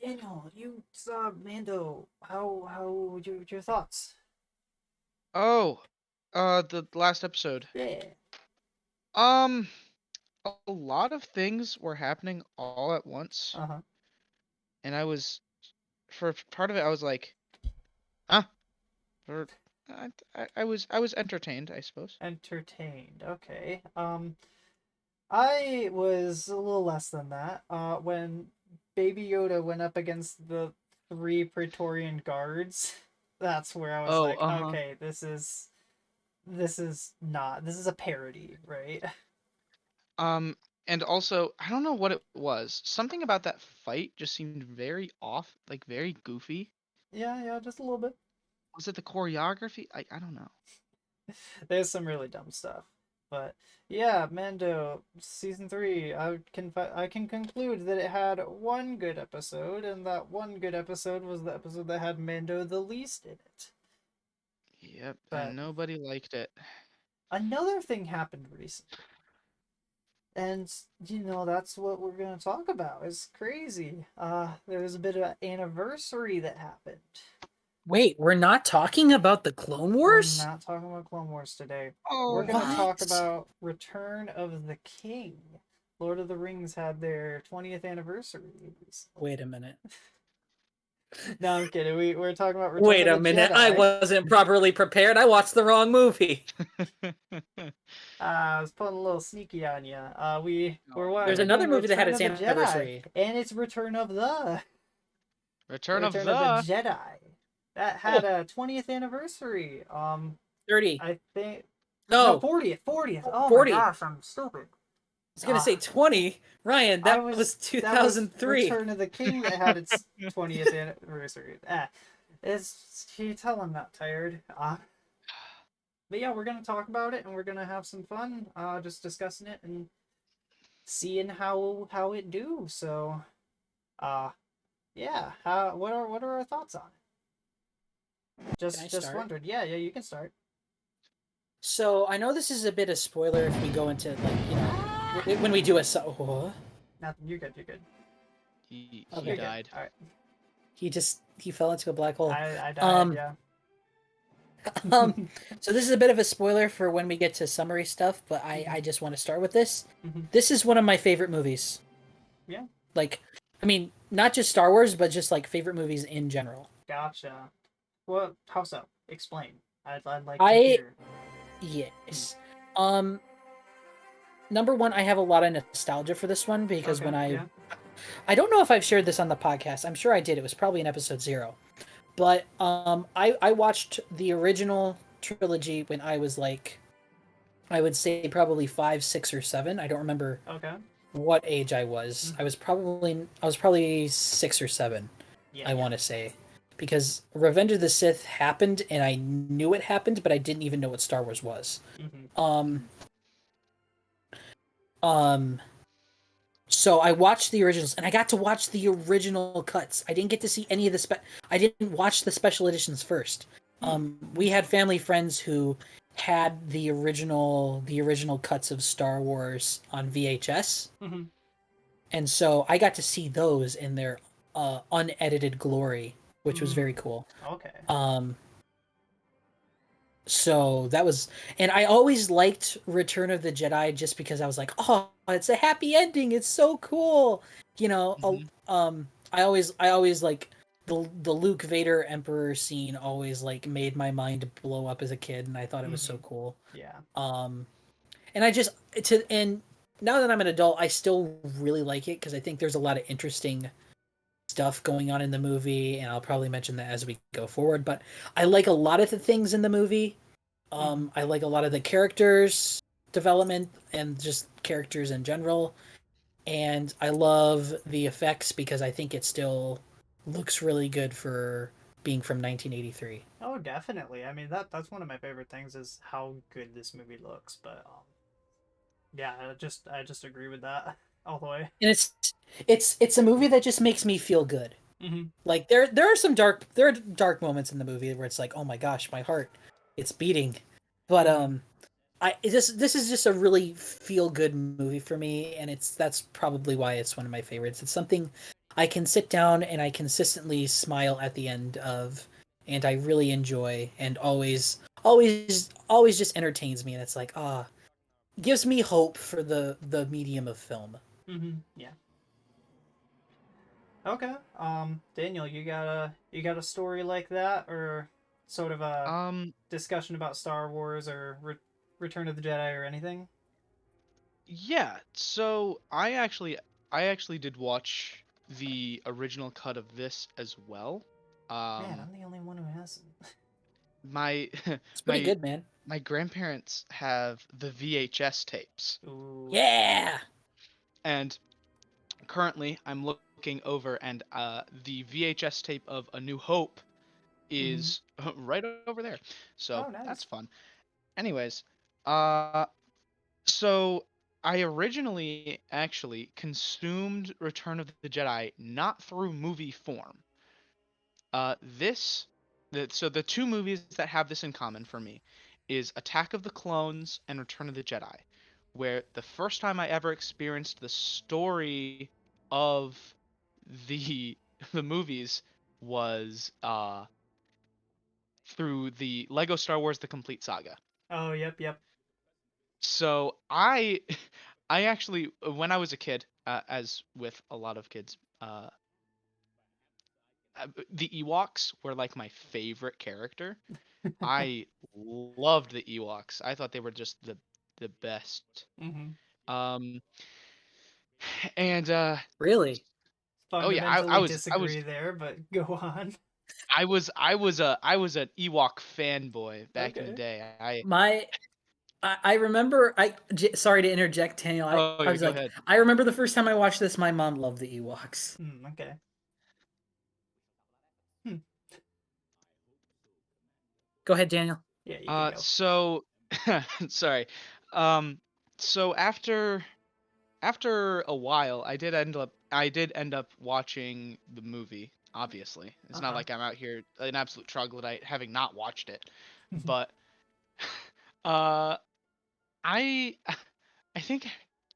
Daniel, you saw Mando. How your thoughts? Oh, the last episode. Yeah. Um, a lot of things were happening all at once, Uh-huh. and for part of it, I was like, huh? For, I was entertained, I suppose. Entertained. Okay. I was a little less than that. When Baby Yoda went up against the three Praetorian guards, that's where I was Oh, like, uh-huh. okay, this is a parody, right? Um, and also, I don't know what it was. Something about that fight just seemed very off, like very goofy. Yeah, yeah, just a little bit. Was it the choreography? I don't know. There's some really dumb stuff. But yeah, Mando season 3, I can conclude that it had one good episode, and that one good episode was the episode that had Mando the least in it. Yep, and But nobody liked it. another thing happened recently, and that's what we're gonna talk about. It's crazy. There was a bit of an anniversary that happened. Wait, we're not talking about the Clone We're Wars? not talking about Clone Wars today. We're Oh, going to talk What? about Return of the King. Lord of the Rings had their 20th anniversary recently. Wait a minute. No, I'm kidding. We're talking about Return Wait of a the minute. I Jedi. wasn't properly prepared. I watched the wrong movie. I was pulling a little sneaky on you. oh There's We're man. doing another movie that had Return its of the Jedi, anniversary. and it's Return of Return of the the. Jedi. That Oh, had a 20th anniversary. 30. I think no, No, 40th, 40th. Oh my 40. gosh, I'm stupid. I was going to say Ah, 20. Ryan, I that was was that was 2003. Return of the King that had its 20th anniversary. It's you tell I'm not tired. But yeah, we're gonna talk about it and we're gonna have some fun. Just discussing it and seeing how it do. So, uh, yeah. What are our thoughts on it? Can I Just start? wondered. Yeah, yeah. You can start. So I know this is a bit of spoiler if we go into, when we do a. Oh, Nothing. You're good. You're good. He You're okay. good. died. All right. He fell into a black hole. I died. Um, Yeah. um, so this is a bit of a spoiler for when we get to summary stuff, but Mhm, I just want to start with this. mhm. This is one of my favorite movies. Yeah. Like, I mean, not just Star Wars, but just like favorite movies in general. Gotcha. Well, how so? Explain. I'd like to I hear. yes. Um, number one, I have a lot of nostalgia for this one because Okay. when Yeah. I don't know if I've shared this on the podcast. I'm sure I did. It was probably in episode 0. But I watched the original trilogy when I was like, I would say probably 5, 6, or 7. I don't remember Okay. what age I was. Mhm. I was probably 6 or 7. Yeah. I Yeah. want to say, because Revenge of the Sith happened and I knew it happened, but I didn't even know what Star Wars was. Mhm. Um um so I watched the originals and I got to watch the original cuts. I didn't get to see any of I didn't watch the special editions first. Hmm. We had family friends who had the original cuts of Star Wars on VHS. Mhm. And so I got to see those in their unedited glory, which was very Mm. cool. Okay. Um, so that was, and I always liked Return of the Jedi just because I was like, oh, it's a happy ending. It's so cool. You know, Hmm. I always like the Luke Vader Emperor scene always like made my mind blow up as a kid, and I thought it was so Mhm. cool. Yeah. Um, and I just and now that I'm an adult, I still really like it because I think there's a lot of interesting stuff going on in the movie, and I'll probably mention that as we go forward. But I like a lot of the things in the movie. Mhm. I like a lot of the characters development and just characters in general. And I love the effects because I think it still looks really good for being from 1983. Oh, definitely. I mean that's one of my favorite things is how good this movie looks. But yeah, I just agree with that all the way. And it's a movie that just makes me feel good. Mhm. Like there are dark moments in the movie where it's like, oh my gosh, my heart, it's beating. But Mhm. this is just a really feel good movie for me, and that's probably why it's one of my favorites. It's something I can sit down and I consistently smile at the end of, and I really enjoy, and always just entertains me, and it's like gives me hope for the medium of film. Yeah. Okay. Daniel, you got a story like that, or sort of a Um, discussion about Star Wars or Return of the Jedi or anything? yeah. So I actually did watch the original cut of this as well. Man, Um, I'm the only one who hasn't. my It's pretty my good, man. my grandparents have the VHS tapes, Ooh. Yeah. and currently I'm looking over, and the VHS tape of A New Hope Mm-hmm. is right over there. So Oh, that's nice. fun. Anyways, uh, so I originally actually consumed Return of the Jedi not through movie form. This, so the two movies that have this in common for me is Attack of the Clones and Return of the Jedi, where the first time I ever experienced the story of the the movies was through the Lego Star Wars: The Complete Saga. Oh, yep, yep. So I I actually when I was a kid, as with a lot of kids, the Ewoks were like my favorite character. I loved the Ewoks. I thought they were just the best. Mm-hmm. Um, and Really? oh yeah, I, I Fundamentally was I was disagree there, but go on. I was an Ewok fanboy back in the Okay. day. I My I remember sorry to interject, Daniel. Oh I yeah, was go like ahead. I remember the first time I watched this, my mom loved the Ewoks. Okay. Hmm. Go ahead, Daniel. Yeah, you can go. So sorry. Um, so after a while, I did end up watching the movie. Obviously, it's not Uh-huh. like I'm out here an absolute troglodyte having not watched it, but uh, I I think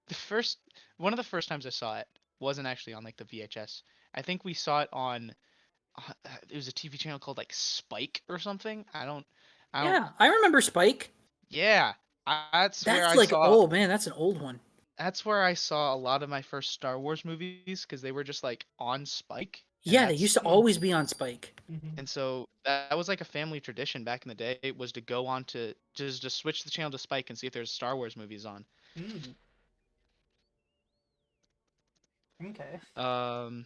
the first one of the first times I saw it wasn't actually on like the VHS. I think we saw it on it was a TV channel called like Spike or something. I don't. Yeah, I remember Spike. Yeah, that's where That's I like, saw oh man, that's an old one. that's where I saw a lot of my first Star Wars movies because they were just like on Spike, and Yeah, they used to Hmm. always be on Spike. Mm-hmm. so that was like a family tradition back in the day was to go on to just switch the channel to Spike and see if there's Star Wars movies on. Mm. Okay. Um,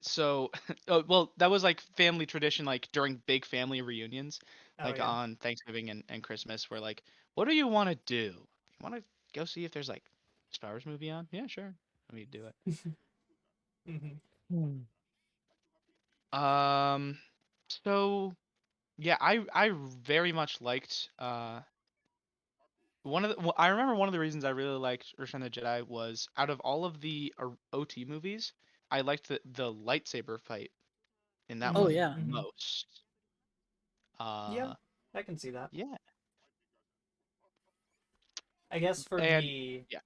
so oh, well, that was like family tradition, like during big family reunions, Oh, like yeah. on Thanksgiving and Christmas, where like, what do you want to do? You want to go see if there's like Star Wars movie on? Yeah, sure. Let me do it. Mm-hmm. Hmm. Um, so yeah, I very much liked I remember one of the reasons I really liked Return of the Jedi was out of all of the OT movies, I liked the lightsaber fight in that Oh one yeah. Mm-hmm. most. Yeah, Uh, I can see that. yeah, I guess for and me, yeah,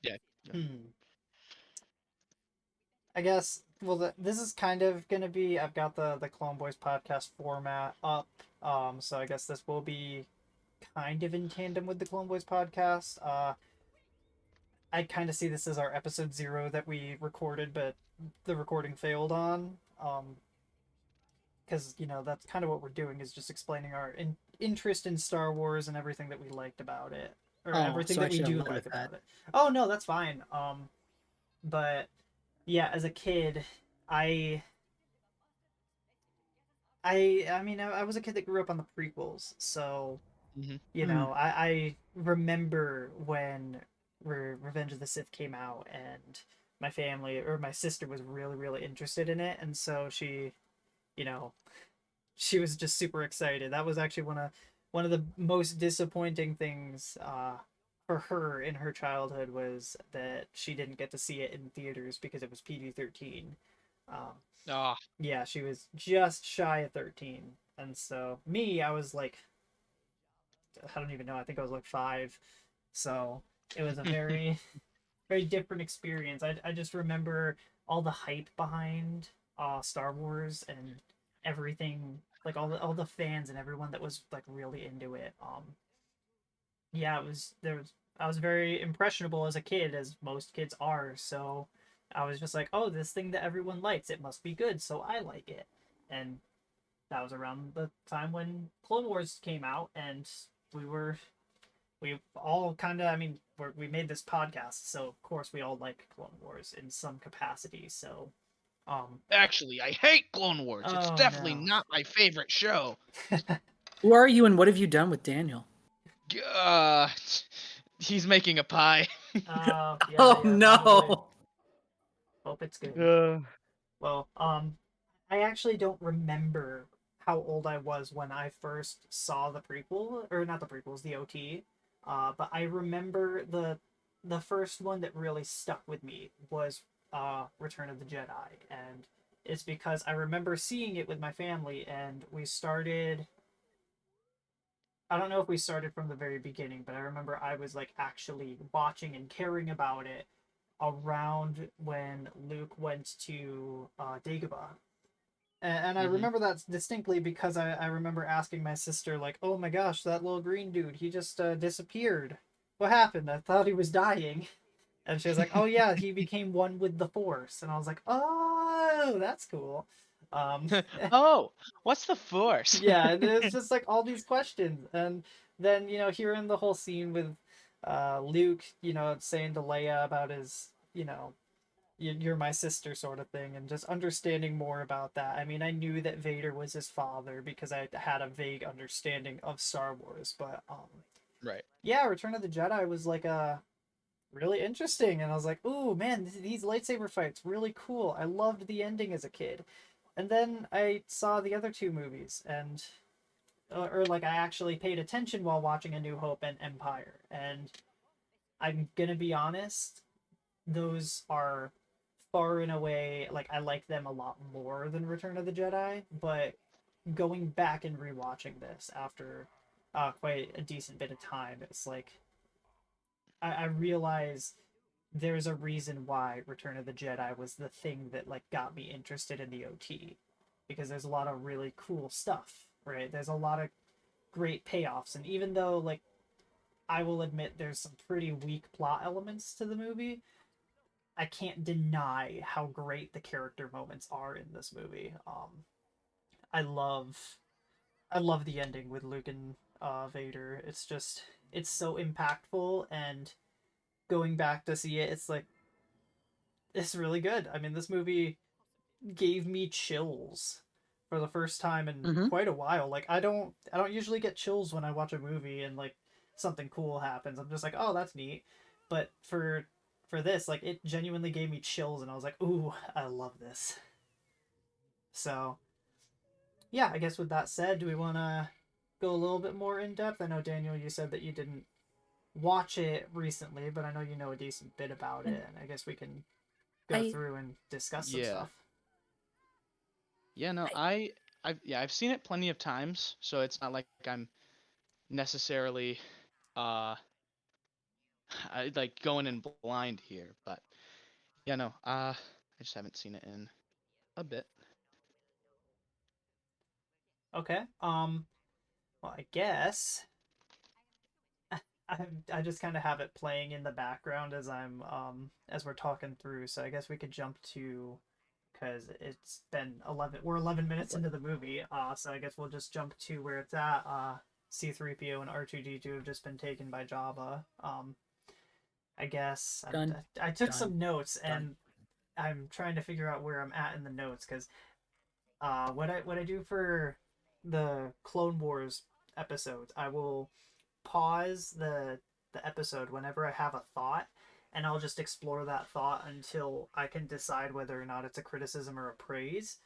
yeah, yeah. hmm. I guess well, this is kind of gonna be. I've got the Clone Boys podcast format up. So I guess this will be kind of in tandem with the Clone Boys podcast. I kind of see this as our episode 0 that we recorded, but the recording failed on. Because that's kind of what we're doing is just explaining our interest in Star Wars and everything that we liked about it, or Oh, everything so I that we should have do led like with that. about it. Oh no, that's fine. But yeah, as a kid, I I mean I was a kid that grew up on the prequels, so Hmm. Hmm. I remember when Revenge of the Sith came out, and my family or my sister was really really interested in it, and so you know she was just super excited. That was actually one of the most disappointing things for her in her childhood was that she didn't get to see it in theaters because it was PG-13. Um, Ah, yeah, she was just shy of 13, and so me, I was like, I don't even know. I think I was like 5, so it was a very very different experience. I just remember all the hype behind Star Wars and everything, like all the fans and everyone that was like really into it. Yeah, it was there was I was very impressionable as a kid, as most kids are. So I was just like, oh, this thing that everyone likes, it must be good, so I like it. And that was around the time when Clone Wars came out, and we were we all kind of, I mean, we made this podcast, so of course we all like Clone Wars in some capacity. So, um, Actually, I hate Clone Wars. It's oh definitely no. not my favorite show. Who are you, and what have you done with Daniel? Uh, he's making a pie. Yeah, Oh yeah, probably. no! Hope it's good. Uh, Well, I actually don't remember how old I was when I first saw the prequel, or not the prequels, the OT. But I remember the first one that really stuck with me was Return of the Jedi, and it's because I remember seeing it with my family, and we started. I don't know if we started from the very beginning, but I remember I was like actually watching and caring about it around when Luke went to Dagobah, and I mhm. remember that distinctly because I remember asking my sister, like, oh my gosh, that little green dude, he just disappeared. What happened? I thought he was dying. And she was like, oh yeah, he became one with the Force. And I was like, oh, that's cool. Um, Oh, what's the Force? yeah, and it's just like all these questions. And then, hearing the whole scene with Luke, saying to Leia about his, you're my sister sort of thing, and just understanding more about that. I mean, I knew that Vader was his father because I had a vague understanding of Star Wars, but Right. yeah, Return of the Jedi was like a really interesting, and I was like, ooh man, these lightsaber fights really cool. I loved the ending as a kid. And then I saw the other two movies, and or like I actually paid attention while watching A New Hope and Empire, and I'm gonna be honest, those are far and away, like, I like them a lot more than Return of the Jedi. But going back and rewatching this after quite a decent bit of time, it's like I realize there's a reason why Return of the Jedi was the thing that like got me interested in the OT, because there's a lot of really cool stuff, right? There's a lot of great payoffs, and even though, like, I will admit there's some pretty weak plot elements to the movie, I can't deny how great the character moments are in this movie. I love I love the ending with Luke and Vader. It's so impactful, and going back to see it, it's like it's really good. I mean, this movie gave me chills for the first time in Mm-hmm. quite a while. Like, I don't usually get chills when I watch a movie and like something cool happens. I'm just like, oh, that's neat. But for this, like, it genuinely gave me chills, and I was like, ooh, I love this. So yeah, I guess with that said, do we want to go a little bit more in depth? I know, Daniel, you said that you didn't watch it recently, but I know you know a decent bit about And it, and I guess we can go I, through and discuss some Yeah. stuff. Yeah, no, I, I've seen it plenty of times, so it's not like I'm necessarily uh like going in blind here, but yeah, no, I just haven't seen it in a bit. Okay. Well, I guess I I just kind of have it playing in the background as as we're talking through. So I guess we could jump to, because it's been 11, we're 11 minutes into the movie. So I guess we'll just jump to where it's at. C3PO and R2D2 have just been taken by Jabba. I guess done, I took done, some notes, done. and I'm trying to figure out where I'm at in the notes, because what I do for the Clone Wars episodes, I will pause the episode whenever I have a thought, and I'll just explore that thought until I can decide whether or not it's a criticism or a praise.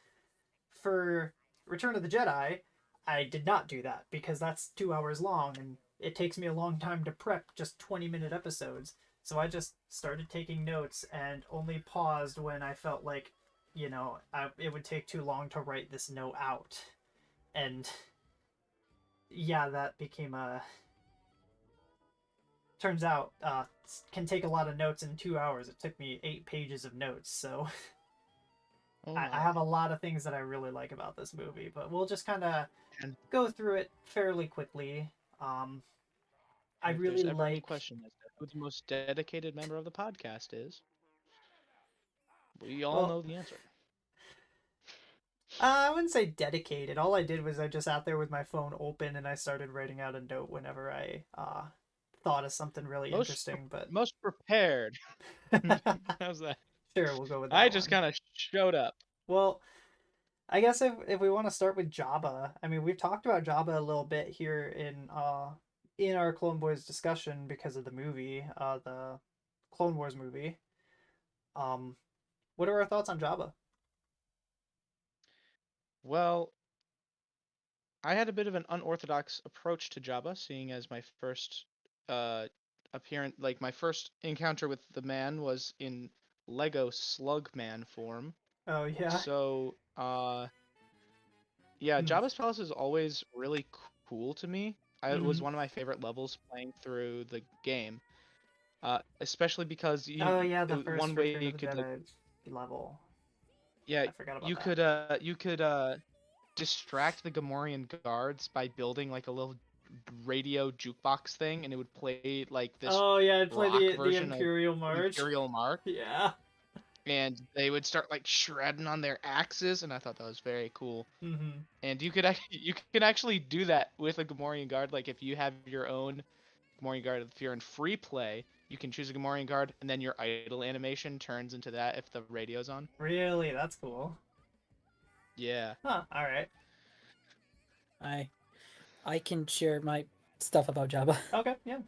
For Return of the Jedi, I did not do that because that's 2 hours long, and it takes me a long time to prep just 20-minute episodes. So I just started taking notes and only paused when I felt like, it would take too long to write this note out. And yeah, that became a turns out can take a lot of notes in 2 hours. It took me 8 pages of notes, so Oh I my. have a lot of things that I really like about this movie. But we'll just kind of And, go through it fairly quickly. I and if really there's ever any like. question as to who the most dedicated member of the podcast is, we all Well, know the answer. I wouldn't say dedicated. All I did was I just sat there with my phone open and I started writing out a note whenever I thought of something really interesting. But Most prepared. How's that? sure, we'll go with I that just one. kind of showed up. Well, I guess if we want to start with Jabba, I mean we've talked about Jabba a little bit here in our Clone Wars discussion because of the movie, the Clone Wars movie. Um, what are our thoughts on Jabba? Well, I had a bit of an unorthodox approach to Jabba, seeing as my first uh appearance, like my first encounter with the man was in Lego Slugman form. Oh yeah. So, yeah, Hmm. Jabba's Palace is always really cool to me. It was Hmm. one of my favorite levels playing through the game. Especially because Oh yeah, the one first way Return you of the could like, Jedi level. yeah, I forgot about that. you could distract the Gamorrean guards by building like a little radio jukebox thing, and it would play like this Oh yeah, I'd play rock the version of Imperial March. Imperial March, Yeah. and they would start like shredding on their axes, and I thought that was very cool. Hmm. And you could you can actually do that with a Gamorrean guard. Like if you have your own Gamorrean guard, if you're in free play, you can choose a Gamorrean guard, and then your idle animation turns into that if the radio's on. Really, that's cool. Yeah. Huh. All right. I I can share my stuff about Jabba. Okay. Yeah. Oh,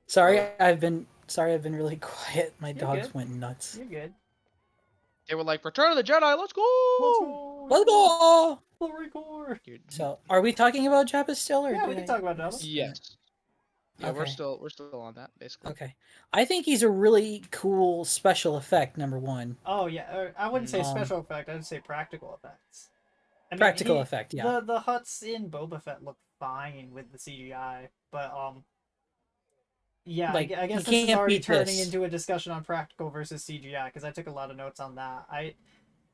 Sorry I've been really quiet. My You're good. dogs went nuts. You're good. they were like, "Return of the Jedi, let's Let's go!" go. Let's Yeah. go. Glory core. So, are we talking about Jabba still, or Yeah, we did can I talk about Jabba. miss that? Yes. Yeah, Okay. we're still on that basically. Okay. I think he's a really cool special effect. Number one, Oh yeah, I wouldn't say Mm. um, special effect. I'd say practical effects. I mean, practical effect. Yeah. the huts in Boba Fett look fine with the CGI, but yeah, Like I you guess this is can't already beat turning this. into a discussion on practical versus CGI because I took a lot of notes on that. I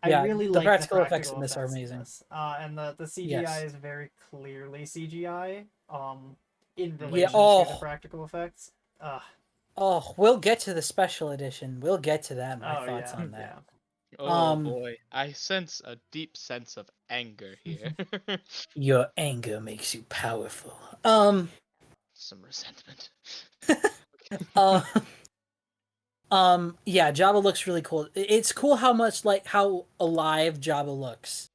Yeah, really the like the practical effects practical in this are effects in amazing. this, and the CGI Yes. is very clearly CGI. In Mhm. Yeah. relation to the Oh. practical effects. Uh, Oh. We'll get to the special edition. We'll get to that. My oh thoughts yeah, on that. yeah. Oh Um. boy, I sense a deep sense of anger here. Your anger makes you powerful. Some resentment. Uh, yeah, Jabba looks really cool. It's cool how much like how alive Jabba looks.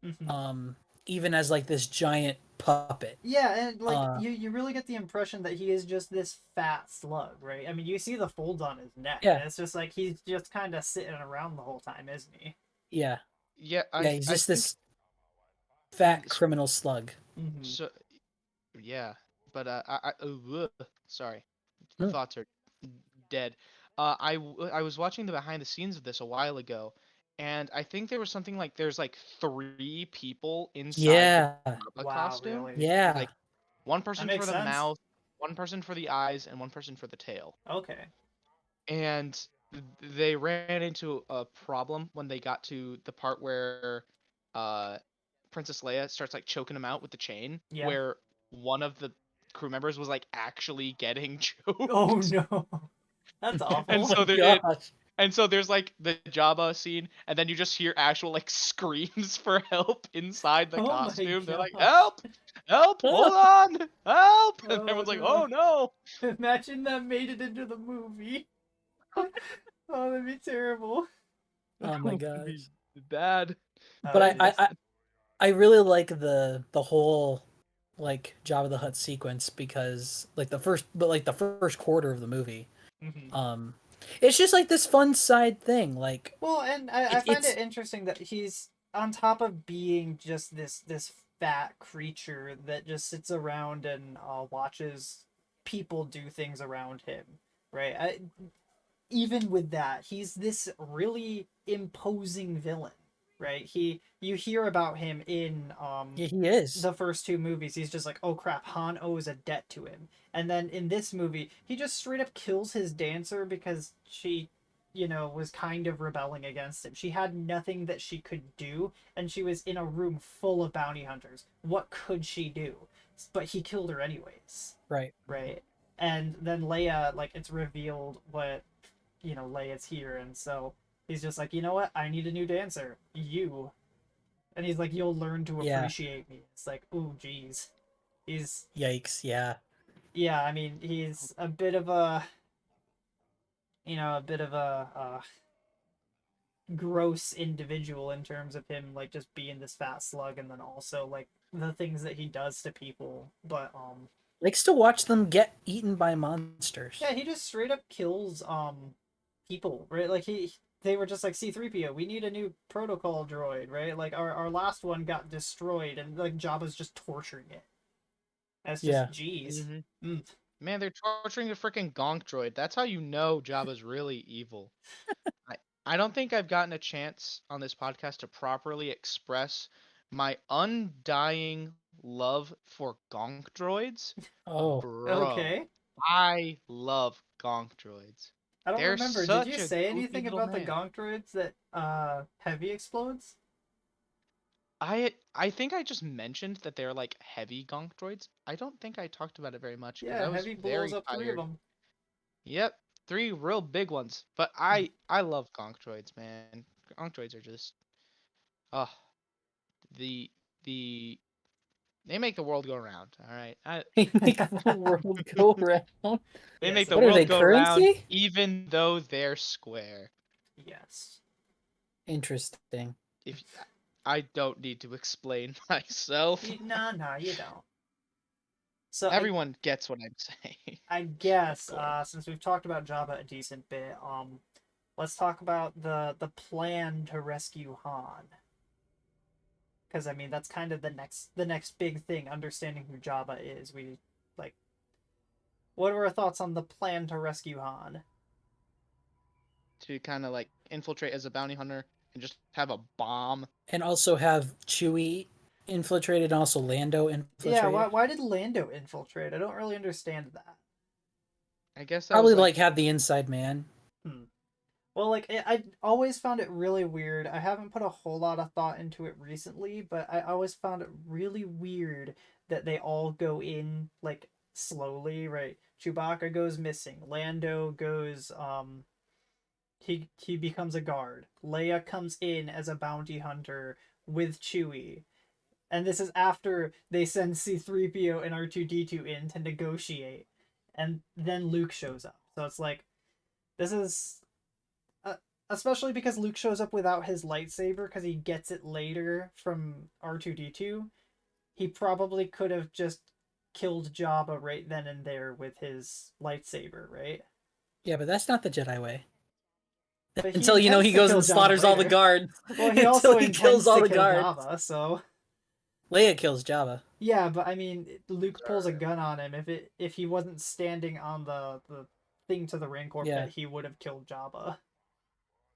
Mhm. Um, even as like this giant puppet. Yeah, and like Uh, you really get the impression that he is just this fat slug, right? I mean, you see the folds on his neck, yeah, and it's just like he's just kind of sitting around the whole time, isn't he? yeah, Yeah, yeah. He's I just think this fat s- criminal slug. Mm-hmm. so. Yeah, but sorry, Hmm. thoughts are dead. I was watching the behind the scenes of this a while ago, and I think there was something like there's like three people inside the Yeah, Jabba Wow, costume. really? yeah, Like one That person for makes the sense. mouth, one person for the eyes, and one person for the tail. Okay. And they ran into a problem when they got to the part where uh Princess Leia starts like choking him out with the chain, Yeah. where one of the crew members was like actually getting Oh choked. no, that's And oh awful. my so gosh. there's like the Jabba scene, and then you just hear actual like screams for help inside the Oh my costume. They're like, gosh. "Help! Help! Hold on! Help!" And Oh everyone's like, no. "Oh no!" Imagine that made it into the movie. Oh, that'd be terrible. Oh That my would be gosh. bad. But Oh I, I, jeez. I, I really like the whole like Jabba the Hutt sequence because like the first quarter of the movie. Hmm. Um, it's just like this fun side thing. Like Well, and I find it it's interesting that he's on top of being just this fat creature that just sits around and watches people do things around him, right? Even with that, he's this really imposing villain, right? You hear about him in Yeah, he is. the first two movies. He's just like, oh crap, Han owes a debt to him. And then in this movie, he just straight up kills his dancer because she, was kind of rebelling against him. She had nothing that she could do, and she was in a room full of bounty hunters. What could she do? But he killed her anyways, Right. right? And then Leia, like, it's revealed what, Leia's here, and so he's just like, you know what? I need a new dancer. You. And he's like, you'll learn to Yeah. appreciate me. It's like, ooh, geez. He's, Yikes. Yeah. yeah, I mean, he's a bit of a, gross individual in terms of him, like, just being this fat slug, and then also, like, the things that he does to people. But, Likes to watch them get eaten by monsters. yeah, he just straight up kills, people, right? Like, they were just like, C-3PO, we need a new protocol droid, right? Like, our last one got destroyed, and, like, Jabba's just torturing it. That's Yeah. just, geez. Mm-hmm. Man, they're torturing a freaking gonk droid. That's how you know Jabba's really evil. I, I don't think I've gotten a chance on this podcast to properly express my undying love for gonk droids. Oh. Bro, Okay. I love gonk droids. I don't They're remember. Did you such a say goofy anything little about the man. gonk droids that heavy explodes? I think I just mentioned that they're like heavy gonk droids. I don't think I talked about it very much because Yeah, I was heavy blows very up three of tired. them. Yep, three real big ones. But I love gonk droids, man. Gonk droids are just oh the the they make the world go around. All right, They make the world go round. they Yes. make the What are they, world go round currency? even though they're square. Yes. Interesting. If I don't need to explain myself, Nah, you don't. So everyone gets what I'm saying. I Of guess course. since we've talked about Jabba a decent bit, let's talk about the plan to rescue Han. Because I mean that's kind of the next big thing. Understanding who Jabba is, we like. What are our thoughts on the plan to rescue Han? To kind of like infiltrate as a bounty hunter and just have a bomb. And also have Chewie infiltrated and also Lando Yeah, why infiltrated. why did Lando infiltrate? I don't really understand that. I guess that Probably was like like have the inside man. Hmm. Well, like I always found it really weird. I haven't put a whole lot of thought into it recently, but I always found it really weird that they all go in like slowly, right? Chewbacca goes missing. Lando goes he becomes a guard. Leia comes in as a bounty hunter with Chewie. And this is after they send C-3PO and R2-D2 in to negotiate. And then Luke shows up. So it's like this is especially because Luke shows up without his lightsaber because he gets it later from R2-D2. He probably could have just killed Jabba right then and there with his lightsaber, right? Yeah, but that's not the Jedi way. But he Until intends he to goes kill and Jabba slaughters all the later. guards. Well, he Until also he kills intends all to the kill guards. Jabba, so Leia kills Jabba. yeah. But I mean, Luke pulls a gun on him. If he wasn't standing on the thing to the Rancor Yeah. pit, he would have killed Jabba.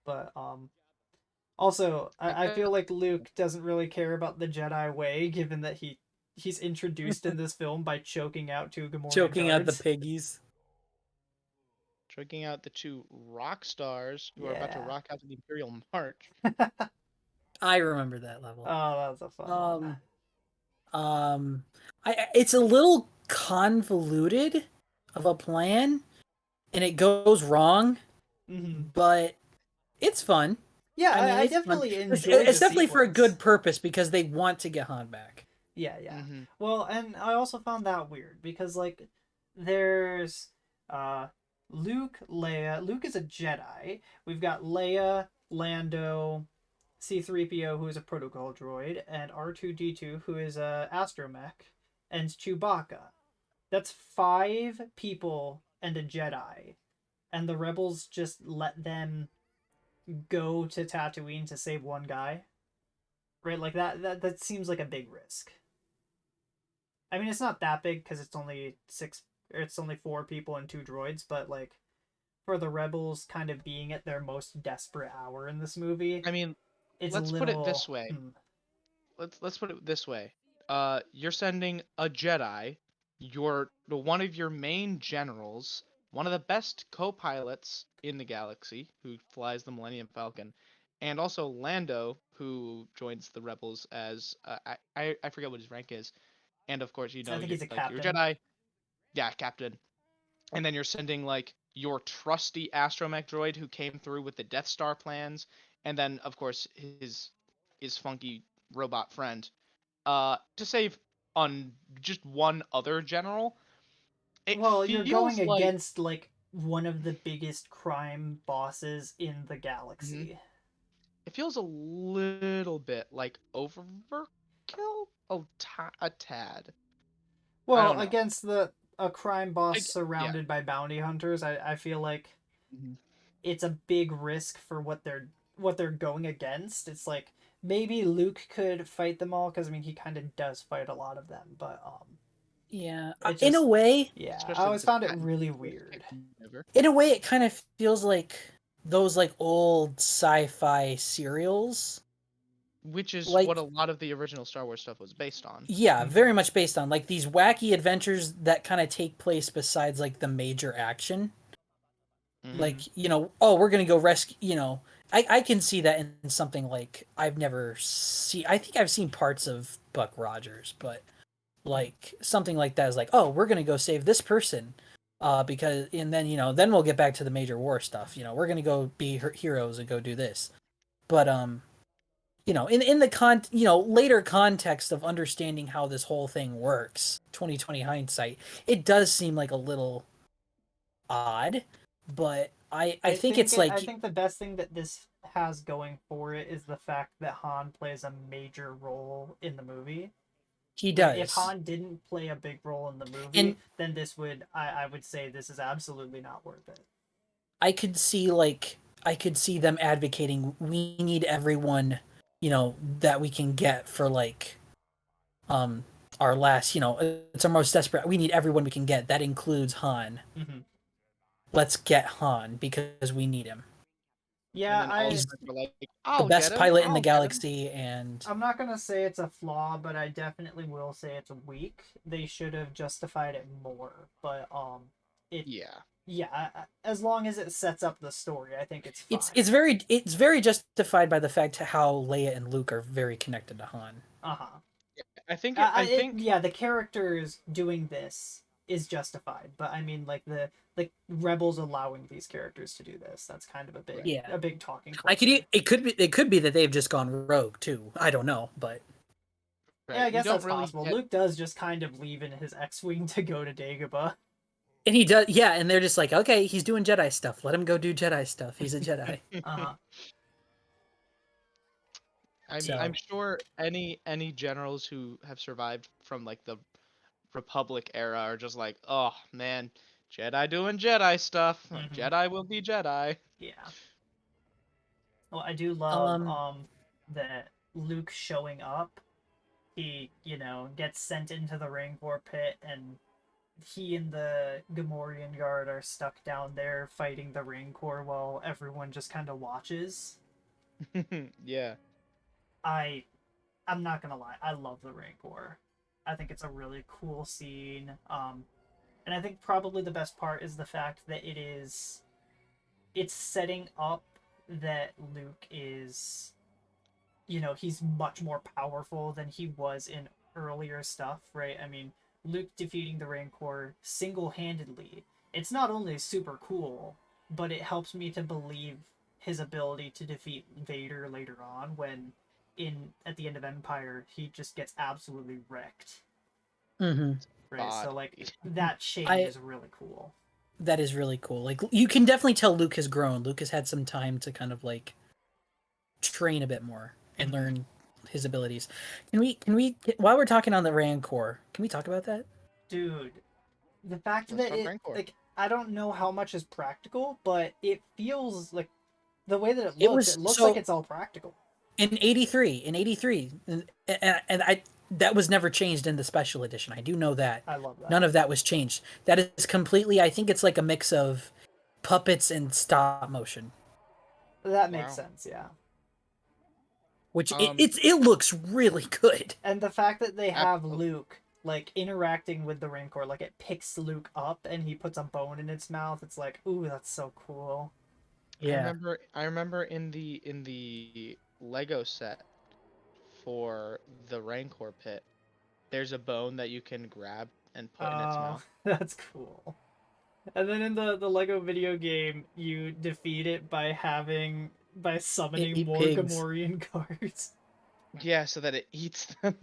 But also, I I feel like Luke doesn't really care about the Jedi way, given that he's introduced in this film by choking out two Gamorrean Choking out the guards. piggies. choking out the two rock stars who are about to Yeah. rock out to the Imperial March. I remember that level. Oh, that was a fun one. Um, it's a little convoluted of a plan, and it goes wrong, Mm-hmm. but it's fun. Yeah, I mean, I it's fun. definitely enjoyed It's the definitely for a sequence. good purpose because they want to get Han back. Yeah. Mm-hmm. Well, and I also found that weird because like there's uh Luke, Leia. Luke is a Jedi. We've got Leia, Lando, C-3PO, who is a protocol droid, and R2-D2, who is a astromech, and Chewbacca. That's 5 people and a Jedi, and the rebels just let them go to Tatooine to save one guy. Right? Like that seems like a big risk. I mean, it's not that big because it's only 6 or it's only 4 people and 2 droids, but like for the rebels kind of being at their most desperate hour in this movie. I mean, it's a let's put it little. this way. Let's put it this way. You're sending a Jedi, one of your main generals, one of the best co-pilots in the galaxy, who flies the Millennium Falcon, and also Lando, who joins the Rebels as I forget what his rank is, and of course I think you're he's a like you're a captain. Jedi, yeah, captain, and then you're sending like your trusty astromech droid who came through with the Death Star plans, and then of course his funky robot friend, to save on just one other general. It Well, you're going feels like against like one of the biggest crime bosses in the Mhm. galaxy. It feels a little bit like overkill, a tad. I Well, don't know. against the a crime boss Yeah. surrounded by bounty hunters, I feel like Mhm. it's a big risk for what they're going against. It's like maybe Luke could fight them all because I mean he kind of does fight a lot of them, but Yeah, it in a just way, yeah, I Especially with always this found it patent really force weird. maneuver. it kind of feels like those like old sci-fi serials. Which is what Like, a lot of the original Star Wars stuff was based on. yeah, Mhm. very much based on like these wacky adventures that kind of take place besides like the major action. Hmm. Like, oh, we're gonna go rescue. I can see that in something like I've never seen. I think I've seen parts of Buck Rogers, but like something like that is like, oh, we're gonna go save this person, because and then then we'll get back to the major war stuff. We're gonna go be heroes and go do this. But in the later context of understanding how this whole thing works, 2020 hindsight, it does seem like a little odd, but I think it's I like think the best thing that this has going for it is the fact that Han plays a major role in the movie. he Like if does. Han didn't play a big role in the movie, And then this would I would say this is absolutely not worth it. I could see them advocating we need everyone, that we can get for like um our last, it's our most desperate. We need everyone we can get. That includes Han. Mm-hmm. Let's get Han because we need him. And Yeah, then all the I He's rest are like, the I'll get best him, pilot in the I'll get him. galaxy, and I'm not gonna say it's a flaw, but I definitely will say it's weak. They should have justified it more, but it Yeah. yeah, as long as it sets up the story, I think it's it's fine. it's very it's very justified by the fact how Leia and Luke are very connected to Han. Uh huh. I think Yeah, the characters doing this is justified, but I mean, like the rebels allowing these characters to do this, that's kind of right. Yeah, a big talking I point could there. it could be that they've just gone rogue too. I don't know, but Yeah, I Right. You guess don't that's really possible. get Luke does just kind of leave in his X-wing to go to Dagobah. and he does, yeah, and they're just like, okay, he's doing Jedi stuff. Let him go do Jedi stuff. He's a Jedi. Uh huh. I'm So, sure any generals who have survived from like the Republic era are just like, oh man, Jedi doing Jedi stuff. Mm-hmm. Jedi will be Jedi. Yeah. Well, I do love um, that Luke showing up. He gets sent into the Rancor pit, and he and the Gamorrean guard are stuck down there fighting the Rancor while everyone just kind of watches. Yeah. I I'm not gonna lie, I love the Rancor. I think it's a really cool scene. And I think probably the best part is the fact that it's setting up that Luke is, he's much more powerful than he was in earlier stuff, right? I mean, Luke defeating the Rancor single-handedly. It's not only super cool, but it helps me to believe his ability to defeat Vader later on when in at the end of Empire he just gets absolutely wrecked. mhm. Right? So Body. like that change I is really cool. that is really cool. Like you can definitely tell Luke has grown. Luke has had some time to kind of like train a bit more and Mm-hmm. learn his abilities. Can we while we're talking on the Rancor, can we talk about that? Dude, the fact Let's that talk it Rancor. like I don't know how much is practical, but it feels like the way that It looks like it's all practical. in 83 and I that was never changed in the special edition. I do know that. I love None that. of that was changed. That is completely, I think it's like a mix of puppets and stop motion. That makes Wow. sense, yeah. which Um, it looks really good. And the fact that they have absolutely. Luke like interacting with the Rancor, like it picks Luke up and he puts a bone in its mouth. It's like, ooh, that's so cool. Yeah. I remember in the Lego set for the Rancor pit, there's a bone that you can grab and put in its Oh, mouth. that's cool. And then in the Lego video game, you defeat it by It summoning eat more pigs. Gamorrean cards. Yeah, so that it eats them.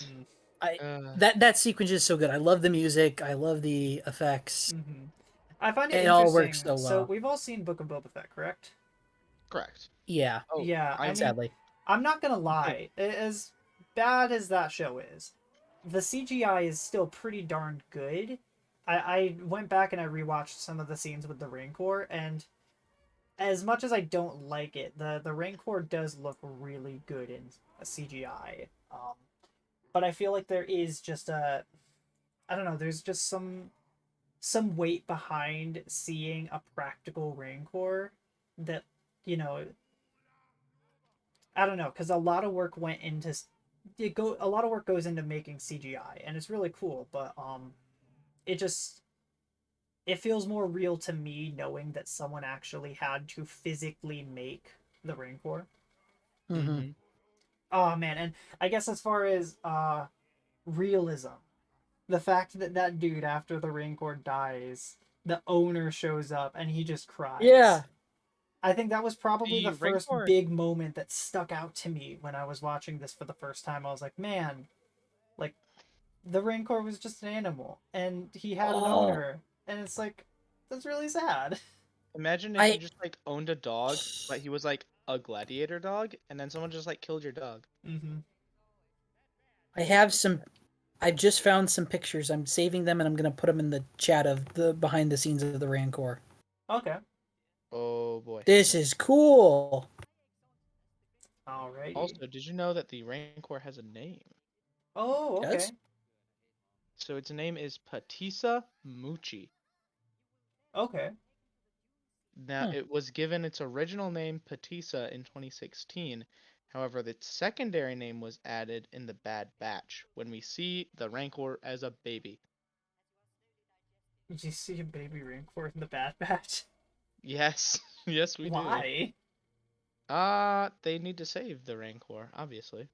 Mm. I uh, that sequence is so good. I love the music. I love the effects. Hmm. I find it It all works interesting. so So well. we've all seen Book of Boba Fett, correct? correct. Yeah, Oh, Yeah, I I mean, sadly. I'm not gonna lie. As bad as that show is, the CGI is still pretty darn good. I went back and I rewatched some of the scenes with the Rancor, and as much as I don't like it, the Rancor does look really good in CGI. But I feel like there is just a I don't know. There's just some weight behind seeing a practical Rancor that you know I don't know, because a lot of work went into a lot of work goes into making CGI, and it's really cool. But it just it feels more real to me knowing that someone actually had to physically make the Rancor. Hmm. mm-hmm. Oh man, and I guess as far as realism, the fact that that dude after the Rancor dies, the owner shows up and he just cries. Yeah. I think that was probably The the first Rancor, big moment that stuck out to me when I was watching this for the first time. I was like, man, like the Rancor was just an animal and he had an Oh, owner, and it's like that's really sad. imagine if you I just like owned a dog, but he was like a gladiator dog, and then someone just like killed your dog. Mm-hmm. I have some. I've just found some pictures. I'm saving them and I'm gonna put them in the chat of the behind the scenes of the Rancor. Okay. Oh boy. This is cool. Alrighty. Also, did you know that the Rancor has a name? Oh, okay. Yes. So its name is Patissa Muchi. Okay. Now, Hmm. it was given its original name Patissa in 2016. However, its secondary name was added in the Bad Batch when we see the Rancor as a baby. Did you see a baby Rancor in the Bad Batch? Yes, yes, we do. Why? They need to save the Rancor, obviously.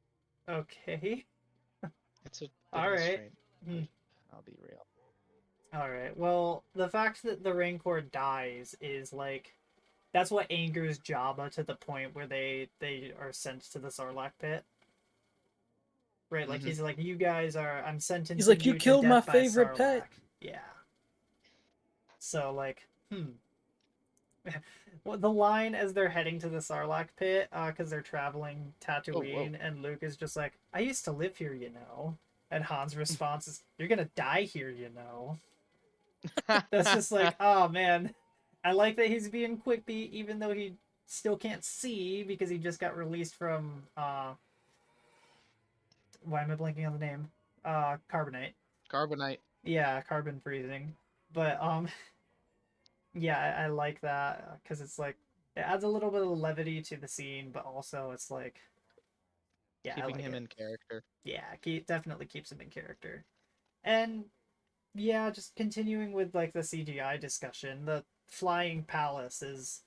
Okay. It's a bit All of a right. strain. Hmm. I'll be real. All right. Well, the fact that the Rancor dies is like that's what angers Jabba to the point where they are sent to the Sarlacc pit. Right? Like Mm-hmm. he's like, you guys are. I'm He's sentencing like, you you to killed my death by favorite pet. Sarlacc. Yeah. So like, well, the line as they're heading to the Sarlacc pit, because they're traveling Oh, whoa. Tatooine, and Luke is just like, "I used to live here, you know." And Han's response is, "You're gonna die here, you know." That's just like, oh man, I like that he's being quippy, even though he still can't see because he just got released from why am I blanking on the name? Carbonite. Carbonite. Yeah, carbon freezing. But yeah, I like that because it's like it adds a little bit of levity to the scene, but also it's like, yeah, I Keeping like him it. in character. Yeah, definitely keeps him in character. And yeah, just continuing with like the CGI discussion, the flying palace is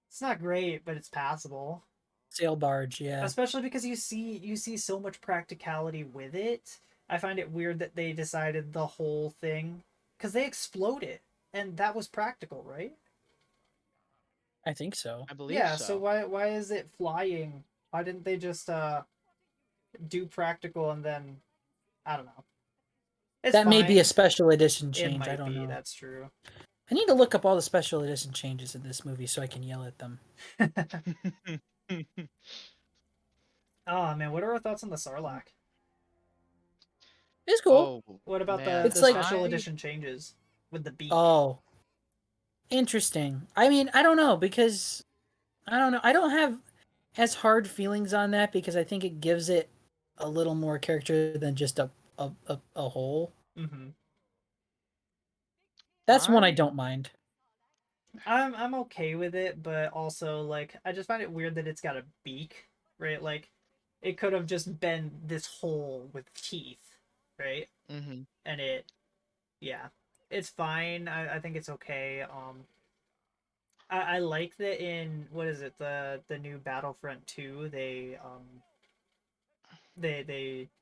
it's not great, but it's passable. Sail barge. Yeah. Especially because you see so much practicality with it. I find it weird that they decided the whole thing because they exploded and that was practical, right? I think so. I believe Yeah, so so. why is it flying? Why didn't they just do practical and then I don't know. It's That may be a fine. special edition It change. I might don't be. know. That's true. I need to look up all the special edition changes in this movie so I can yell at them. Oh man, what are our thoughts on the Sarlacc? It's cool. Oh What about the man, It's the like, special I edition changes with the beak? oh, interesting. I mean, I don't know because I don't know. I don't have as hard feelings on that because I think it gives it a little more character than just a whole. Mm-hmm. That's one I I don't mind. I'm okay with it, but also like I just find it weird that it's got a beak. right? Like, it could have just been this hole with teeth, right? Mm-hmm. And it, yeah, it's fine. I think it's okay. I like that in what is it, the new Battlefront 2, they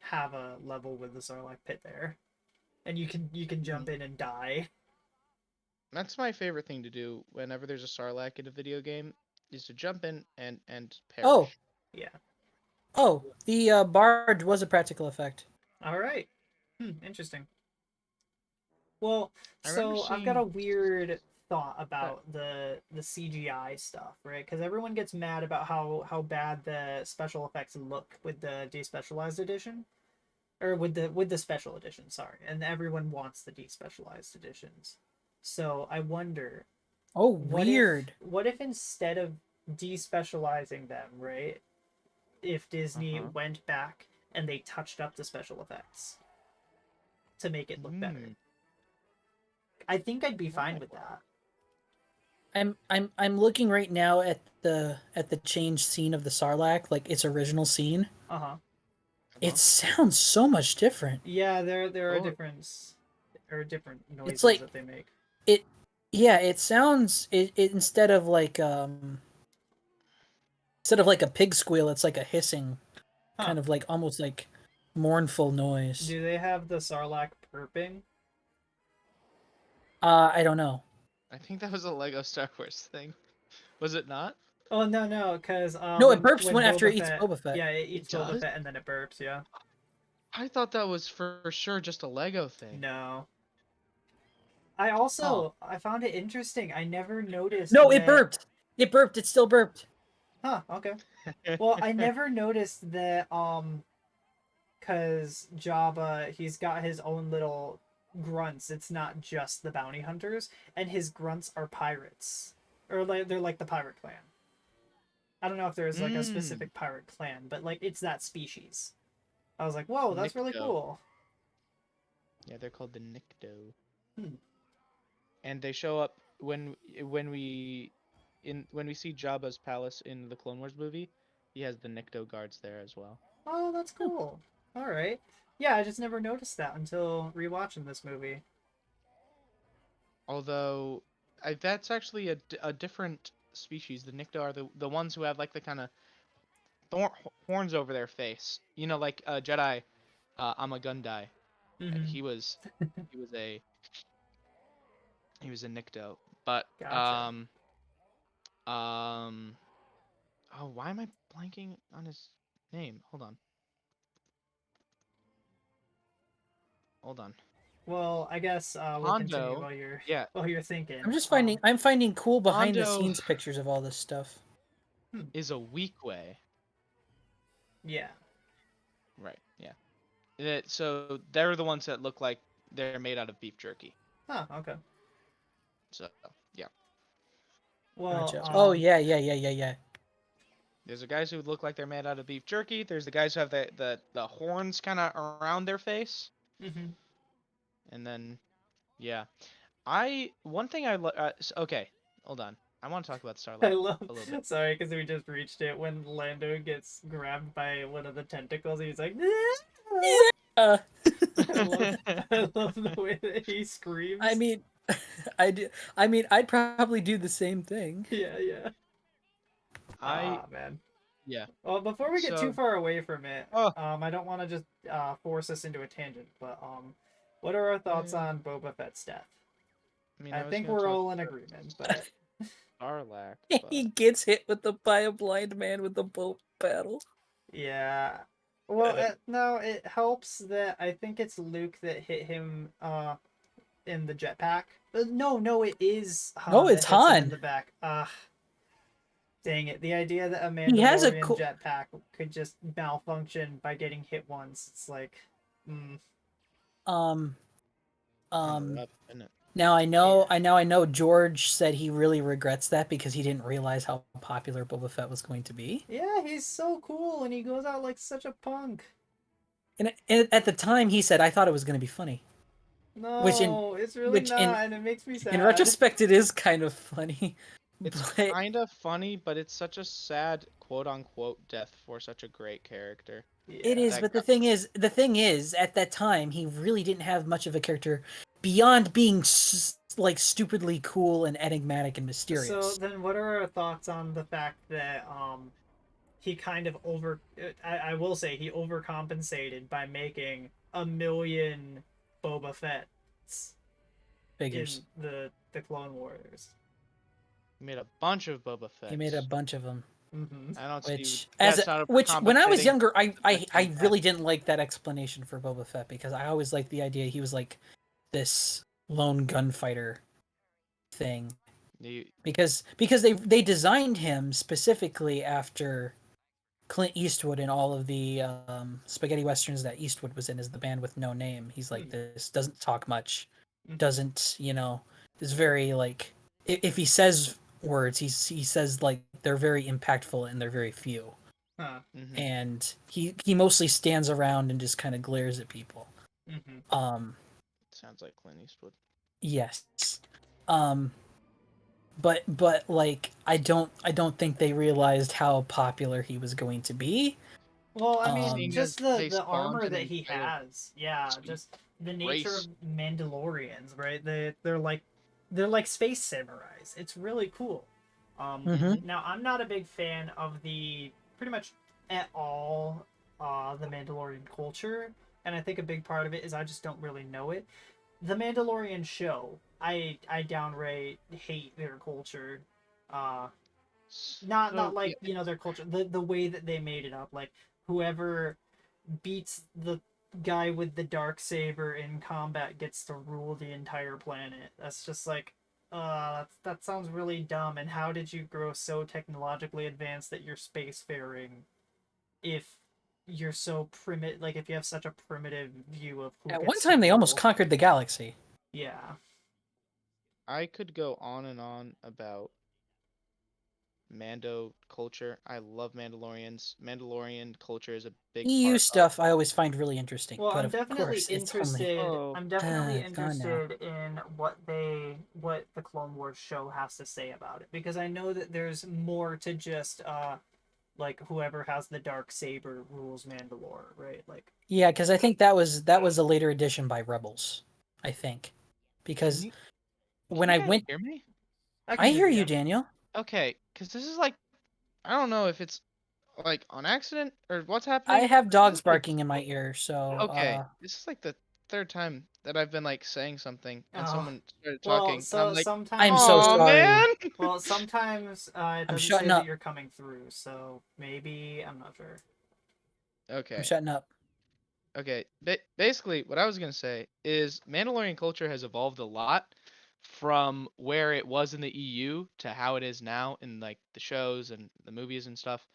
have a level with the Sarlacc pit there, and you can jump in and die. That's my favorite thing to do whenever there's a Sarlacc in a video game, is to jump in and Oh, perish. Yeah. oh, the barge was a practical effect. All right. Interesting. Well, I remember so I've got a seeing. weird thought But about the CGI stuff, right? Because everyone gets mad about how bad the special effects look with the despecialized edition, or with the special edition. Sorry, and everyone wants the despecialized editions. So I wonder, Oh, what if weird. what if instead of despecializing them, right? If Disney uh-huh. went back and they touched up the special effects to make it look better, Hmm. I think I'd be fine Why? with that. I'm looking right now at the changed scene of the Sarlacc, like its original scene. Uh huh. It Uh-huh. sounds so much different. Yeah, there are Oh. different It's noises like that they make. it yeah, it sounds it instead of like a pig squeal, it's like a hissing Huh? kind of like almost like mournful noise. Do they have the Sarlacc burping? I don't know. I think that was a Lego Star Wars thing. Was it not? Oh no, no, because No, it when burps when when after Boba it eats Fett, Boba Fett. yeah, it It eats Boba does? Fett and then it burps. Yeah. I thought that was for sure just a Lego thing. No. I Huh. also I found it interesting. I never noticed No, it that. burped. It burped. It still burped. Huh? Okay. Well, I never noticed that. Because Jabba, he's got his own little grunts. It's not just the bounty hunters, and his grunts are pirates, or like they're like the pirate clan. I don't know if there's like a Mmm. specific pirate clan, but like it's that species. I was like, whoa, that's really Nikto. cool. Yeah, they're called the Nikto. Hmm. And they show up when we when we see Jabba's palace in the Clone Wars movie. He has the Nikto guards there as well. Oh, that's cool. All right. Yeah, I just never noticed that until rewatching this movie. Although, that's actually a different species. The Nikto are the ones who have like the kind of thorn, horns over their face. You know, like Jedi Amagundai. Mm-hmm. He was a he was a Nikto. But Gotcha. um oh, why am I blanking on his name? Hold on. Hold on. Well, I guess we'll continue Hondo. while you're Yeah, thinking. I'm finding cool behind the Hondo scenes pictures of all this stuff. is a weak way. Yeah. Right. Yeah. So they're the ones that look like they're made out of beef jerky. Huh. Okay. So yeah, Well, Gotcha. Oh yeah. there's the guys who look like they're made out of beef jerky. There's the guys who have the horns kind of around their face, mhm. and then yeah, I one thing I okay, hold on. I want to talk about I Starlight love. a little bit. Sorry, because we just reached it when Lando gets grabbed by one of the tentacles. He's like, Uh, I love, I love the way that he I screams. mean, I do. I mean, I'd probably do the same thing. Yeah, yeah. I Man. yeah. Well, before we get too So far away from it, oh I don't want to just force us into a tangent, but what are our thoughts yeah. on Boba Fett's death? I mean, I I was think gonna we're talk all in agreement, but Starlack, He but gets hit by a blind man with a bolt paddle. yeah. Well, no, it helps that I think it's Luke that hit him in the jetpack. No, no, it is No, Han it's that hits him in Han. the back. Dang it. The idea that a He has a Mandalorian cool. jetpack could just malfunction by getting hit once. It's like, Um. kind of Um. rough, isn't it? Now I know. yeah. I know. George said he really regrets that because he didn't realize how popular Boba Fett was going to be. Yeah, he's so cool and he goes out like such a punk. And at the time, he said, "I thought it was going to be funny," which in No, it's really which not, and it makes me in sad. retrospect, it is kind of funny. It's But kind of funny, but it's such a sad quote unquote death for such a great character. it Yeah. is, That but got, the thing is, at that time, he really didn't have much of a character beyond being like stupidly cool and enigmatic and So mysterious. then, what are our thoughts on the fact that he kind of I will say he overcompensated by making a million Boba Fett's Figures. in the Clone Wars. made a bunch of Boba He made a Fett's. bunch of them. Mm-hmm. I don't see Which, that's not when I was overcompensating. younger, That's I really fantastic. didn't like that explanation for Boba Fett because I always liked the idea he was like this lone gunfighter thing You, because they designed him specifically after Clint Eastwood in all of the spaghetti westerns that Eastwood was in as the man with no name. He's like this, doesn't talk much, Mm-hmm. doesn't, is very like if he says words, he says like they're very impactful and they're very few. Huh. hmm And he mostly stands around and just kind of glares at people. Mm-hmm. Um Sounds like Clint Eastwood. yes. Um but like I don't think they realized how popular he was going to be. Well, I mean, Um Seeing as just they the spawned armor an that he entire has, yeah, just the nature of race. Mandalorians, right? They're like space samurais. It's really cool. mhm. Now I'm not a big fan of the pretty much at all the Mandalorian culture, and I think a big part of it is I just don't really know it. The Mandalorian show, I downright hate their culture. Uh, not So yeah, like their culture, the way that they made it up, like whoever beats the guy with the dark saber in combat gets to rule the entire planet. That's just like that sounds really dumb. And how did you grow so technologically advanced that you're spacefaring if you're so primitive, like if you have such a primitive view of who At one gets to time they almost rule? conquered the galaxy. Yeah. I could go on and on about Mando culture. I love Mandalorians. Mandalorian culture is a big EU part of. stuff I always find really interesting, Well, but I'm of definitely course it's only interested. Oh, I'm definitely it's gone now. interested in what the Clone Wars show has to say about it, because I know that there's more to just like whoever has the dark saber rules Mandalore, right? Like, Yeah, because I think that was a later addition by Rebels. I think can because you when can you I guys went, hear me? I I can hear hear you, you. Daniel. Okay, because this is like I don't know if it's like on accident or what's I happening. have This is dogs like barking in my ear, so okay, this is like the third time that I've been like saying something and Oh, someone started well, talking and I'm so like, I'm sometimes so "Oh sorry. man." well, sometimes it I'm doesn't say shutting that up. you're coming through, so maybe I'm not sure. I'm Okay. shutting up. Okay. Basically, what I was gonna say is Mandalorian culture has evolved a lot from where it was in the EU to how it is now in like the shows and the movies and stuff.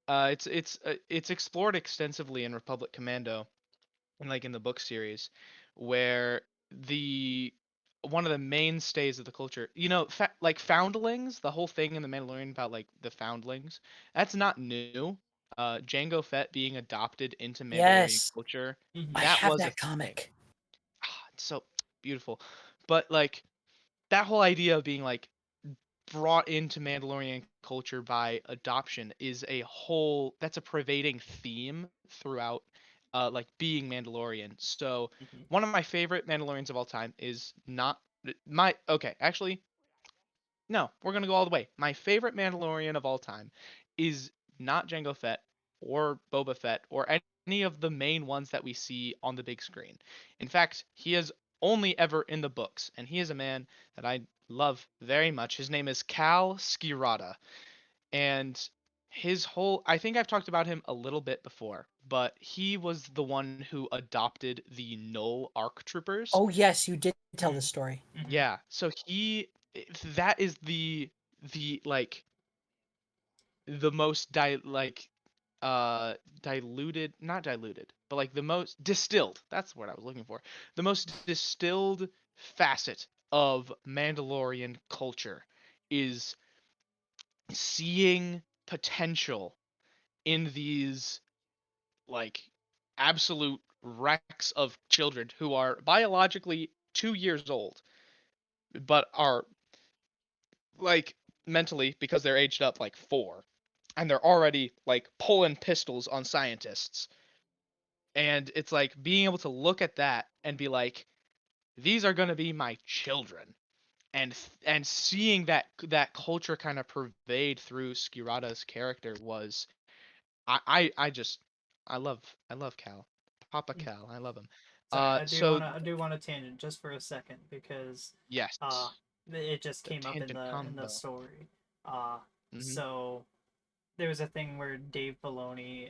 It's explored extensively in Republic Commando and like in the book series, where the one of the mainstays of the culture, like foundlings, the whole thing in the Mandalorian about like the foundlings, that's not new. Jango Fett being adopted into Mandalorian Yes, culture, I Mm-hmm. that have was a that thing. comic. It's so beautiful, but like that whole idea of being like brought into Mandalorian culture by adoption is a whole that's a pervading theme throughout like being Mandalorian. So Mm-hmm. one of my favorite Mandalorians of all time is not my okay, actually no, we're gonna go all the way. My favorite Mandalorian of all time is not Jango Fett or Boba Fett or any of the main ones that we see on the big screen. In fact, he is only ever in the books, and he is a man that I love very much. His name is Cal Skirata, and his whole I think I've talked about him a little bit before, but he was the one who adopted the Null ARC troopers. Oh yes, you did tell this Mm-hmm. story. Yeah, so that is the like the most diluted, not diluted, but like the most distilled, that's what I was looking for. The most distilled facet of Mandalorian culture is seeing potential in these like absolute wrecks of children who are biologically 2 years old but are like mentally because they're aged up like 4, and they're already like pulling pistols on scientists. And it's like being able to look at that and be like, these are gonna be my children, and seeing that culture kind of pervade through Skirata's character was I just I love Cal, Papa Cal, I love him. Sorry, So I do want to tangent just for a second because uh yes, it just the came up tangent in the combo. story. Uh Hmm. so there was a thing where Dave Filoni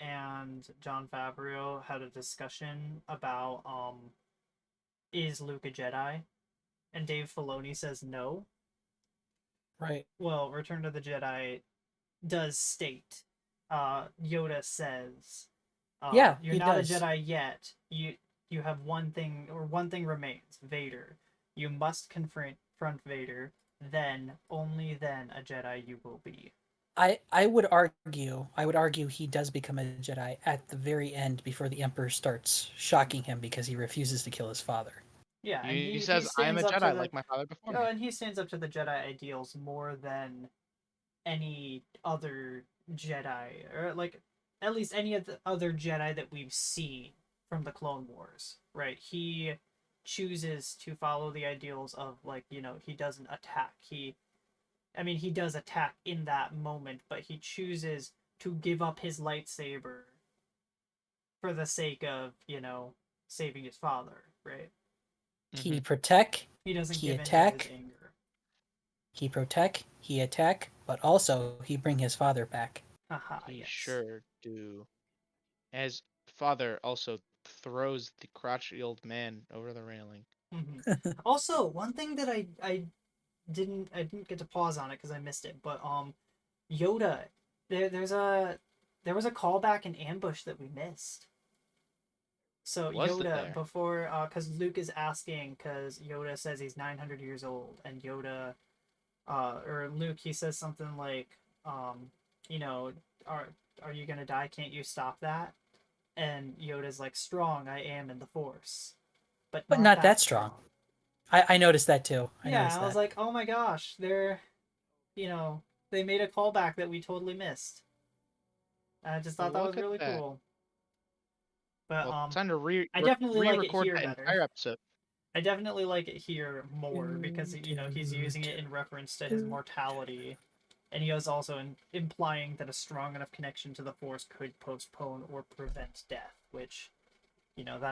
and John Favreau had a discussion about is Luke a Jedi? And Dave Filoni says no. Right. Well, Return of the Jedi does state Yoda says Yeah, you're he not a does. Jedi yet. You have one thing, or one thing remains, Vader. You must confront Vader, then only then a Jedi you will be. I would argue he does become a Jedi at the very end before the Emperor starts shocking him because he refuses to kill his father. Yeah, and He he says, "I am stands a up to Jedi the like my father before oh, me." and he stands up to the Jedi ideals more than any other Jedi, or like at least any of the other Jedi that we've seen from the Clone Wars, right? He chooses to follow the ideals of, like, he doesn't attack. I mean, he does attack in that moment, but he chooses to give up his lightsaber for the sake of, saving his father, right? He Hmm. protect, He doesn't he give in to his attack, anger. he attack, but also he bring his father back. Haha, He yes. sure do. As father also throws the crotchety old man over the railing. Hmm. Also, one thing that I didn't get to pause on it because I missed it, but Yoda, there's there was a callback in Ambush that we missed. So Was Yoda, there? before, because Luke is asking, because Yoda says he's 900 years old, and Yoda, or Luke, he says something like, you know, are are you gonna die? Can't you stop that? And Yoda's like, strong I am in the Force, but But not not that that strong. strong. I noticed that too. I Yeah, noticed I was that. like, oh my gosh, you know, they made a callback that we totally missed. I just thought that was Look at really that. cool. But Well, time to I definitely like it re-record here that better. entire episode. I definitely like it here more because he's using it in reference to his mortality, and he was also implying that a strong enough connection to the Force could postpone or prevent death, which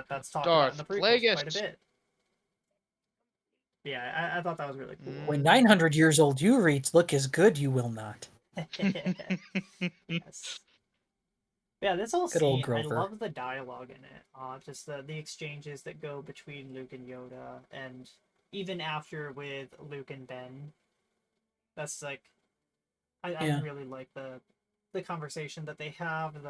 that's talked about in the Darth prequels quite a Plagueis. bit. Yeah, I thought that was really cool. When Hmm. 900 years old you reach, look as good you will not. Yes. Yeah, this whole Good old scene, I Grover. love the dialogue in it. Just the exchanges that go between Luke and Yoda, and even after with Luke and Ben. That's like, I Yeah. really like the conversation that they have,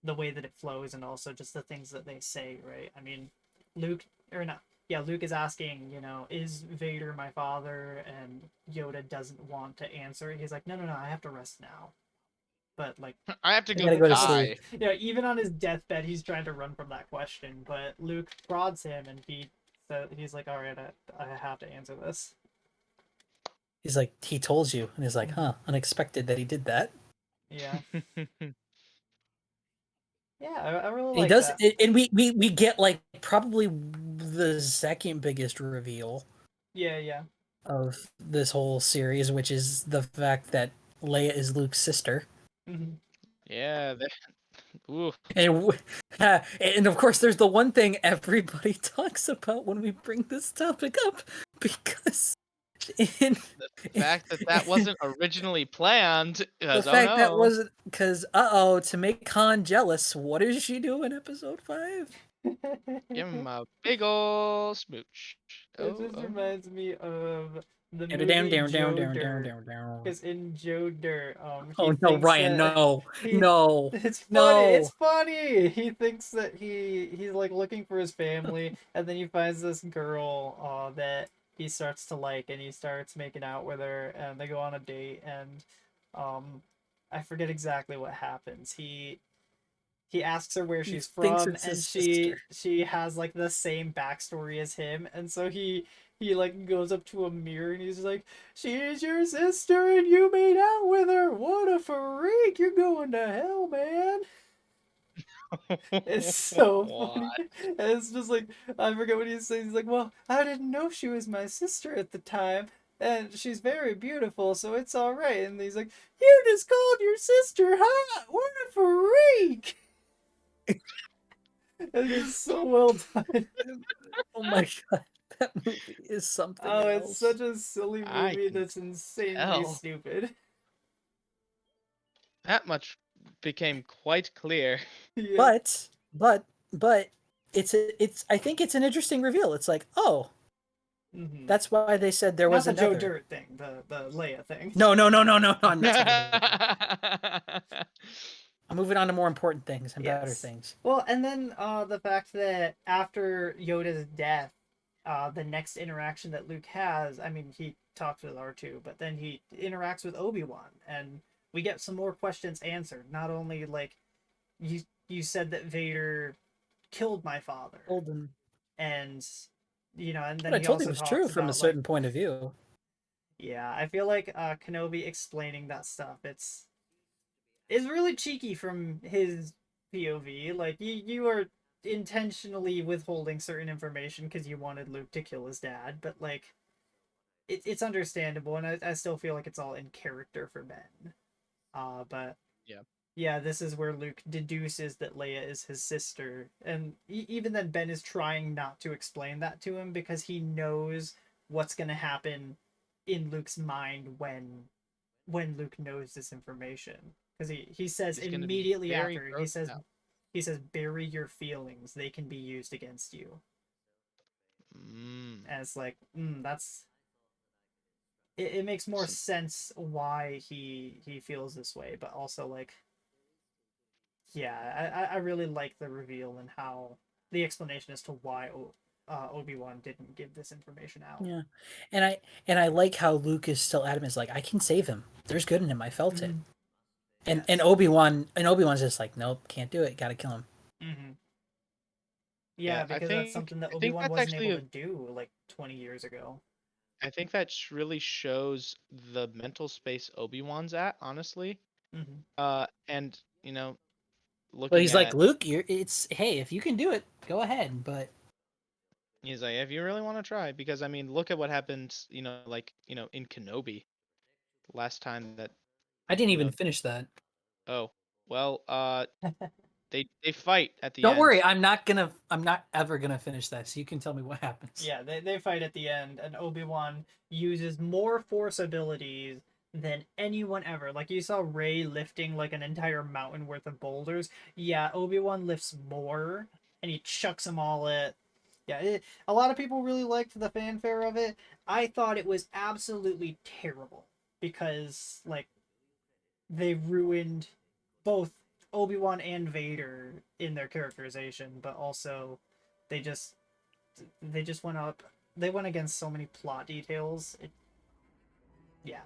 the way that it flows, and also just the things that they say. Right? I mean, Luke or not? Yeah, Luke is asking, is Vader my father? And Yoda doesn't want to answer. He's like, no, no, no, I have to rest now. But like, I have to I go gotta go to even sleep. die. even on his deathbed, he's trying to run from that question. But Luke prods him, and he's like, all right, I have to answer this. He's like, he told you. And he's like, Mhm. huh, unexpected that he did that. Yeah, yeah, I really And he like does, that. and we get like probably the second biggest reveal Yeah, yeah. of this whole series, which is the fact that Leia is Luke's sister. Hmm. Yeah. Ooh. And and of course, there's the one thing everybody talks about when we bring this topic up, because in, The fact that that wasn't originally planned. the Because oh fact that no. wasn't because oh, to make Han jealous, what does she do in Episode 5? Give him a big ol' smooch. It Oh just oh no. reminds me of the Down, movie down, down, Joe down, down, Dirt. down, down. Because in Joe Dirt, he Oh no, thinks Ryan, that no, he no, it's funny. It's no. funny. He thinks that he's like looking for his family, and then he finds this girl that he starts to like, and he starts making out with her, and they go on a date, and um, I forget exactly what happens. He asks her where He she's thinks from, it's and his sister. she has like the same backstory as him, and so he like goes up to a mirror and he's like, "She's your sister and you made out with her. What a freak! You're going to hell, man." It's so funny. What? And it's just like, I forget what he says. He's like, "Well, I didn't know she was my sister at the time, and she's very beautiful, so it's all right." And he's like, "You just called your sister hot. What a freak!" It's just so well done. Oh my god, that movie is something Oh, it's else. such a silly I movie can that's insanely tell. stupid. That much became quite clear. Yeah. But it's I think it's an interesting reveal. It's like, oh, Hmm. that's why they said there Not was the Joe another. Dirt thing, the Leia thing. No, I'm not talking about that. I'm moving on to more important things and better Yes. things. Well, and then the fact that after Yoda's death, the next interaction that Luke has, I mean, he talks with R2, but then he interacts with Obi-Wan, and we get some more questions answered. Not only like you said that Vader killed my father, Golden. and and What then I he told you also was true talks from a about like, certain point of view. yeah, I feel like Kenobi explaining that stuff, it's really cheeky from his POV. Like you are intentionally withholding certain information because you wanted Luke to kill his dad, but like it's understandable, and I still feel like it's all in character for Ben. But Yeah. yeah, this is where Luke deduces that Leia is his sister, and even then Ben is trying not to explain that to him because he knows what's gonna happen in Luke's mind when Luke knows this information. Because he says He's gonna be immediately very after, grossed out. he says bury your feelings, they can be used against you. Mm. And it's like, that's it makes more Some, sense why he feels this way, but also like, yeah, I really like the reveal and how the explanation as to why Obi-Wan didn't give this information out. Yeah, and I like how Luke is still adamant. Is like, I can save him. There's good in him. I felt it. Mm-hmm. And Yes. Obi Wan's just like, nope, can't do it. Got to kill him. Mm-hmm. yeah, Yeah, because that's something that I think Obi-Wan that's wasn't actually able a to do like 20 years ago. I think that really shows the mental space Obi-Wan's at, honestly. Mm-hmm. And Well, looking he's like, at Luke, it's hey, if you can do it, go ahead. But he's like, if you really want to try, because I mean, look at what happened, in Kenobi last time that, I didn't you even know, finish that. oh, well, they fight at the Don't end. worry, I'm not ever gonna finish that. So you can tell me what happens. Yeah, they fight at the end, and Obi-Wan uses more force abilities than anyone ever. Like you saw Rey lifting like an entire mountain worth of boulders. Yeah, Obi-Wan lifts more, and he chucks them all at. Yeah, a lot of people really liked the fanfare of it. I thought it was absolutely terrible because like they ruined both Obi-Wan and Vader in their characterization, but also they just they just went up. They went against so many plot details. Yeah.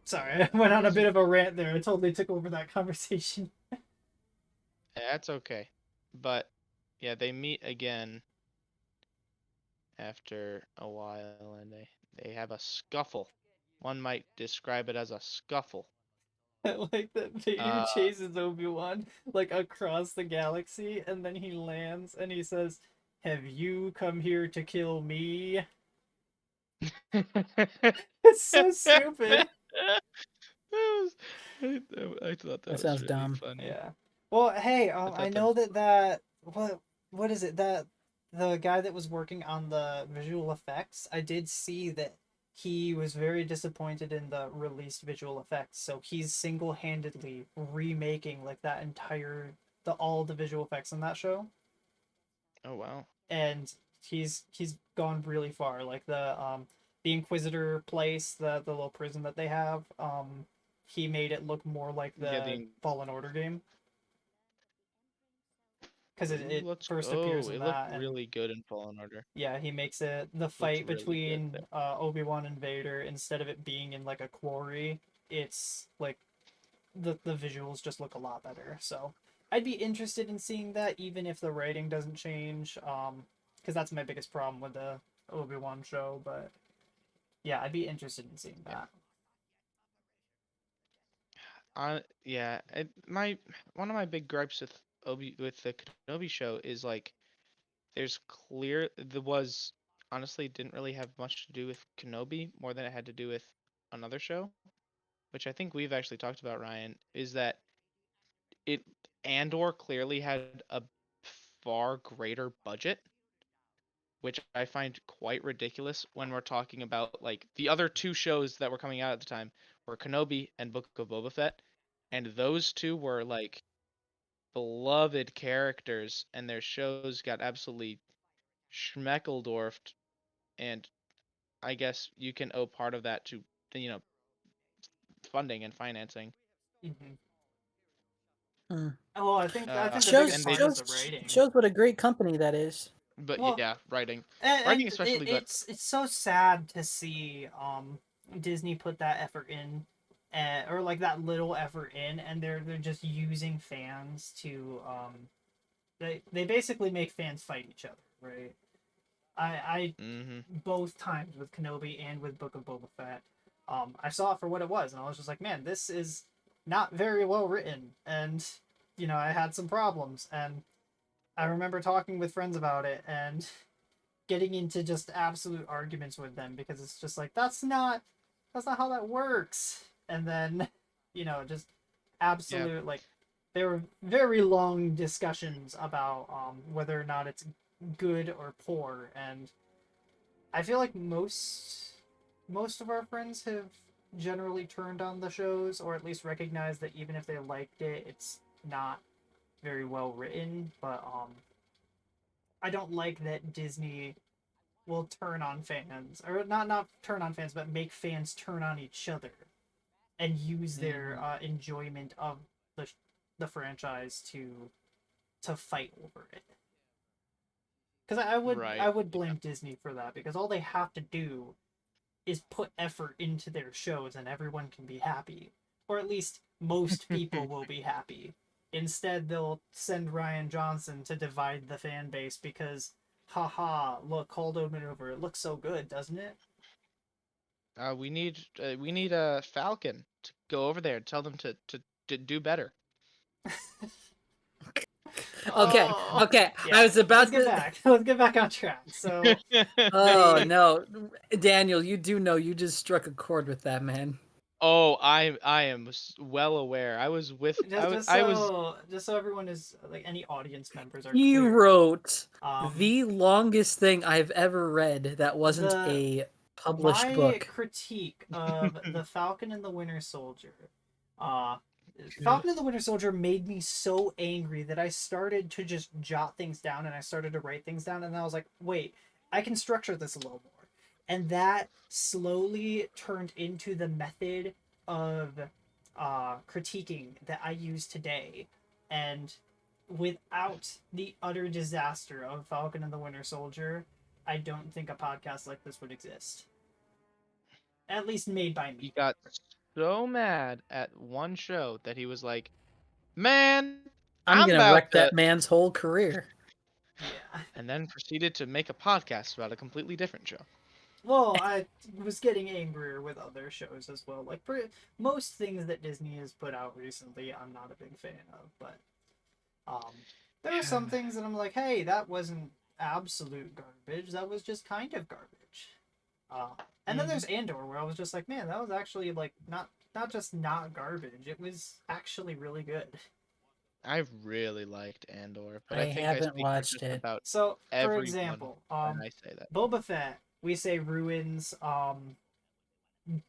Sorry, Yeah, I went it on a was. bit of a rant there. I totally took over that conversation. That's okay, but yeah, they meet again after a while, and they have a scuffle. One might describe it as a scuffle. I like that Vader Uh, chases Obi-Wan like across the galaxy, and then he lands and he says, "Have you come here to kill me?" It's so stupid. I thought That that was sounds really dumb. funny. Yeah. Well, hey, I I thought that. know that what is it that the guy that was working on the visual effects, I did see that he was very disappointed in the released visual effects, so he's single-handedly remaking like that entire the all the visual effects in that show, Oh wow. and he's gone really far. Like the Inquisitor place, the little prison that they have, he made it look more like Yeah, the Fallen Order game because it first appears in it looked that. And really good in Fallen Order. yeah, he makes it the Looked fight really good between there. Obi-Wan and Vader, instead of it being in like a quarry, it's like the visuals just look a lot better. So I'd be interested in seeing that even if the writing doesn't change, because that's my biggest problem with the Obi-Wan show, but yeah, I'd be interested in seeing Yeah. that. Yeah. My one of my big gripes with the Kenobi show is like there was honestly didn't really have much to do with Kenobi more than it had to do with another show, which I think we've actually talked about, Ryan, is that it Andor clearly had a far greater budget, which I find quite ridiculous when we're talking about like the other two shows that were coming out at the time were Kenobi and Book of Boba Fett, and those two were like beloved characters, and their shows got absolutely schmeckledorfed, and I guess you can owe part of that to you know funding and financing. Mm-hmm. Mm. Well, I think the biggest Shows And they part is the shows writing. shows what a great company that is. but Well, yeah, writing, and writing especially, but it's so sad to see Disney put that effort in, or like that little effort in, and they're just using fans to they basically make fans fight each other, right? I hmm both times with Kenobi and with Book of Boba Fett, I saw it for what it was, and I was just like, man, this is not very well written, and I had some problems, and I remember talking with friends about it and getting into just absolute arguments with them because it's just like that's not how that works, and then just yeah, absolute like there were very long discussions about whether or not it's good or poor, and I feel like most of our friends have generally turned on the shows, or at least recognized that even if they liked it, it's not very well written. But I don't like that Disney will turn on fans, or not turn on fans, but make fans turn on each other and use their hmm enjoyment of the the franchise to fight over it. Because I right, would yeah. blame Disney for that, because all they have to do is put effort into their shows and everyone can be happy. Or at least most people will be happy. Instead, they'll send Ryan Johnson to divide the fan base because, haha, look, Holdo maneuver. It looks so good, doesn't it? We need a Falcon to go over there and tell them to do better. Okay, Oh, okay. I yeah. was Let's about get to. back. Let's get back on track. So Oh the no, Daniel, you do know you just struck a chord with that man. Oh, I am well aware. just just I was so just so everyone is like any audience members are He clear. wrote Um, the longest thing I've ever read that wasn't the a published my book. critique of the Falcon and the Winter Soldier, uh, Falcon and the Winter Soldier made me so angry that I started to just jot things down and I started to write things down, and I was like, wait, I can structure this a little more, and that slowly turned into the method of critiquing that I use today, and without the utter disaster of Falcon and the Winter Soldier, I don't think a podcast like this would exist. At least made by he me. got so mad at one show that he was like, "Man, I'm I'm gonna about wreck to," that man's whole career. Yeah. and then proceeded to make a podcast about a completely different show. Well, I was getting angrier with other shows as well. Like most things that Disney has put out recently, I'm not a big fan of. But um, there are some things that I'm like, hey, that wasn't absolute garbage. That was just kind of garbage. Uh, and then hmm there's Andor, where I was just like, man, that was actually like not just not garbage. It was actually really good. I really liked Andor, but I I think I haven't speak for watched just it. about So, for everyone example, when I say that. Boba Fett, we say ruins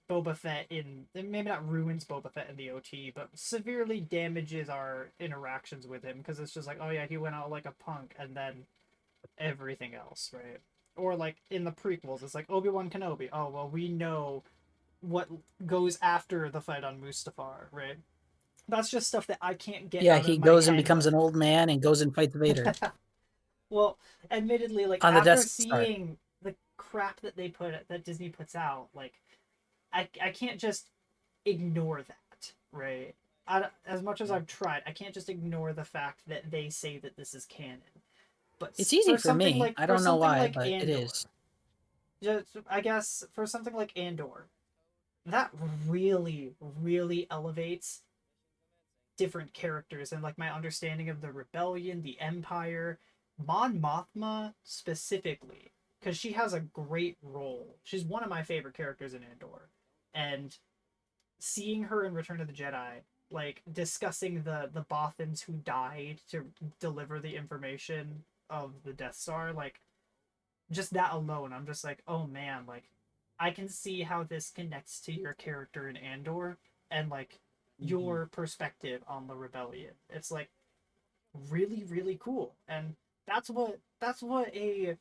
Boba Fett in, maybe not ruins Boba Fett in the OT, but severely damages our interactions with him, because it's just like, oh yeah, he went out like a punk, and then everything else, right? Or like in the prequels, it's like Obi-Wan Kenobi. Oh well, we know what goes after the fight on Mustafar, right? That's just stuff that I can't get Yeah, out of he my goes and head. becomes an old man and goes and fights Vader Well, admittedly, like on the after Death Star. seeing the crap that Disney puts out, like I can't just ignore that, right? As much as Yeah. I've tried, I can't just ignore the fact that they say that this is canon. But It's easy for me. I for don't know something why, like but it Andor, is. just I guess for something like Andor, that really, really elevates different characters and like my understanding of the rebellion, the empire, Mon Mothma specifically, because she has a great role. She's one of my favorite characters in Andor, and seeing her in Return of the Jedi, like discussing the Bothans who died to deliver the information of the Death Star, like just that alone, I'm just like, oh man, like I can see how this connects to your character in Andor and like Mhm. your perspective on the rebellion. It's like really, really cool. And that's what a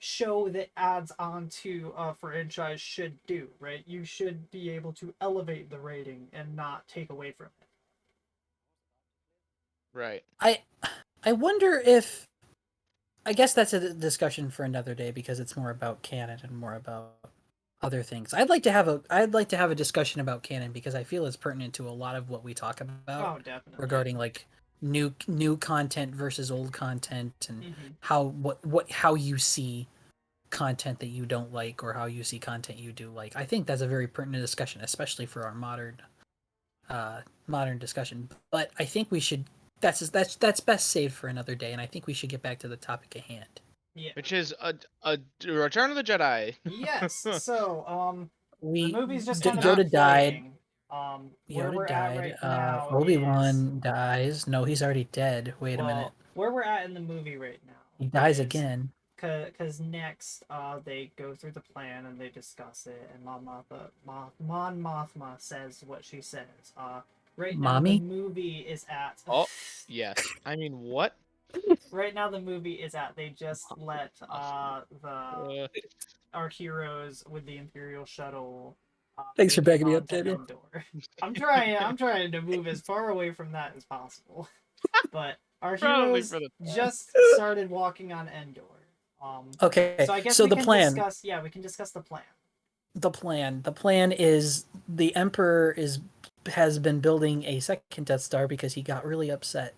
show that adds on to a franchise should do, right? You should be able to elevate the rating and not take away from it. Right. I I wonder if I guess that's a discussion for another day because it's more about canon and more about other things. I'd like to have a discussion about canon because I feel it's pertinent to a lot of what we talk about Oh, definitely. regarding like new content versus old content and Mm-hmm. how you see content that you don't like or how you see content you do like. I think that's a very pertinent discussion, especially for our modern discussion. But I think we should that's best saved for another day, and I think we should get back to the topic at hand. Yeah. Which is a Return of the Jedi. Yes. So, the We movie's just kind of been Yoda died. playing. Where Yoda we're at died. right now Obi is Wan dies. No, he's already dead. Wait a minute. well, where we're at in the movie right now He dies is again. because next they go through the plan and they discuss it, and Mon Mothma says what she says. Right now the Mommy? movie is at Oh, yes. I mean, what? right now the movie is at they just let the Uh, our heroes with the Imperial shuttle Thanks for make it backing me up, onto Daniel. Endor. I'm trying to move as far away from that as possible. But our probably heroes for the best. just started walking on Endor. Okay, So I guess so we the can plan. discuss. Yeah, we can discuss the plan. The plan is the Emperor is has been building a second Death Star because he got really upset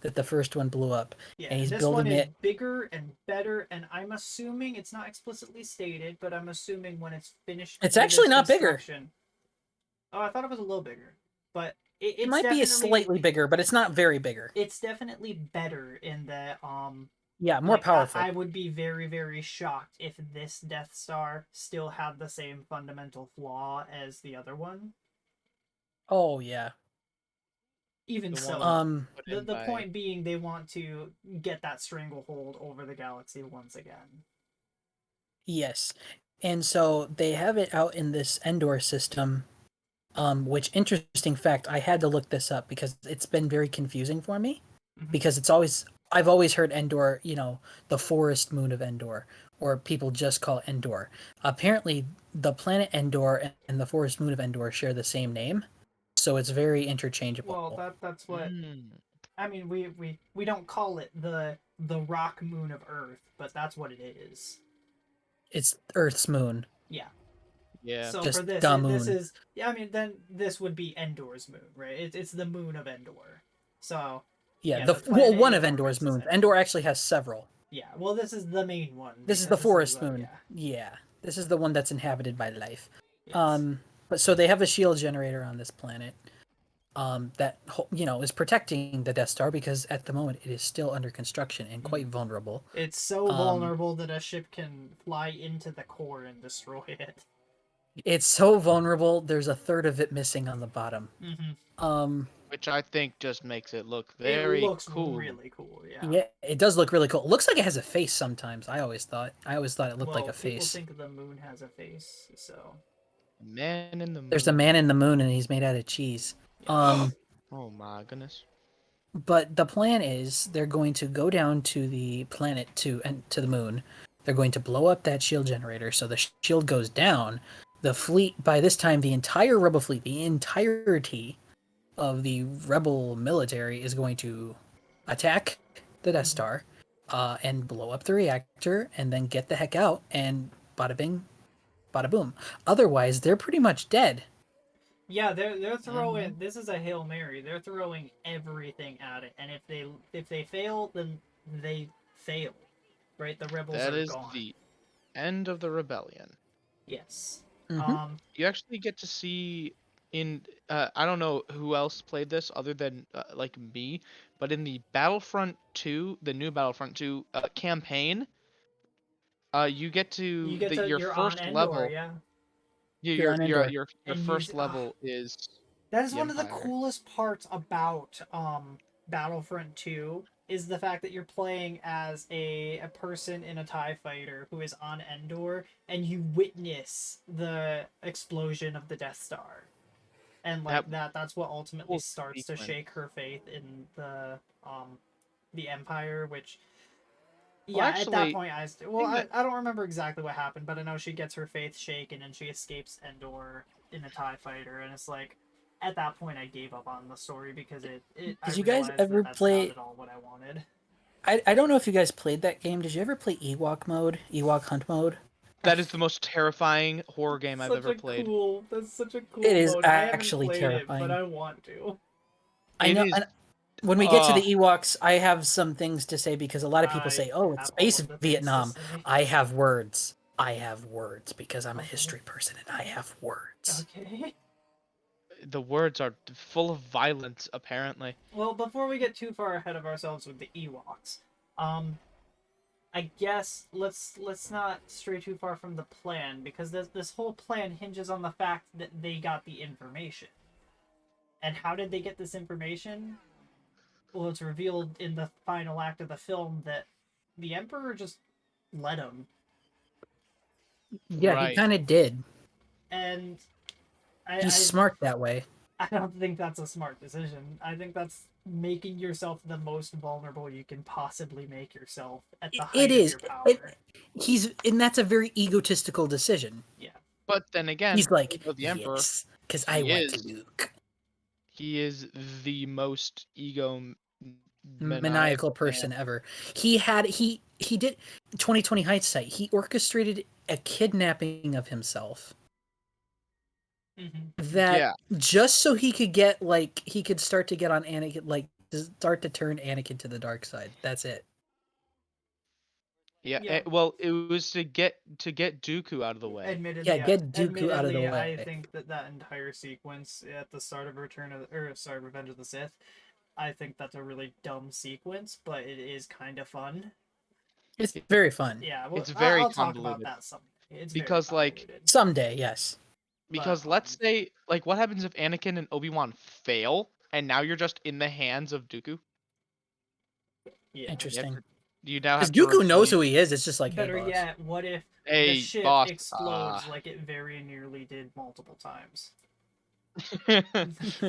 that the first one blew up, Yeah, and and he's this one building is it. bigger and better. And I'm assuming it's not explicitly stated, but I'm assuming when it's finished It's with actually its not bigger. construction. Oh, I thought it was a little bigger, but It it's might be definitely slightly bigger, but it's not very bigger. it's definitely better in that Yeah, more like I powerful. would be very, very shocked if this Death Star still had the same fundamental flaw as the other one. Oh yeah. Even The one so, though, put the in the by. point being they want to get that stranglehold over the galaxy once again. Yes. And so they have it out in this Endor system. Which interesting fact, I had to look this up because it's been very confusing for me. Mm-hmm. Because I've always heard Endor, the forest moon of Endor, or people just call it Endor. Apparently, the planet Endor and the forest moon of Endor share the same name, so it's very interchangeable. Well, that's what Mm, I mean. We don't call it the rock moon of Earth, but that's what it is. It's Earth's moon, Yeah. yeah. So for just this, the this moon. is yeah. I mean, then this would be Endor's moon, right? It's the moon of Endor. So Yeah, yeah, the one planet it of Endor's orbits is moons. Endor. Endor actually has several. Yeah. Well, this is the main one This is the because this is forest moon. yeah. Yeah, this is the one that's inhabited by life. Yes. But so they have a shield generator on this planet. That is protecting the Death Star because at the moment it is still under construction and quite Mhm. vulnerable. It's so Um, vulnerable that a ship can fly into the core and destroy it. it's so vulnerable. There's a third of it missing on the bottom. Mm-hmm. Um, Which I think just makes it look It very looks cool. really cool. Yeah. yeah, it does look really cool. It looks like it has a face sometimes. I always thought it looked like Well, a people face. think the moon has a face, so Man in the There's a moon. man in the moon and he's made out of cheese. yes. Um, Oh my goodness. but the plan is they're going to go down to the planet to the moon. They're going to blow up that shield generator so the shield goes down. The fleet by this time the entire rebel fleet, the entirety of the rebel military is going to attack the Death Mhm. Star and blow up the reactor and then get the heck out and bada bing, bada boom. Otherwise, they're pretty much dead. Yeah, they're Hmm. throwing. This is a hail mary. They're throwing everything at it, and if they fail, then they fail. Right, the rebels That are is gone. the end of the rebellion, Yes. Mhm. you actually get to see in I don't know who else played this other than like me, but in the Battlefront 2, the new Battlefront 2 campaign, you get You to get to your you're on first Endor, level. yeah. You're on Endor. Your And first level is that is the one of the Empire. coolest parts about Battlefront 2 is the fact that you're playing as a person in a TIE fighter who is on Endor and you witness the explosion of the Death Star. And That like that's what ultimately whole starts to sequence. shake her faith in the Empire, which Well, yeah, at that actually, point thing that I don't remember exactly what happened, but I know she gets her faith shaken and she escapes Endor in a TIE fighter, and it's like at that point I gave up on the story because it I Did you guys realized that ever that's not play? at all what I wanted. I don't know if you guys played that game. Did you ever play Ewok mode? Ewok hunt mode? that is the most terrifying horror game I've Such ever a played. cool that's such a It cool is mode. I haven't actually played it, but terrifying. I want to. I It know. is And when we get to the uh Ewoks, I have some things to say because a lot of people I say, "Oh, it's have all space of the things to Vietnam." say. I have words. I have words because I'm a Okay. history person and I have words. Okay. the words are full of violence apparently. Well, before we get too far ahead of ourselves with the Ewoks, um, I guess let's not stray too far from the plan because this whole plan hinges on the fact that they got the information. And how did they get this information? Well, it's revealed in the final act of the film that the Emperor just let him, Yeah, he Right. kind of did. and I, He's I smart that way. I don't think that's a smart decision. I think that's making yourself the most vulnerable you can possibly make yourself at the It height of is. your power. And that's a very egotistical decision. Yeah. But then again, He's like, the Emperor, yes, because I he want to is nuke. he is the most Maniacal maniacal person man. ever. He did 2020 hindsight. He orchestrated a kidnapping of himself Mm-hmm. that Yeah, just so he could get like he could start to get on Anakin, like start to turn Anakin to the dark side. That's it. yeah. Yeah. Well, it was to get Dooku out of the way. Yeah, Admittedly, get Dooku out of the I way. think that entire sequence at the start of Revenge of the Sith, I think that's a really dumb sequence, but it is kind of fun. It's It, very fun. Yeah, well, it's very I'll talk about convoluted that someday. It's very because like convoluted, Someday, yes. but let's say like what happens if Anakin and Obi-Wan fail and now you're just in the hands of Dooku? yeah. You have Interesting. to you now Because have to Dooku knows replace who he is. It's just like, hey, Better boss. yet, what if the a ship boss. explodes like it very nearly did multiple times?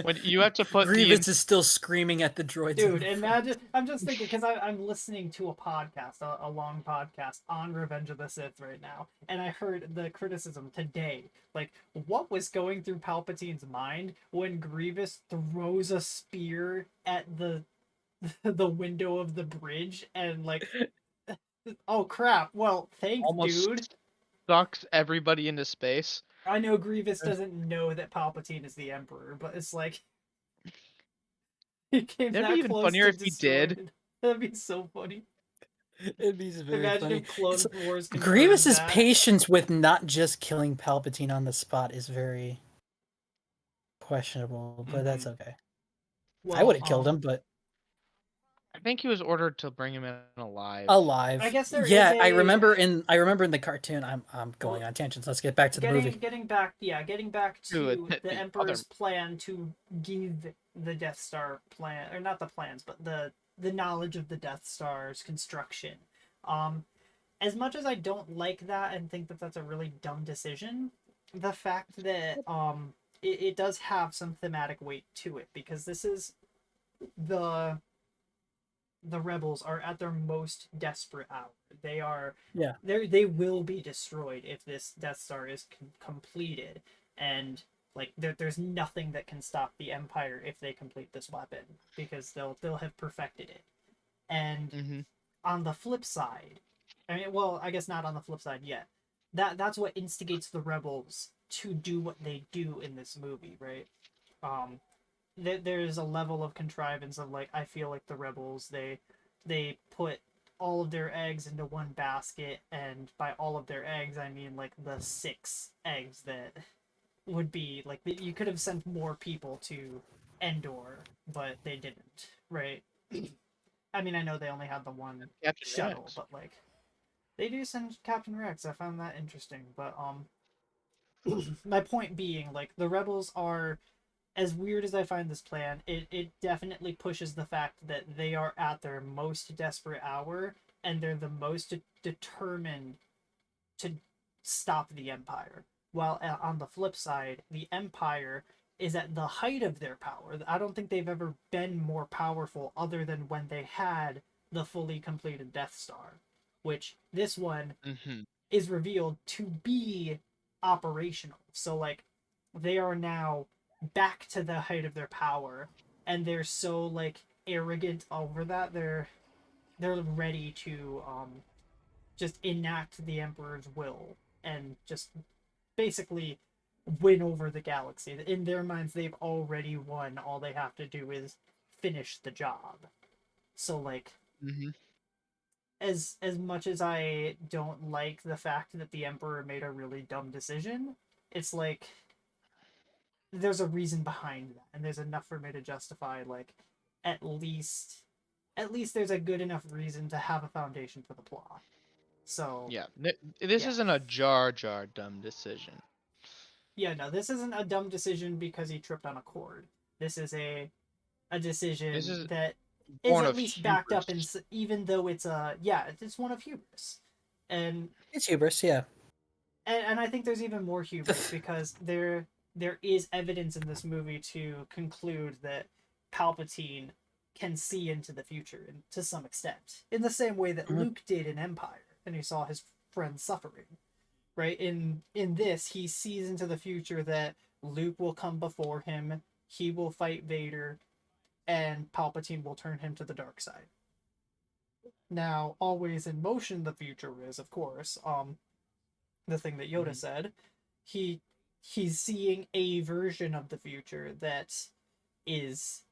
When you have to put the Grievous is still screaming at the droids. Dude, imagine. I'm just thinking because I'm listening to a podcast, a long podcast on Revenge of the Sith right now, and I heard the criticism today. Like, what was going through Palpatine's mind when Grievous throws a spear at the window of the bridge and like, oh crap! Well, thanks, dude. almost sucks everybody into space. I know Grievous doesn't know that Palpatine is the Emperor, but it's like he came That'd be that even close funnier to if he did. destroying. That'd be so funny. It'd be very Imagine funny. if Clone Wars confirmed Grievous's that. patience with not just killing Palpatine on the spot is very questionable, but Mm-hmm. that's okay. I would Well, have killed him, but I think he was ordered to bring him in alive. I alive. guess there is Yeah, a I remember in the cartoon. I'm well, going on tangents. Let's get back to the movie. getting back To to the the other Emperor's plan to give the Death Star plan, or not the plans, but the knowledge of the Death Star's construction. Um, as much as I don't like that and think that that's a really dumb decision, the fact that it does have some thematic weight to it because this is the the rebels are at their most desperate hour. They are Yeah, they will be destroyed if this Death Star is completed, and like there's nothing that can stop the Empire if they complete this weapon because they'll have perfected it. And hmm on the flip side, I mean, well, I guess not on the flip side yet. That's what instigates the rebels to do what they do in this movie, right? Um, there's a level of contrivance of like I feel like the rebels they put all of their eggs into one basket, and by all of their eggs, I mean like the 6 eggs that would be like you could have sent more people to Endor, but they didn't, right? I mean, I know they only had the one Captain shuttle, Rex. but like they do send Captain Rex. I found that interesting, but my point being, like the rebels are, as weird as I find this plan, it definitely pushes the fact that they are at their most desperate hour and they're the most determined to stop the Empire. While on the flip side, the Empire is at the height of their power. I don't think they've ever been more powerful other than when they had the fully completed Death Star, which this one Mm-hmm. is revealed to be operational. So like they are now back to the height of their power, and they're so like arrogant over that they're ready to just enact the emperor's will and just basically win over the galaxy. In their minds, they've already won. All they have to do is finish the job. So like Mm-hmm. as much as I don't like the fact that the emperor made a really dumb decision, it's like there's a reason behind that, and there's enough for me to justify like at least at least there's a good enough reason to have a foundation for the plot. So Yeah. This yeah. isn't a Jar Jar dumb decision. Yeah, no, this isn't a dumb decision because he tripped on a cord. This is a This decision is that is born at of least backed up in, hubris. even though it's a, yeah, it's one of hubris. And It's hubris, yeah. and I think there's even more hubris because there is evidence in this movie to conclude that Palpatine can see into the future and to some extent, in the same way that Mhm. Luke did in Empire, and he saw his friends suffering. Right, in this, he sees into the future that Luke will come before him, he will fight Vader, and Palpatine will turn him to the dark side. Now, always in motion, the future is, of course, the thing that Yoda Mhm. said. He he's seeing a version of the future that is,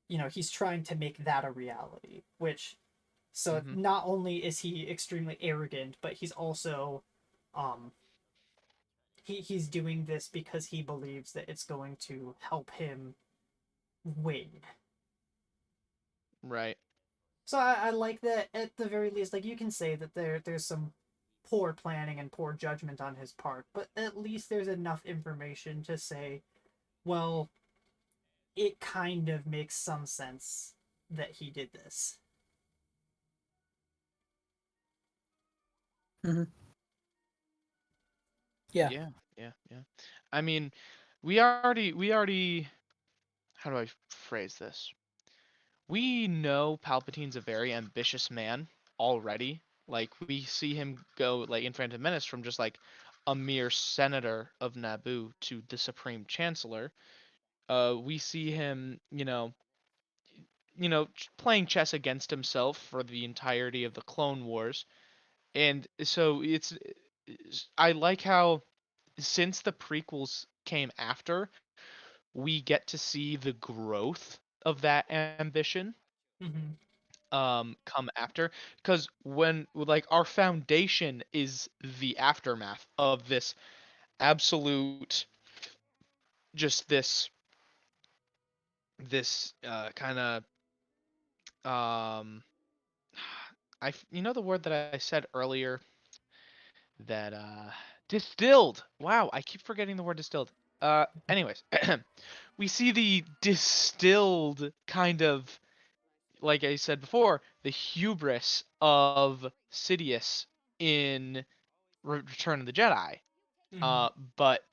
he's trying to make that a reality. Which, so Mhm. not only is he extremely arrogant, but he's also, um, he's doing this because he believes that it's going to help him win. Right. So I like that at the very least. Like you can say that there's some poor planning and poor judgment on his part, but at least there's enough information to say, well, it kind of makes some sense that he did this. Hmm. Yeah. Yeah. Yeah. Yeah. I mean, we already. How do I phrase this? We know Palpatine's a very ambitious man already. Like we see him go like in Phantom Menace from just like a mere senator of Naboo to the Supreme Chancellor. We see him, playing chess against himself for the entirety of the Clone Wars, and so I like how since the prequels came after, we get to see the growth of that ambition Mm-hmm. come after, because when like our foundation is the aftermath of this absolute, just this kind of um the word that I said earlier, that distilled. Wow, I keep forgetting the word distilled. Anyways, we see the distilled kind of, like I said before, the hubris of Sidious in Return of the Jedi. Mm-hmm. But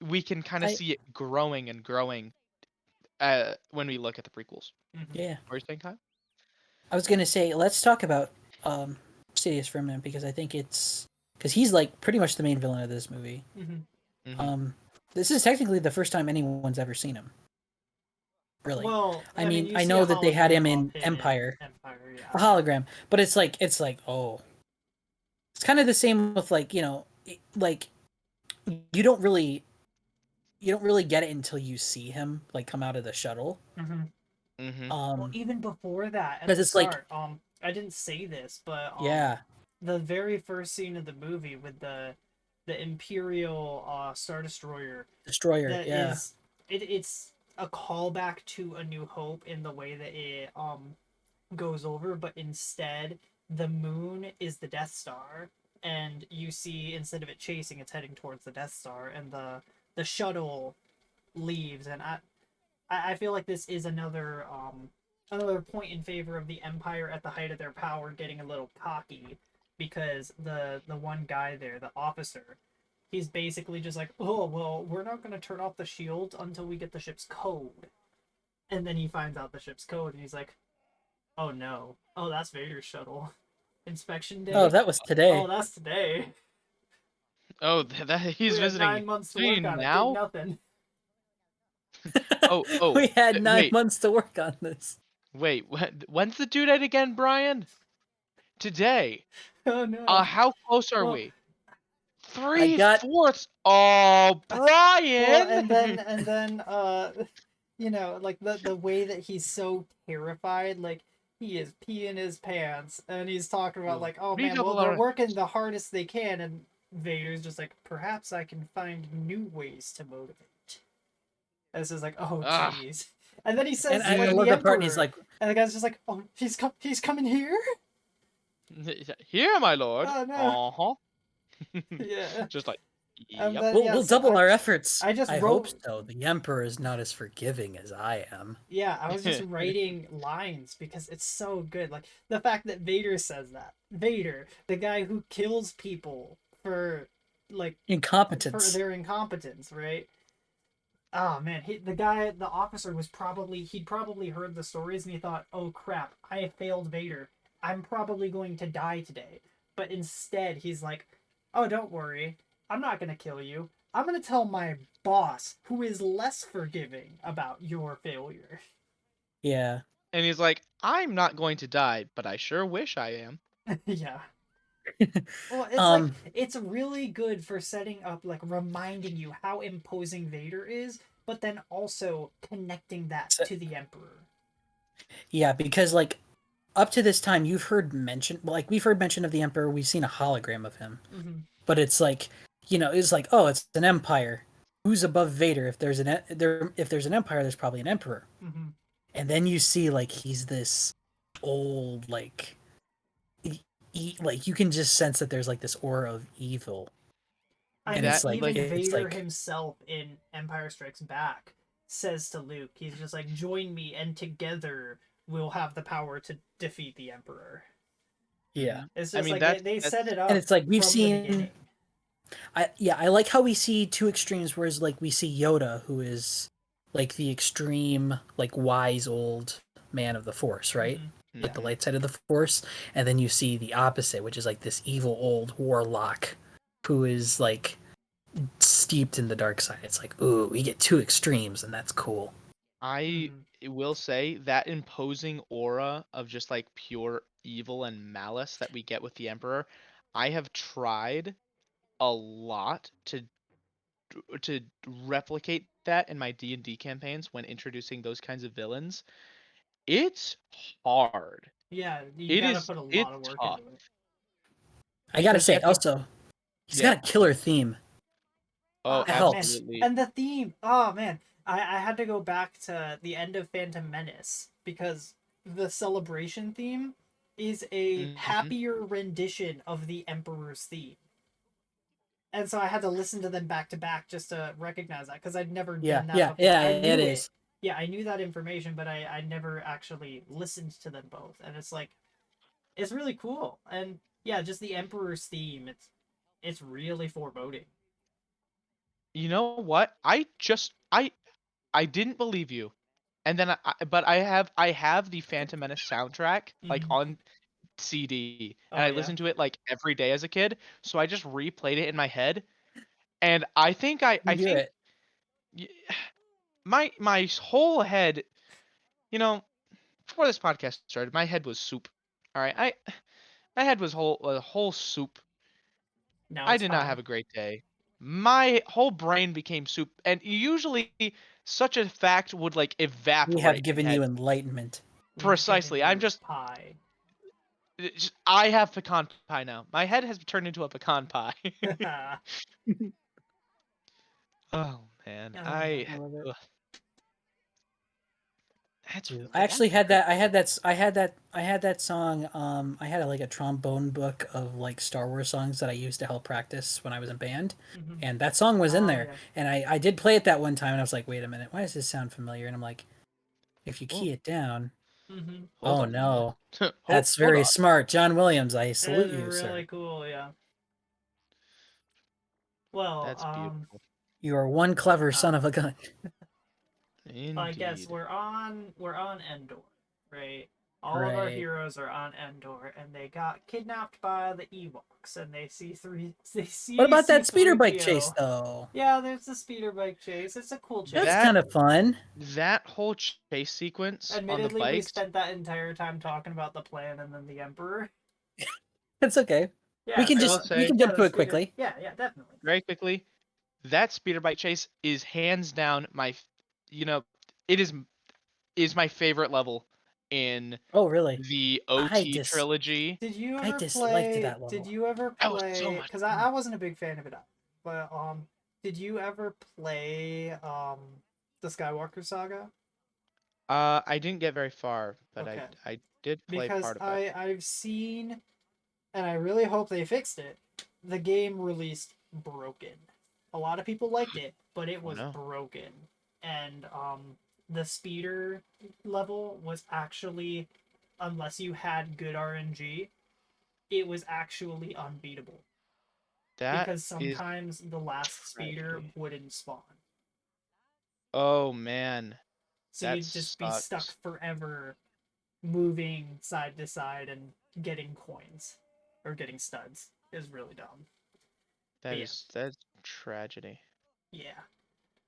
we can kind of I see it growing and growing when we look at the prequels. Mm-hmm. yeah. What are you saying, Kyle? I was gonna say let's talk about Sidious for a minute because I think it's because he's like pretty much the main villain of this movie. Mm-hmm. Mm-hmm. Um, this is technically the first time anyone's ever seen him. Really, Well, I I mean, mean, you I see a know that they had him hologram of in him in Empire, Empire, a yeah. hologram, but it's like oh, it's kind of the same with like like you don't really you don't really get it until you see him like come out of the shuttle. Mm-hmm. Mm-hmm. Well, Um, even before that, at because the it's like start, I didn't say this, but Yeah, the very first scene of the movie with the Imperial Star Destroyer Destroyer. that Yeah, is it's a callback to A New Hope in the way that it goes over, but instead the moon is the Death Star, and you see instead of it chasing, it's heading towards the Death Star, and the shuttle leaves, and I feel like this is another point in favor of the Empire at the height of their power getting a little cocky, because the one guy there, the officer, he's basically just like, oh well, we're not going to turn off the shield until we get the ship's code, and then he finds out the ship's code, and he's like, oh no, oh that's Vader's shuttle, inspection oh, day, that was oh today. that's today. Oh, that he's We had visiting 9 months to work you on it, did now. nothing. Oh, We had nine wait, months to work on this. wait. When's the due date again, Brian? Today. Oh no. How close are Well, we? I got 3/4. Oh, well, Brian. and then like the way that he's so terrified, like he is peeing his pants, and he's talking about like, oh man, well Redouble they're our working the hardest they can, and Vader's just like, perhaps I can find new ways to motivate. And it's just like, oh Ah, jeez. And then he and says I like love the the part. And he's Emperor, like, and the guy's just like, oh he's coming here. here, my lord. Oh no. Uh-huh. Yeah. Just like, And yep. then "We'll yes, double our efforts." I just I hope wrote so. The Emperor is not as forgiving as I am. yeah, I was just writing lines because it's so good. Like the fact that Vader says that. Vader, the guy who kills people for like for Incompetence. their incompetence, right? Oh man, the guy, the officer he'd probably heard the stories and he thought, "Oh crap, I have failed Vader. I'm probably going to die today." But instead, he's like, "Oh, don't worry. I'm not going to kill you. I'm going to tell my boss, who is less forgiving, about your failure." Yeah. And he's like, I'm not going to die, but I sure wish I am. Yeah. Well, it's like Um. it's really good for setting up, like reminding you how imposing Vader is, but then also connecting that So, to the Emperor. yeah, because like up to this time, you've heard mention, like we've heard mention of the Emperor. We've seen a hologram of him, Mm-hmm. but it's like, it's like, oh, it's an empire. Who's above Vader? If there's an empire, there's probably an emperor. Mm-hmm. And then you see like he's this old like like you can just sense that there's like this aura of evil, I and mean, That it's like even like it's Vader like himself in Empire Strikes Back says to Luke, he's just like, "Join me, and together we'll have the power to defeat the Emperor." yeah. It's I just mean like they set that's it And up it's like we've from the seen beginning. I like how we see two extremes, whereas like we see Yoda, who is like the extreme like wise old man of the force, right, Mm-hmm. with Yeah. the light side of the force. And then you see the opposite, which is like this evil old warlock who is like steeped in the dark side. It's like, ooh, we get two extremes, and that's cool. I Mm-hmm. will say that imposing aura of just like pure evil and malice that we get with the Emperor, I have tried a lot to replicate that in my D&D campaigns when introducing those kinds of villains. It's hard. Yeah, you It gotta is put a it's lot of work tough into it. I gotta because you say, have to also, he's got yeah. a killer theme. Oh, That Man, helps. absolutely. and the theme. Oh man, I had to go back to the end of Phantom Menace because the celebration theme is a Mhm. happier rendition of the Emperor's theme. And so I had to listen to them back to back just to recognize that because I'd never Yeah, done that yeah, before. yeah. I It knew it. is. Yeah, I knew that information, but I never actually listened to them both. And it's like it's really cool. And yeah, just the Emperor's theme, it's really foreboding. You know what? I didn't believe you. And then but I have the Phantom Menace soundtrack like Mm-hmm. on CD and Oh I yeah. listened to it like every day as a kid, so I just replayed it in my head and I think I You do think it. y- my whole head, you know, before this podcast started, my head was soup. All right. My head was whole soup. Now I it's did not have pie. a great day. My whole brain became soup and usually such a fact would like We have evaporate in my given you head. enlightenment. We've given Precisely. I'm you just pie. I have pecan pie now. My head has turned into a pecan pie. Oh, Oh man, yeah. I love it. ugh, that's Dude, I really actually that's had very that. cool. I had that song. I had like a trombone book of like Star Wars songs that I used to help practice when I was in band, Hmm. and that song was in Oh there. yeah. And I did play it that one time, and I was like, wait a minute, why does this sound familiar? And I'm like, if you Oh, key it down, Hmm. hold oh on. no, Hold that's hold very on. smart, John Williams. I It salute is you, really sir. cool. Yeah. Well, That's beautiful. You are one clever son uh, of a gun. I guess Indeed. we're on Endor, right? All of our Right. heroes are on Endor, and they got kidnapped by the Ewoks, and they What see about C that speeder three bike chase, PO. though? Yeah, there's a speeder bike chase. It's a cool That's chase. That kind of fun. that whole chase sequence on the Admittedly, we bikes. spent that entire time talking about the plan and then the Emperor. It's okay. Yeah, I will We say can yeah, jump the to it speeder. quickly. Yeah, definitely. very quickly, that speeder bike chase is hands down you know, it is my favorite level in Oh, really? the I OT dis trilogy. Did you I ever disliked play? that Did level. you ever That was so play? much Because fun. I wasn't a big fan of it, but did you ever play the Skywalker Saga? I didn't get very far, but Okay, I did play because part of it. I've seen, and I really hope they fixed it. The game released broken. A lot of people liked it, but it Oh was no. broken, and the speeder level was actually, unless you had good RNG, it was actually unbeatable That because is sometimes the last speeder tragedy. wouldn't spawn. Oh man, So that you'd just be stuck sucks. forever moving side to side and getting coins or getting studs. It was really dumb. But yeah, That's tragedy. yeah.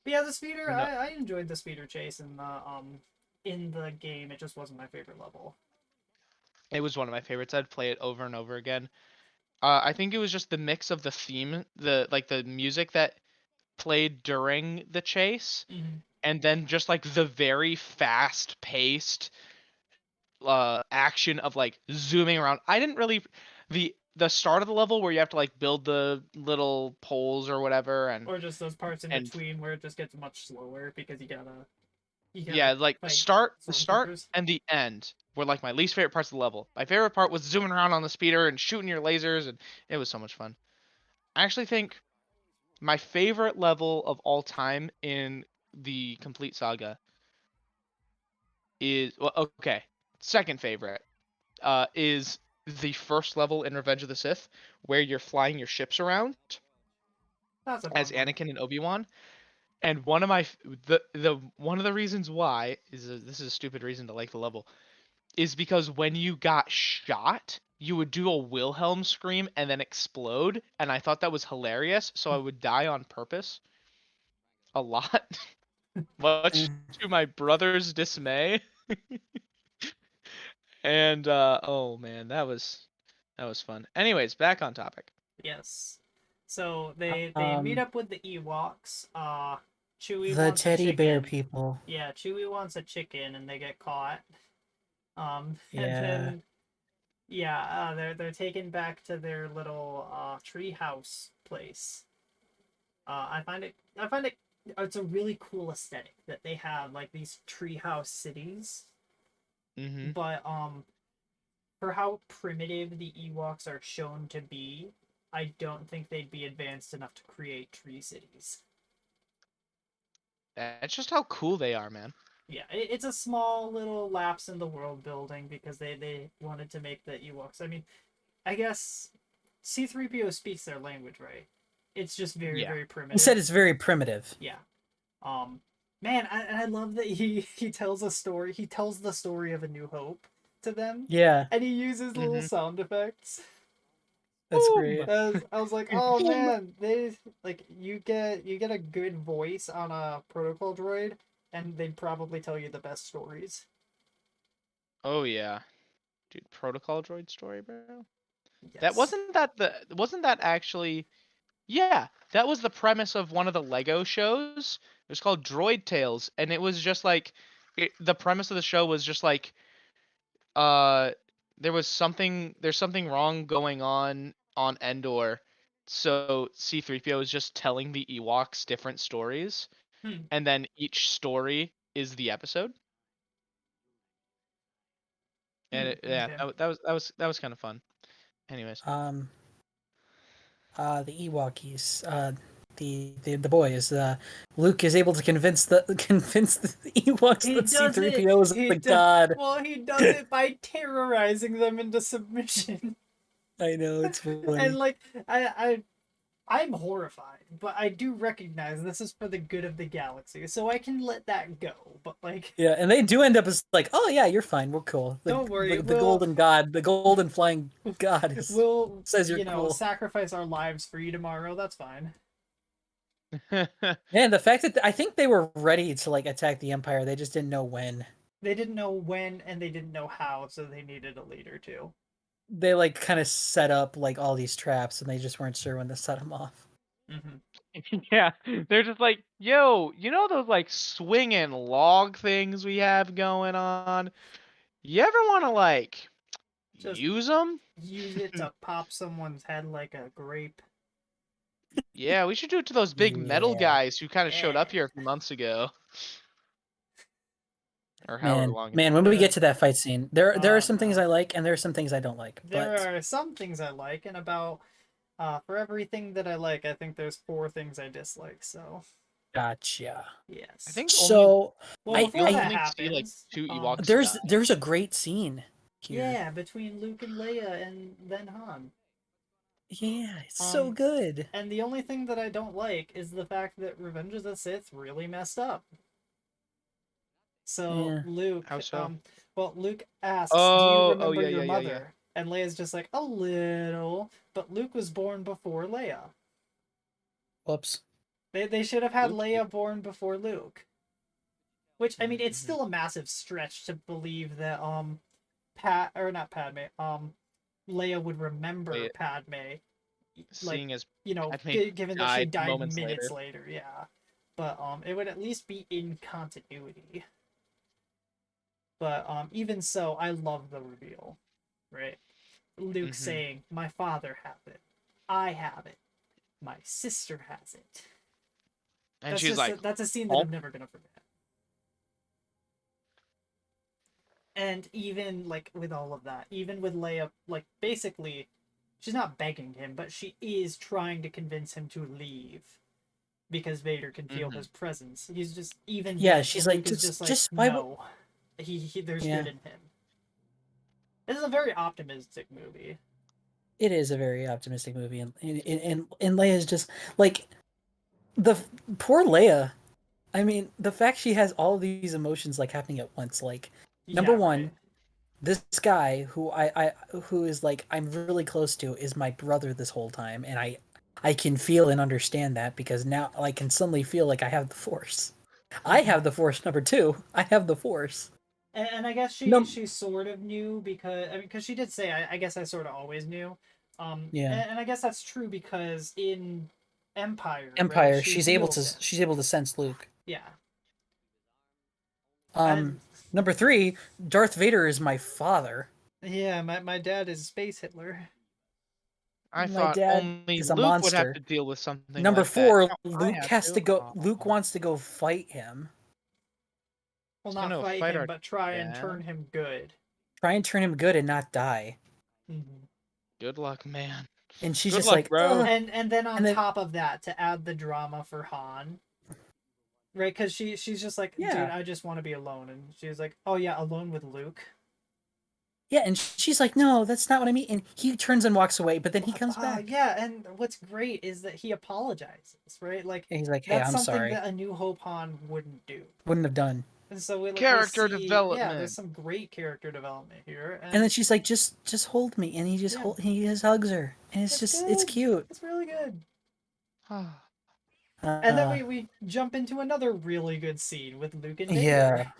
But yeah, the speeder, You know, I enjoyed the speeder chase in the game. It just wasn't my favorite level. it was one of my favorites. I'd play it over and over again. I think it was just the mix of the theme, the music that played during the chase, Mm-hmm. and then just like the very fast paced action of like zooming around. I didn't really the start of the level where you have to like build the little poles or whatever Or just those parts in and between where it just gets much slower because you gotta yeah, like fight the start stormtroopers. and the end were like my least favorite parts of the level. My favorite part was zooming around on the speeder and shooting your lasers, and it was so much fun. I actually think my favorite level of all time in the complete saga is well, okay. Second favorite is the first level in Revenge of the Sith, where you're flying your ships around That's a as fun one. Anakin and Obi-Wan. And one of my the one of the reasons why this is a stupid reason to like the level is because when you got shot, you would do a Wilhelm scream and then explode, and I thought that was hilarious, so I would die on purpose a lot, much to my brother's dismay. And oh man, that was fun. Anyways, back on topic. Yes. So they meet Um, up with the Ewoks. Chewie the wants a teddy bear chicken. people. Yeah, Chewie wants a chicken, and they get caught. And Yeah. then yeah, they're taken back to their little treehouse place. I find it it's a really cool aesthetic that they have like these treehouse cities, Mm-hmm. but for how primitive the Ewoks are shown to be, I don't think they'd be advanced enough to create tree cities. That's just how cool they are, man. Yeah, it's a small little lapse in the world building because they wanted to make the Ewoks. I mean, I guess C3PO speaks their language, right? It's just very, Yeah. very He said primitive. it's very primitive. Yeah. Um, man, I love that he tells a story. He tells the story of A New Hope to them, Yeah, and he uses little Mm-hmm. sound effects. that's Boom. great. I was like, oh Um, man, they like you get a good voice on a protocol droid, and they'd probably tell you the best stories. Oh yeah, dude. Protocol droid story, bro. That Yes. wasn't that actually? Yeah, that was the premise of one of the Lego shows. It was called Droid Tales, and it was just like the premise of the show was just like uh there's something wrong going on Endor, so C-3PO is just telling the Ewoks different stories, Hmm. and then each story is the episode. And yeah, Okay. that was kind of fun. Anyways, Um, the Ewokis, the boys. Luke is able to convince the convince the Ewoks He that does it. C-3PO is He the does. god. Well, he does it by terrorizing them into submission. I know, it's And funny. like, I'm horrified, but I do recognize this is for the good of the galaxy, so I can let that go. But like, Yeah, and they do end up as like, oh yeah, you're fine, we're cool. The don't worry, the golden god, the golden flying god we'll says you're cool. sacrifice our lives for you tomorrow. That's fine. And the fact that I think they were ready to like attack the Empire, they just didn't know when. They didn't know when and they didn't know how, so they needed a leader too. They like kind of set up like all these traps, and they just weren't sure when to set them off. yeah, they're just like, yo, you know those like swinging log things we have going on? You ever want to like Just use them? use it to pop someone's head like a grape. Yeah, we should do it to those big metal Yeah, guys who kind of showed up Yeah. here a few months ago, or however man, long it's man. When we been. get to that fight scene, there are Oh some things no. I like, and there are some things I don't like. There But are some things I like, and about for everything that I like, I think there's 4 things I dislike. So gotcha. I yes. think only So Well, I before you'll that I only see like happens, 2 Ewoks die. there's a great scene here. yeah, between Luke and Leia and then Han. Yeah, it's so Um, good. and the only thing that I don't like is the fact that Revenge of the Sith really messed up. So Yeah. Luke, How so? well, Luke asks, "Do you Oh, remember yeah, your yeah, yeah, yeah. mother?" And Leia's just like, "A little," but Luke was born before Leia. Whoops. They should have had Oopsie. Leia born before Luke. Which I mean, it's Mm-hmm. still a massive stretch to believe that Pat or not Padme Leia would remember Wait, Padme, like seeing as Padme given that she died died moments minutes later. later, yeah. But it would at least be in continuity. But even so, I love the reveal, right? Luke Mm-hmm. saying, "My father has it, I have it, my sister has it." And she's like, That's a scene that oh, I'm never gonna forget. And even like with all of that, even with Leia, like basically, she's not begging him, but she is trying to convince him to leave because Vader can feel mm-hmm. his presence. He's just even Yeah, then, she's like, Luke is just like, just why? no, there's Yeah, good in him. This is a very optimistic movie. it is a very optimistic movie, and Leia's just like the poor Leia. I mean, the fact she has all these emotions like happening at once. Like, number Yeah, right. one, this guy who is like I'm really close to is my brother this whole time, and I can feel and understand that because now I can suddenly feel like I have the Force. I Mm-hmm. have the Force. Number two, I have the Force. And I guess No, she sort of knew because I mean because she did say I guess I sort of always knew, yeah, and I guess that's true because in Empire, right, Empire. she feels him. She's able to sense Luke. Yeah, Um, and number three, Darth Vader is my father. yeah, my dad is Space Hitler. I My thought dad only is a Luke would have monster. to deal with something Number like that. four, Now I Luke have has to to. go. Luke Oh, wants to go fight him. Well, he's not gonna fight fight him, our but try and turn dad. him good. Try and turn him good and not die. Mm-hmm. Good luck, man. And she's Good just luck, like, bro. ugh. And then on And then, top of that, to add the drama for Han, right? Because she's just like, dude, yeah. I just want to be alone, and she's like, oh yeah, alone with Luke. Yeah, and she's like, no, that's not what I mean. And he turns and walks away, but then he comes back. Yeah, and what's great is that he apologizes, right? Like And he's like, hey, that's I'm something sorry. that a New Hope Han wouldn't do. Wouldn't have done. And so we Character see, yeah, there's development. some great character development here, And then and she's like, just hold me. And yeah, he just hugs her. And it's it's good. cute. It's really good. Ah, And then Uh, we jump into another really good scene with Luke and Vader. yeah.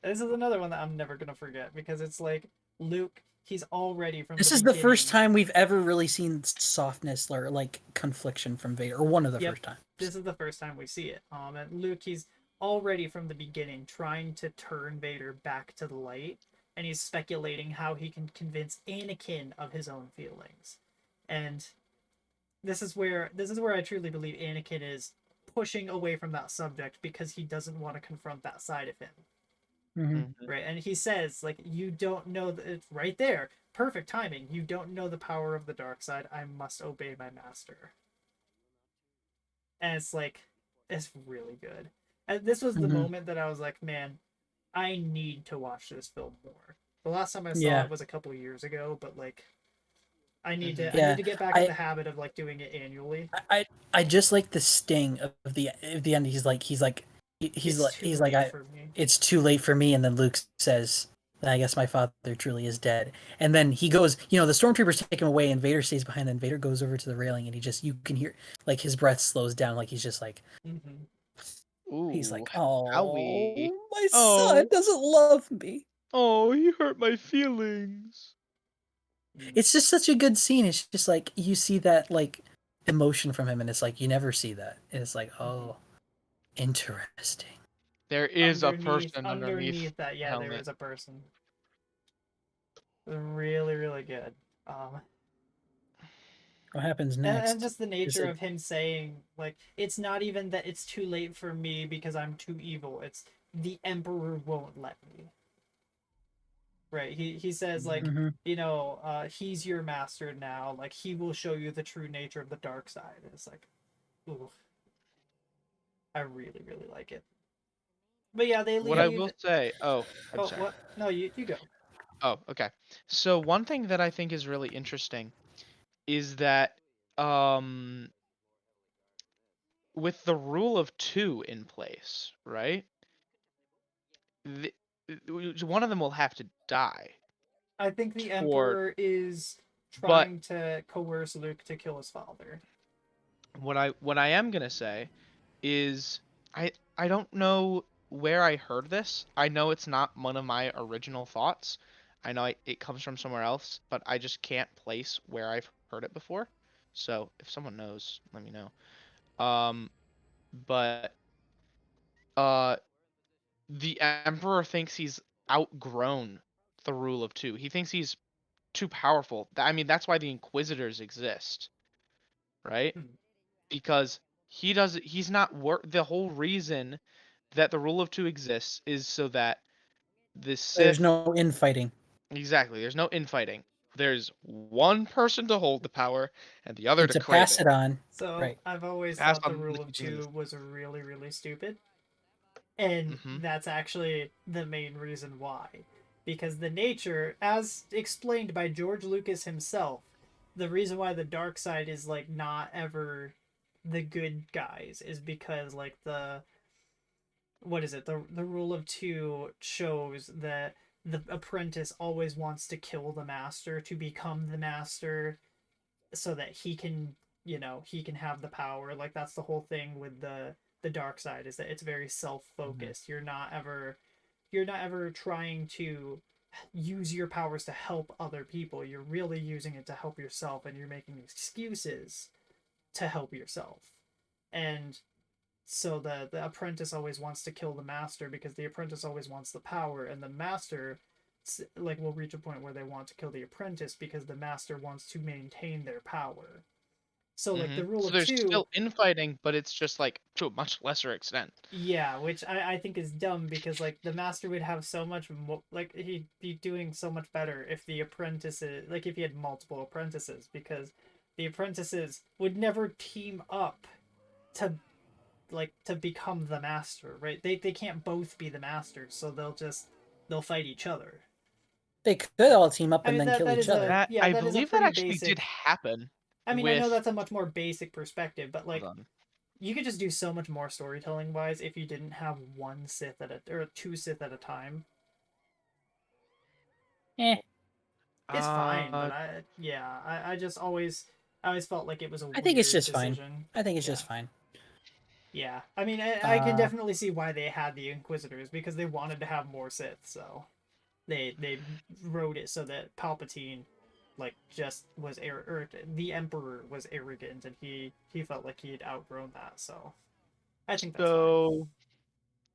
This is another one that I'm never gonna forget because it's like Luke, he's already from the This is the first beginning. time we've ever really seen softness or like confliction from Vader, or one of the Yep, first times. this is the first time we see it. And Luke, he's already from the beginning trying to turn Vader back to the light, and he's speculating how he can convince Anakin of his own feelings. And this is where I truly believe Anakin is pushing away from that subject because he doesn't want to confront that side of him. Hmm. Mhm. Right? And he says, like, you don't know that it's right there. Perfect timing. You don't know the power of the dark side. I must obey my master. And it's like, it's really good. And this was the Hmm. moment that I was like, man, I need to watch this film more. The last time I saw Yeah, it was a couple years ago, but like I need to Mhm. I need yeah. to get back in I the habit of like doing it annually. I I just like the sting of the end. It's too he's like late I. for me. It's too late for me. And then Luke says, "I guess my father truly is dead." And then he goes. The stormtroopers take him away, and Vader stays behind. Then Vader goes over to the railing, and you can hear like his breath slows down. Like he's just like Mm-hmm. he's Ooh, like, Howie. "Oh, my son Oh, doesn't love me." oh, he hurt my feelings. It's just such a good scene. It's just like you see that like emotion from him, and it's like you never see that. And it's like, Mm-hmm. oh, interesting. There is a Underneath person underneath underneath that, the yeah, there helmet. is a person. Really, really good. Um, What happens and next? just the Is nature it? of him saying like it's not even that it's too late for me because I'm too evil. It's the Emperor won't let me. Right. He says like, Mm-hmm. he's your master now. Like he will show you the true nature of the dark side. And it's like, ooh, I really, really like it. But yeah, they What I leave. will say, I'm Oh, sorry. what? No, you go. Oh, okay. So one thing that I think is really interesting is that um with the rule of two in place, right? The, one of them will have to die I think the for Emperor is but trying to coerce Luke to kill his father. what I am going to say is I don't know where I heard this. I know it's not one of my original thoughts. I know it comes from somewhere else, but I just can't place where I've heard it before. So if someone knows, let me know. But uh, the Emperor thinks he's outgrown the rule of two. He thinks he's too powerful. I mean, that's why the Inquisitors exist, right? Hmm. Because he's not the whole reason that the rule of two exists is so that the There's Sith no infighting. exactly, there's no infighting. There's one person to hold the power and the other And to to crave pass it. it on, So right? I've always Pass thought the on rule the of teachings of two this. was really, really stupid. And Mm-hmm. that's actually the main reason why. Because the nature, as explained by George Lucas himself, the reason why the dark side is like not ever the good guys is because like the what is it? The rule of two shows that the apprentice always wants to kill the master to become the master so that he can have the power. Like that's the whole thing with the dark side is that it's very Mm-hmm. self-focused. You're not ever trying to use your powers to help other people. You're really using it to help yourself, and you're making excuses to help yourself. And so the apprentice always wants to kill the master because the apprentice always wants the power, and the master like will reach a point where they want to kill the apprentice because the master wants to maintain their power. So like Mm-hmm. the rule So of there's two, still infighting, but it's just like to a much lesser extent. yeah, which I think is dumb because like the master would have so much like he'd be doing so much better if the apprentices like if he had multiple apprentices because the apprentices would never team up to to become the master, right? They can't both be the masters, so they'll fight each other. They could all team up I and mean then kill that each is a other. That yeah, I that is a believe that pretty actually did basic. happen I mean, I know with that's a much more basic perspective, but hold like on. you could just do so much more storytelling wise if you didn't have one Sith at a or two Sith at a time. Eh, It's fine, but Uh I always felt like it was a I think it's weird just fine. decision. I think it's Yeah. just fine. Yeah. I mean, I can Uh, definitely see why they had the Inquisitors because they wanted to have more Sith, so they wrote it so that Palpatine like just was or the Emperor was arrogant and he felt like he had outgrown that, so I think that's fine. so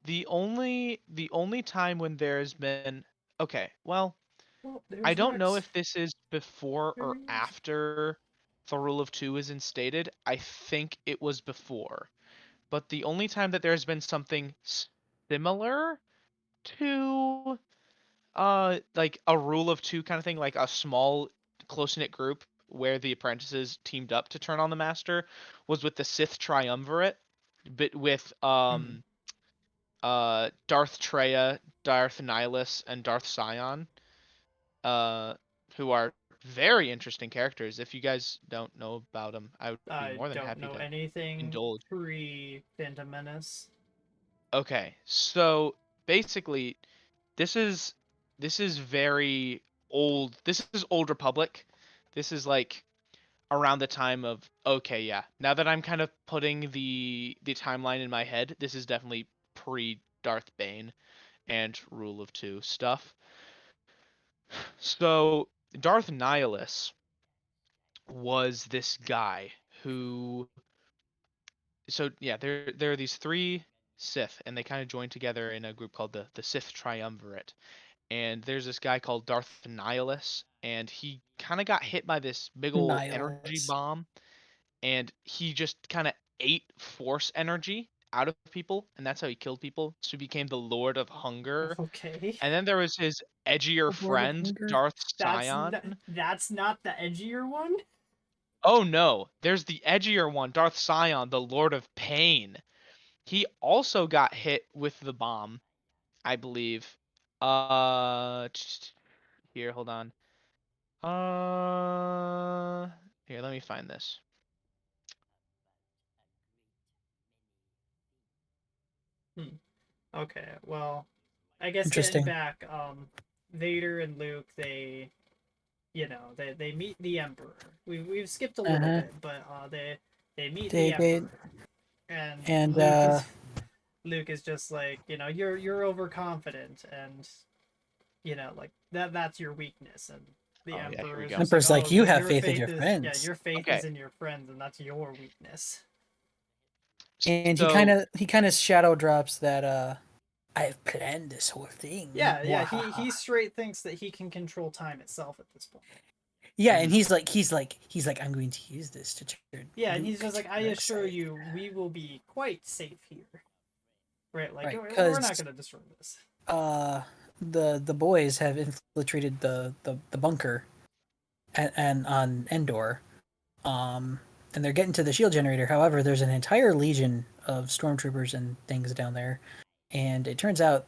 the only time when there's been Okay, well, Well, I there's don't know Rex. if this is before There or he is. after the rule of two is instated. I think it was before. But the only time that there's been something similar to like a rule of two kind of thing, like a small close-knit group where the apprentices teamed up to turn on the master was with the Sith triumvirate, but with Mhm. Darth Treya, Darth Nihilus, and Darth Sion, uh who are very interesting characters. If you guys don't know about them, I would be I more than don't happy know to anything indulge. pre Phantom Menace. Okay, so basically this is this is very old. This is Old Republic. This is like around the time of, okay, yeah. Now that I'm kind of putting the timeline in my head, this is definitely pre Darth Bane and Rule of Two stuff. So Darth Nihilus was this guy who, so yeah, there are these three Sith, and they kind of join together in a group called the Sith Triumvirate. And there's this guy called Darth Nihilus, and he kind of got hit by this big ol' energy Nihilus. bomb, and he just kind of ate force energy out of people, and that's how he killed people. So he became the Lord of Hunger. Okay. And then there was his edgier The Lord of friend, Hunger. Darth That's Sion. not, that's not the edgier one? Oh no, there's the edgier one, Darth Sion, the Lord of Pain. He also got hit with the bomb, I believe. Here, hold on. Here, let me find this. Hmm. Okay, well, I guess getting Interesting. back, Vader and Luke, they meet the Emperor. We've skipped a little Uh-huh. bit, but they meet the They Emperor, and and Luke is just like, you're overconfident, and like that's your weakness, and the Oh yeah, here Emperor we is go. just like, Emperor's oh, like, you well, have your faith in faith your is, yeah, friends. your faith is Okay, in your friends, and that's your weakness. And he kind so of he kind of shadow drops that I have planned this whole thing. Yeah, Mwahaha. he straight thinks that he can control time itself at this point. Yeah, and mhm. he's like I'm going to use this to turn Yeah, and he's Luke just to like, I the dark assure side. you, we will be quite safe here. Right? Like, Right, we're not because gonna destroy this. uh the boys have infiltrated the bunker and on Endor. Um and they're getting to the shield generator. However, there's an entire legion of stormtroopers and things down there. And it turns out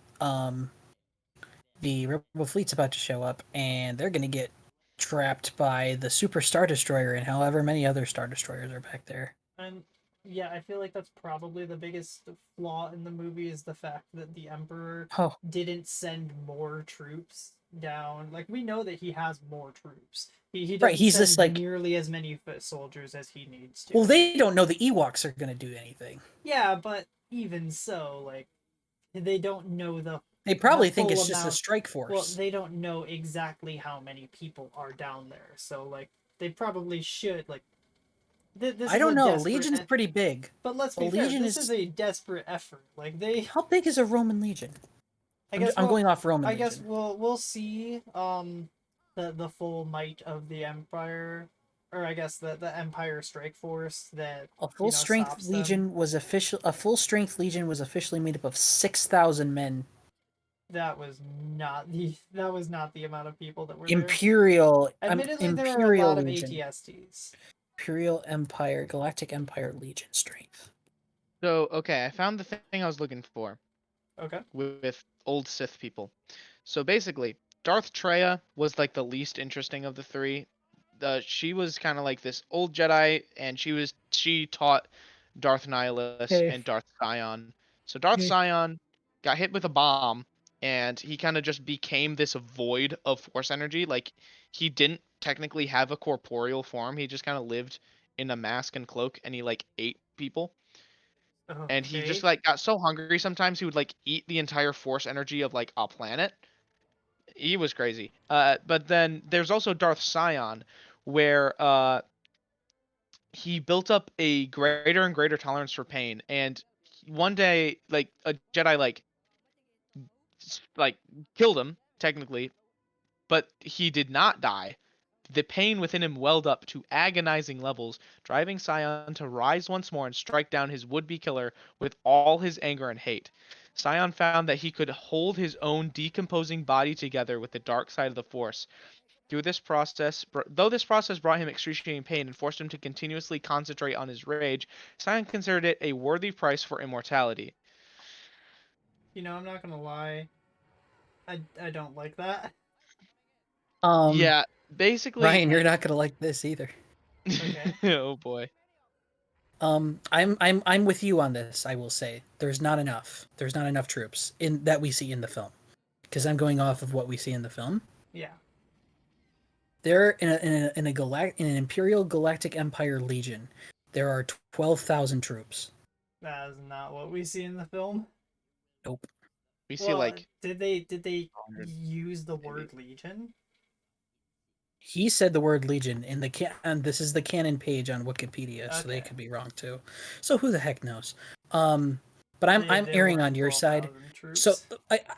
the rebel fleet's about to show up and they're going to get trapped by the super star destroyer and however many other star destroyers are back there. And yeah, I feel like that's probably the biggest flaw in the movie is the fact that the Emperor Oh, didn't send more troops down. Like, we know that he has more troops. He right, doesn't he's just send like, nearly as many foot soldiers as he needs to. well, they don't know the Ewoks are going to do anything. Yeah, but even so, like, they don't know They the probably think full it's just a amount. strike Well, force. they don't know exactly how many people are down there, so like they probably should like. This I is a don't know. desperate. Legion's pretty big. But let's A be fair. legion This is is, a desperate effort. Like they, how big is a Roman legion? I I'm, guess. I'm Well, going off Roman I guess legion. we'll see. The full might of the Empire, or I guess the Empire Strike Force that A full strength stops them. legion was official. A full strength legion was officially made up of 6,000 men. That was not the amount of people that were there. Imperial, Admittedly, there were a Imperial lot of Legion. ATSTs. Imperial Empire, Galactic Empire Legion strength. So okay, I found the thing I was looking for Okay. with old Sith people. So basically, Darth Treya was like the least interesting of the three. She was kind of like this old Jedi, and she taught Darth Nihilus Okay. and Darth Sion. So Darth Okay. Sion got hit with a bomb, and he kind of just became this void of force energy. Like he didn't technically have a corporeal form. He just kind of lived in a mask and cloak, and he like ate people. And he just Okay. like got so hungry sometimes he would like eat the entire force energy of like a planet. He was crazy. But then there's also Darth Sion, where he built up a greater and greater tolerance for pain, and one day like a Jedi like killed him technically, but he did not die. The pain within him welled up to agonizing levels, driving Scion to rise once more and strike down his would-be killer with all his anger and hate. Scion found that he could hold his own decomposing body together with the dark side of the Force. Though this process brought him excruciating pain and forced him to continuously concentrate on his rage, Scion considered it a worthy price for immortality. I'm not gonna lie. I don't like that. Yeah, basically. Ryan, you're not gonna like this either. Okay. Oh boy. I'm with you on this. I will say there's not enough. There's not enough troops in that we see in the film, because I'm going off of what we see in the film. Yeah. There in an Imperial Galactic Empire Legion, there are 12,000 troops. That is not what we see in the film. Nope. We see Well, like did they 100, use the maybe. word legion? He said the word Legion in the and this is the canon page on Wikipedia, so they Okay. could be wrong too. So who the heck knows? But I'm There erring weren't on your side. 12,000 troops. So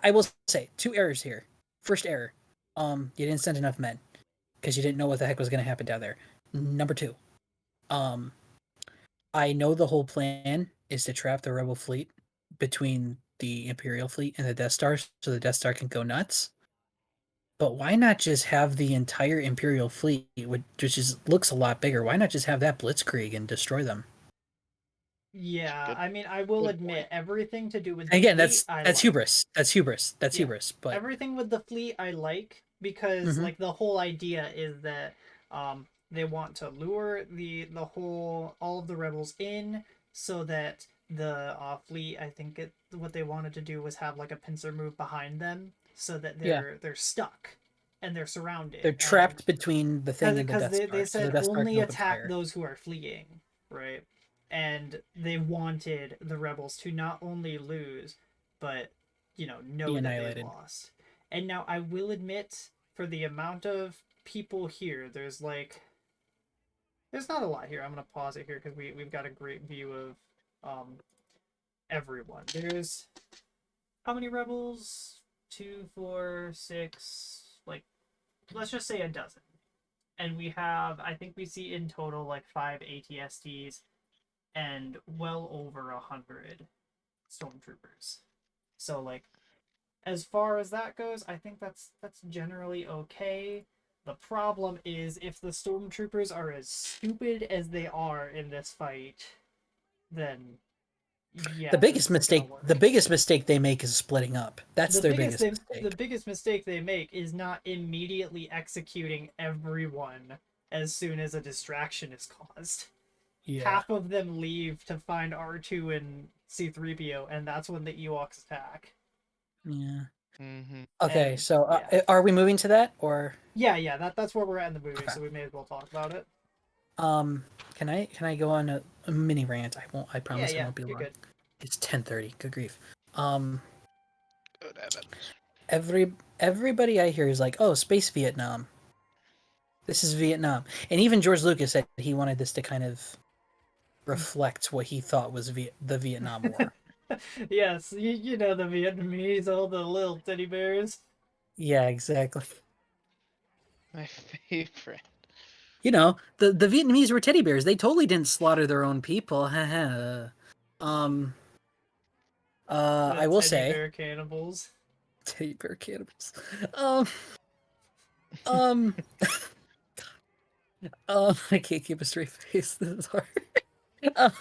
I will say 2 errors here. First error, you didn't send enough men because you didn't know what the heck was going to happen down there. Number 2, I know the whole plan is to trap the Rebel fleet between the Imperial fleet and the Death Star, so the Death Star can go nuts. But why not just have the entire Imperial fleet, which looks a lot bigger? Why not just have that blitzkrieg and destroy them? Yeah, Good- I mean, I will good admit point. everything to do with And the again, fleet, I that's like. hubris. That's hubris. That's Yeah. hubris. But Everything with the fleet I like because Mhm. like the whole idea is that they want to lure all of the rebels in so that the fleet, I think what they wanted to do was have like a pincer move behind them so that yeah, they're stuck and they're surrounded, they're and trapped between the thing and the because Death they Star, so the said Death Star only can open attack fire. those who are fleeing, right? And they wanted the rebels to not only lose, but know Be that they annihilated. lost. And now I will admit, for the amount of people here, there's not a lot here. I'm gonna pause it here because we've got a great view of everyone. There's how many rebels? 2, 4, 6, like let's just say a dozen. And we have, I think we see in total like 5 ATSTs and well over 100 stormtroopers. So like, as far as that goes, I think that's generally okay. The problem is if the stormtroopers are as stupid as they are in this fight, then yeah, this isn't gonna work. The biggest mistake they make is splitting up. That's The their biggest biggest the mistake. biggest mistake they make is not immediately executing everyone as soon as a distraction is caused. Yeah. Half of them leave to find R2 and C3PO, and that's when the Ewoks attack. Yeah. Mm-hmm. Okay, And so yeah, are we moving to that or that's where we're at in the movie, Okay. so we may as well talk about it. can I go on a mini rant? I won't. I promise Yeah, it won't be you're long. good. It's 10:30. Good grief. Good heavens. Everybody I hear is like, "Oh, space Vietnam. This is Vietnam." And even George Lucas said he wanted this to kind of reflect what he thought was the Vietnam War. Yes, you know the Vietnamese, all the little teddy bears. Yeah, exactly. My favorite. You know, the Vietnamese were teddy bears. They totally didn't slaughter their own people. um The I will teddy say bear cannibals. teddy bear cannibals. Um um I can't keep a straight face. This is hard. Um,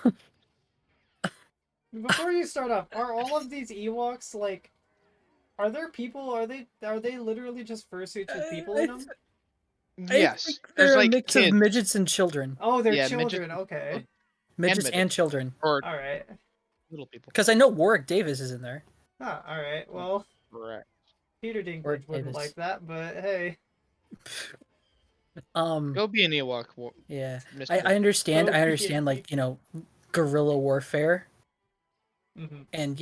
Before you start off, are all of these Ewoks like? Are there people? Are they literally just fursuits with people in them? I Yes, think there's they're a like mix of kids. midgets and children. Oh, they're Yeah, children. midgets Okay. Midgets and midgets. children. Or All right. little people. Because I know Warwick Davis is in there. Ah, all right. Well, Correct. Peter Warwick Dinklage wouldn't Davis. like that, but hey. Um, Go be an Ewok. yeah, Mr. I understand. Go I be understand, a- like, guerrilla warfare, Mhm. and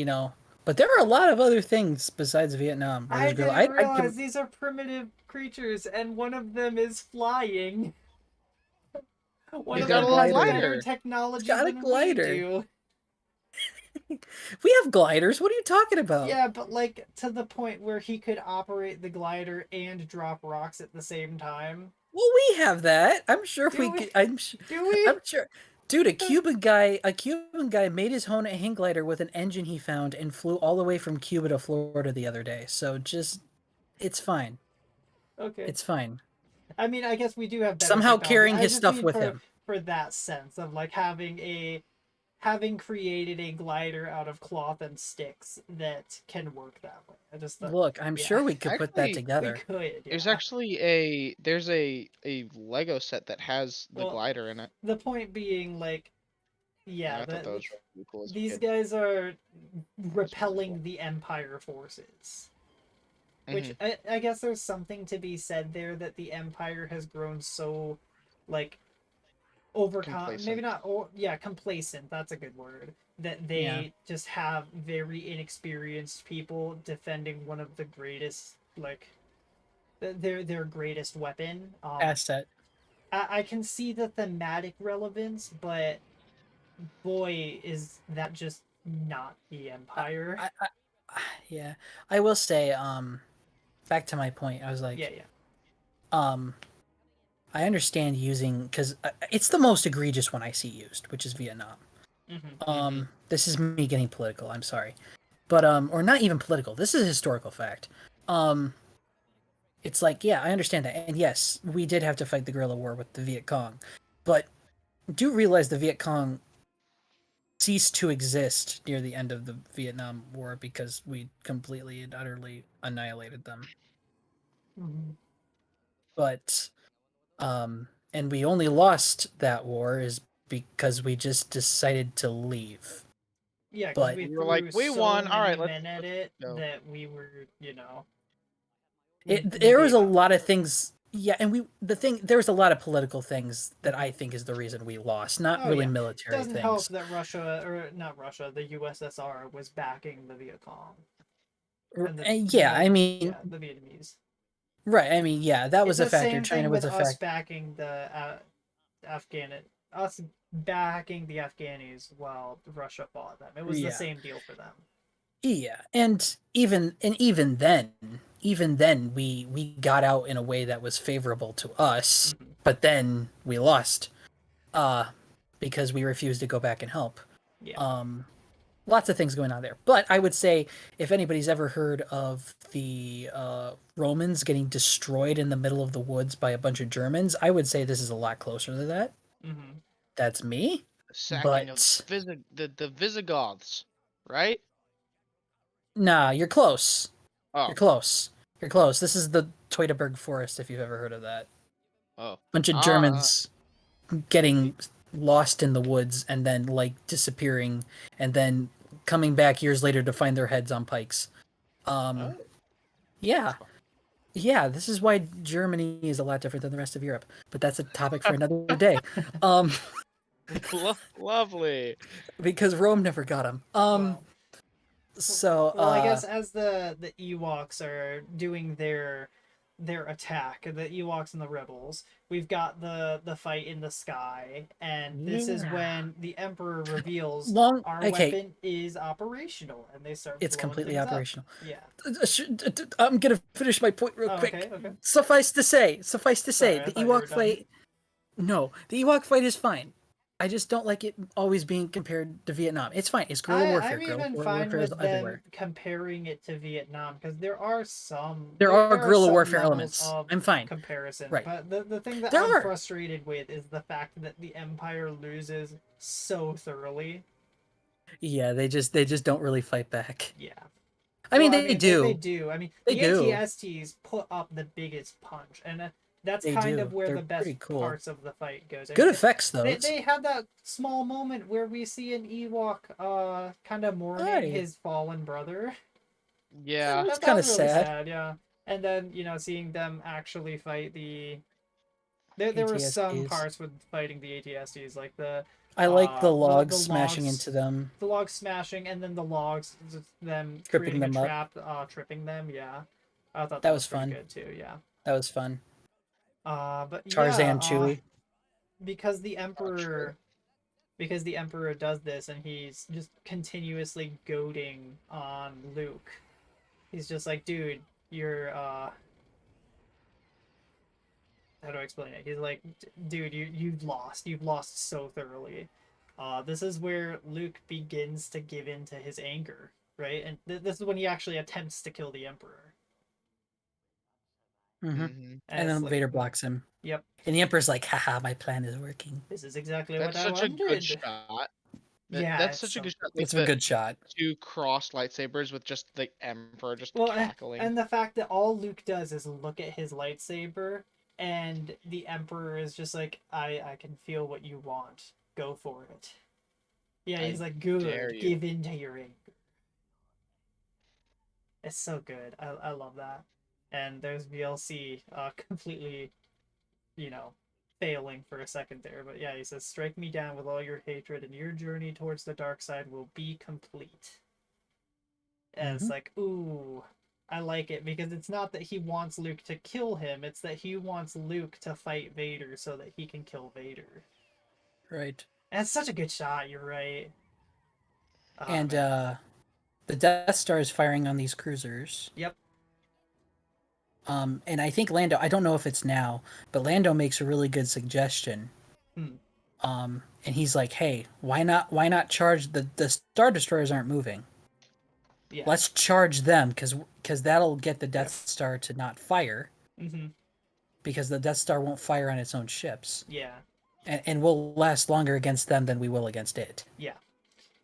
but there are a lot of other things besides Vietnam where I there's guerrilla. didn't I'd realize give these are primitive creatures, and one of them is flying. One He's of got got a them a little has glider. better glider. technology got a than we glider. do. We have gliders. What are you talking about? Yeah, but like to the point where he could operate the glider and drop rocks at the same time. Well, we have that. I'm sure Do we we? could. Do I'm we? sure. Dude, a Cuban guy made his own hang glider with an engine he found and flew all the way from Cuba to Florida the other day. So just, it's fine. Okay. It's fine. I mean, I guess we do have better Somehow technology. carrying I his just stuff mean with him. for that sense of like having created a glider out of cloth and sticks that can work that way. I just thought, Look, I'm yeah, sure we could put that Actually, we together. could, there's yeah. actually there's a Lego set that has the Well, glider in it. the point being, like, And yeah, I thought that was really cool as a these kid. guys are That's really cool. repelling the Empire forces. Which Hmm. I guess there's something to be said there that the Empire has grown so, like, overcome, maybe Complacent. not, or yeah, complacent, that's a good word, that Yeah. they just have very inexperienced people defending one of the greatest, like, their greatest weapon. Asset. I can see the thematic relevance, but boy, is that just not the I, Empire. yeah. I will say, back to my point. I was Yeah, like, yeah. um, I understand using because it's the most egregious one I see used, which is Vietnam. Mm-hmm. Hmm. This is me getting political. I'm sorry, but or not even political. This is a historical fact. Um, it's like, yeah, I understand that, and yes, we did have to fight the guerrilla war with the Viet Cong, but do realize the Viet Cong ceased to exist near the end of the Vietnam War because we completely and utterly annihilated them. Mm-hmm. But and we only lost that war is because we just decided to leave. Yeah, because But we We were like, threw we so won. All many right, men at let's it go. that we were, there was big a on lot of it. things. Yeah, and there was a lot of political things that I think is the reason we lost, not Oh really yeah, military doesn't help things. that Russia, or not Russia, the USSR was backing the Viet Cong and Yeah, I mean, the Vietnamese. right. I mean, yeah, that It's was a the factor. same thing China with was a us factor. backing the Afghan us backing the Afghanis while Russia fought them. It was the Yeah. same deal for them. Yeah, and even then we got out in a way that was favorable to us, Hmm. but then we lost uh because we refused to go back and help. Yeah. Um Lots of things going on there. But I would say if anybody's ever heard of the Romans getting destroyed in the middle of the woods by a bunch of Germans, I would say this is a lot closer to that. Hmm. That's me. The sacking of But the Visigoths, right? nah, you're close. You're Oh, close. You're close. This is the Teutoburg Forest, if you've ever heard of that. oh. Bunch of Ah, Germans maybe. getting lost in the woods and then like disappearing and then coming back years later to find their heads on pikes. Um, Oh, that's yeah, fun. yeah. This is why Germany is a lot different than the rest of Europe. But that's a topic for another day. Um, Lovely. because Rome never got them. Well, So well, I guess as the Ewoks are doing their attack, the Ewoks and the rebels, we've got the fight in the sky, and this is yeah, when the Emperor reveals long. our Okay, weapon is operational, and they start it's blowing completely things up. operational. Yeah. I'm gonna finish my point real Oh, okay. quick. Okay. Suffice to say, Sorry, I the thought you were Ewok done. fight. No, the Ewok fight is fine. I just don't like it always being compared to Vietnam. It's fine. It's guerrilla warfare. I'm even fine Warfare is with them everywhere. comparing it to Vietnam because There are there are guerrilla some warfare levels elements. of I'm fine. comparison. Right. But the thing that There I'm are. frustrated with is the fact that the Empire loses so thoroughly. Yeah, they just don't really fight back. Yeah. I Well, mean, I they mean, they do. do. I mean, They the do. ATSTs put up the biggest punch, and that's They kind of do. where the They're best pretty cool. parts of the fight goes. I Good mean, effects though. they had that small moment where we see an Ewok kind of mourning Hi. his fallen brother. Yeah. It's That kind was of really sad. sad, yeah. And then, seeing them actually fight there were some ATSTs. parts with fighting the ATSTs, like I like the the logs smashing logs, into them, the logs smashing, and then the logs them tripping creating a them up. trap, tripping them. Yeah, I thought That that was was pretty fun. good too. Yeah. That was fun. But yeah, Tarzan Chewie. because the Oh, true. Emperor because the Emperor does this and he's just continuously goading on Luke. He's just like, dude, you're how do I explain it? He's like, dude, you've lost. You've lost so thoroughly. This is where Luke begins to give in to his anger, right? And this is when he actually attempts to kill the Emperor. Mm-hmm. Mm-hmm. And And it's then like, Vader blocks him. yep, And the Emperor's like, haha, my plan is working. this is exactly what That's I such a good wanted. shot. Yeah, That's it's such a so good shot. Like That's a the good shot. two cross lightsabers with just the Emperor just well, cackling. and the fact that all Luke does is look at his lightsaber, and the Emperor is just like, I can feel what you want. Go for it. Yeah, I he's like, dare good. you. Give in to your anger. It's so good. I love that. And there's VLC completely, you know, failing for a second there. But yeah, he says, strike me down with all your hatred, and your journey towards the dark side will be complete. And it's Mm-hmm. like, ooh, I like it because it's not that he wants Luke to kill him, it's that he wants Luke to fight Vader so that he can kill Vader. Right. And it's such a good shot, you're right. Oh, And man. the Death Star is firing on these cruisers. Yep. And I think Lando, I don't know if it's now, but Lando makes a really good suggestion. Hmm. And he's like, hey, why not charge the Star Destroyers aren't moving. Yeah. Let's charge them because that'll get the Death Star to not fire Mm-hmm. because the Death Star won't fire on its own ships. Yeah. And we'll last longer against them than we will against it. Yeah.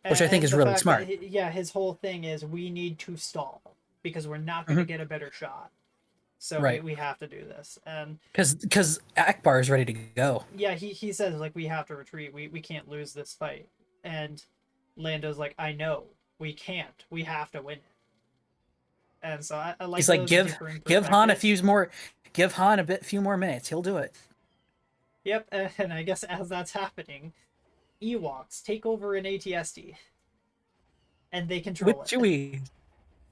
Which I think is the really fact smart. that yeah, his whole thing is we need to stall because we're not going to Mhm. get a better shot. So Right. we have to do this. And Because Akbar is ready to go. yeah, he says like we have to retreat. We can't lose this fight. And Lando's like, I know we can't. We have to win it. And so I like He's like, those give differing Han a perspectives. give Han few more minutes. He'll do it. Yep, and I guess as that's happening, Ewoks take over an ATSD, and they With control it. Chewie.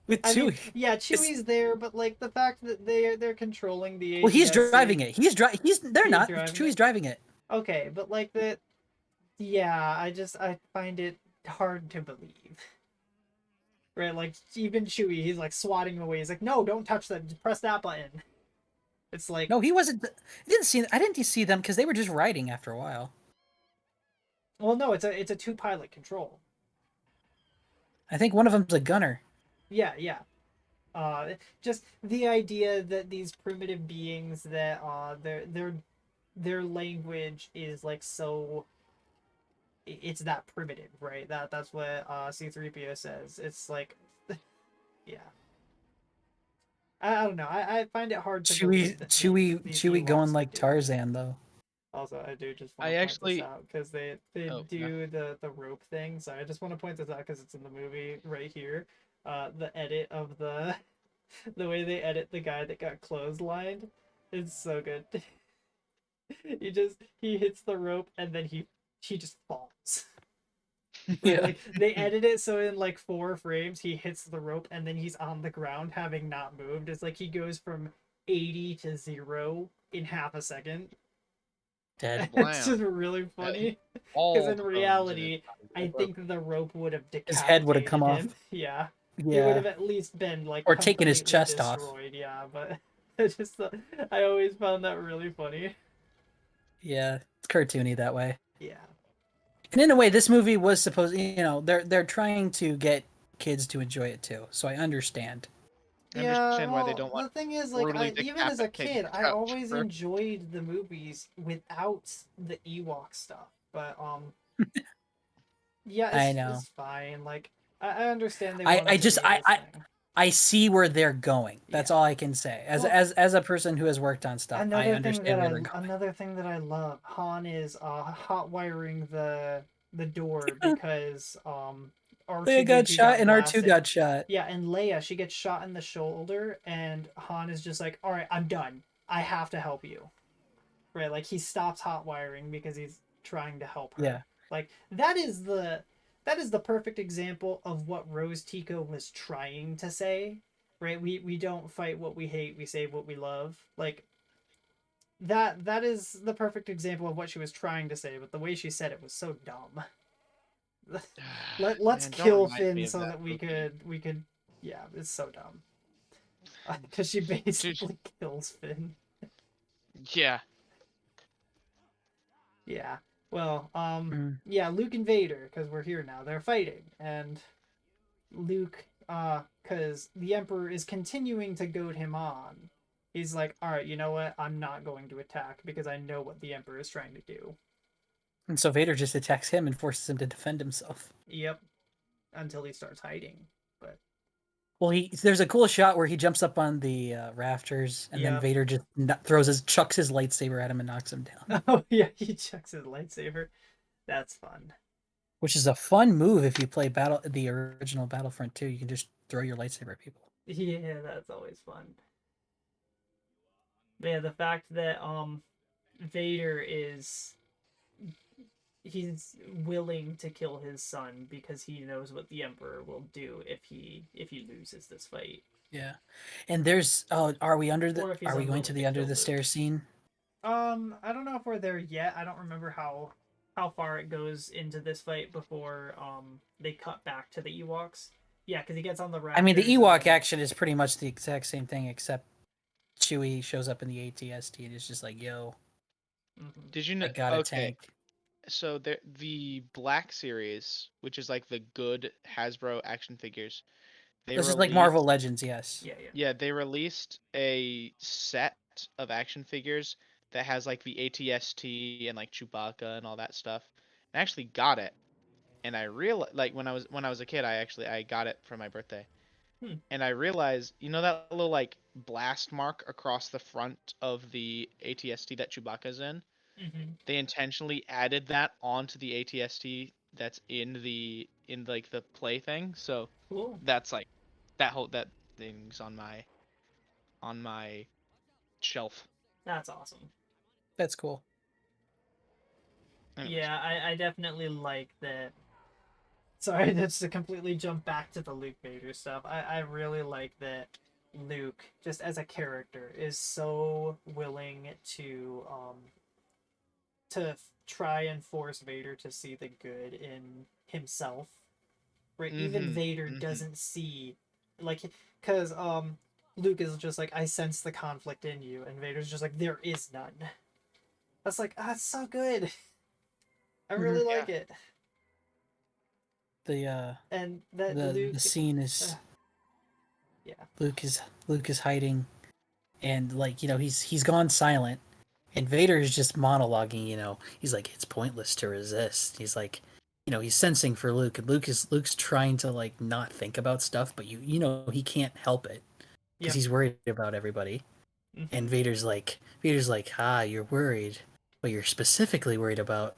With I mean, Chewie. yeah, Chewie's there, but like the fact that they're controlling the Well, he's ATSC. driving it. They're He's not. driving Chewie's it? driving it. Okay, but like the, yeah, I find it hard to believe. Right, like even Chewie, he's like swatting him away. He's like, no, don't touch that. Press that button. It's like, No, he wasn't. I didn't see them because they were just riding after a while. well, no, it's a two pilot control. I think one of them's a gunner. Yeah, yeah. Just the idea that these primitive beings that their language is like so it's that primitive, right? That's what C3PO says. It's like yeah. I don't know. I find it hard to believe that these Chewie going Ewoks like would do it. Tarzan though. Also, I do just want I to point this actually. out because they Oh no. do the rope thing. So I just want to point this out because it's in the movie right here. The edit of the way they edit the guy that got clotheslined, it's so good. He hits the rope and then he just falls. Right, Yeah. like they edit it so in like 4 frames he hits the rope and then he's on the ground having not moved. It's like he goes from 80 to 0 in half a second. Dead. It's just Blam. really funny because All in the bones in his reality, body I broke. think the rope would have His head would have decapitated come off. him. Yeah, it would Yeah. have at least been like Or taken his completely chest off. destroyed. Yeah, but I just I always found that really funny. Yeah. It's cartoony that way. Yeah. And in a way, this movie was supposed. They're trying to get kids to enjoy it too. So I understand. I Yeah, understand why they well, don't the want thing is, like, brutally even as a decapitated kid, I couch always for. enjoyed the movies without the Ewok stuff. But yeah, I know. it's fine. Like, I understand they I wanted to just do this thing. I see where they're going. That's Yeah. all I can say. Well, as a person who has worked on stuff, I understand where they're going. another thing that I love, Han is hot wiring the door because Leia got R2D2 shot got and R2 blasted. got shot. Yeah, and Leia, she gets shot in the shoulder, and Han is just like, all right, I'm done. I have to help you. Right, like he stops hot wiring because he's trying to help her. Yeah. Like that is the perfect example of what Rose Tico was trying to say. Right? We don't fight what we hate, we save what we love. Like that is the perfect example of what she was trying to say, but the way she said it was so dumb. Let's Man, don't kill remind me Finn of so that that movie. we could yeah, it's so dumb. Because she Dude, basically kills Finn. yeah. Yeah. Well, Mm. yeah, Luke and Vader, because we're here now. They're fighting, and Luke, because the Emperor is continuing to goad him on. He's like, all right, you know what? I'm not going to attack because I know what the Emperor is trying to do. And so Vader just attacks him and forces him to defend himself. Yep. Until he starts hiding. But Well, there's a cool shot where he jumps up on the rafters, and then yep. Vader just chucks his lightsaber at him and knocks him down. Oh yeah, he checks his lightsaber. That's fun. Which is a fun move if you play the original Battlefront 2. You can just throw your lightsaber at people. Yeah, that's always fun. But yeah, the fact that Vader is he's willing to kill his son because he knows what the Emperor will do if he loses this fight. Yeah, and there's are we Or if he's are we going to unwilling to the under kill the Luke. stairs scene? I don't know if we're there yet. I don't remember how far it goes into this fight before they cut back to the Ewoks. Yeah, because he gets on the I mean, the rafters and Ewok then action is pretty much the exact same thing, except Chewie shows up in the ATST and is just like, "Yo, mhm. Did you I know? got a Okay, tank." so the Black Series, which is like the good Hasbro action figures, they This is like Marvel released. Legends, yes. Yeah, yeah. Yeah, they released a set of action figures that has like the ATST and like Chewbacca and all that stuff. I actually got it, and I real like when I was a kid, I got it for my birthday, Hmm. and I realized, you know, that little like blast mark across the front of the ATST that Chewbacca's in. Hmm. They intentionally added that onto the ATST that's in like the play thing. So Cool. that's like that thing's on my shelf. That's awesome. That's cool. Anyways, Yeah, I definitely like that. Sorry, that's to completely jump back to the Luke Vader stuff. I really like that Luke, just as a character, is so willing to try and force Vader to see the good in himself. Right? Even mm-hmm, Vader mm-hmm. doesn't see, like, because Luke is just like, I sense the conflict in you, and Vader's just like, there is none. That's like, ah, it's so good. I Hmm. really Yeah, like it. The And that the Luke, scene uh, is yeah, Luke is Luke is hiding, and like he's gone silent, and Vader is just monologuing. He's like, it's pointless to resist. He's like, he's sensing for Luke, and Luke's trying to like not think about stuff, but he can't help it because yep, he's worried about everybody. And hmm, Vader's like, you're worried, but you're specifically worried about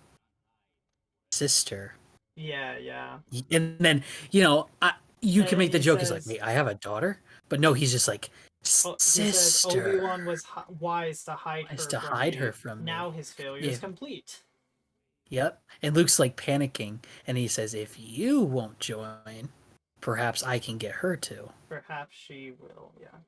sister. yeah, yeah. And then you can And make the he joke is like, says, wait, I have a daughter, but no, he's just like, oh, he says Obi sister. Wan was wise to hide Is her to from hide her me. from Now me. his failure is If complete. Yep. And Luke's like panicking, and he says, if you won't join, perhaps I can get her to. Perhaps she will. Yeah,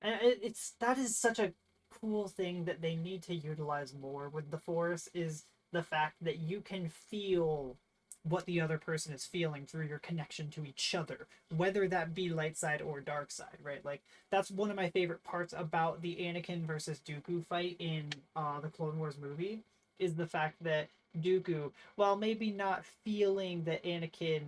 and it's that is such a cool thing that they need to utilize more with the Force is the fact that you can feel what the other person is feeling through your connection to each other, whether that be light side or dark side, right? Like that's one of my favorite parts about the Anakin versus Dooku fight in the Clone Wars movie is the fact that Dooku, while maybe not feeling that Anakin,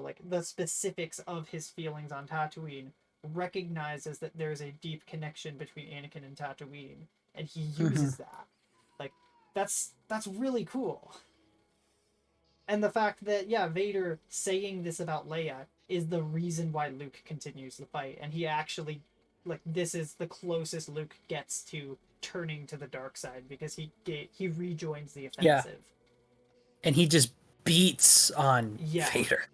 like the specifics of his feelings on Tatooine, recognizes that there's a deep connection between Anakin and Tatooine, and he Hmm. uses that. Like that's really cool. And the fact that yeah, Vader saying this about Leia is the reason why Luke continues the fight, and he actually like this is the closest Luke gets to turning to the dark side because he rejoins the Yeah. offensive. And he just beats on Yeah. Vader.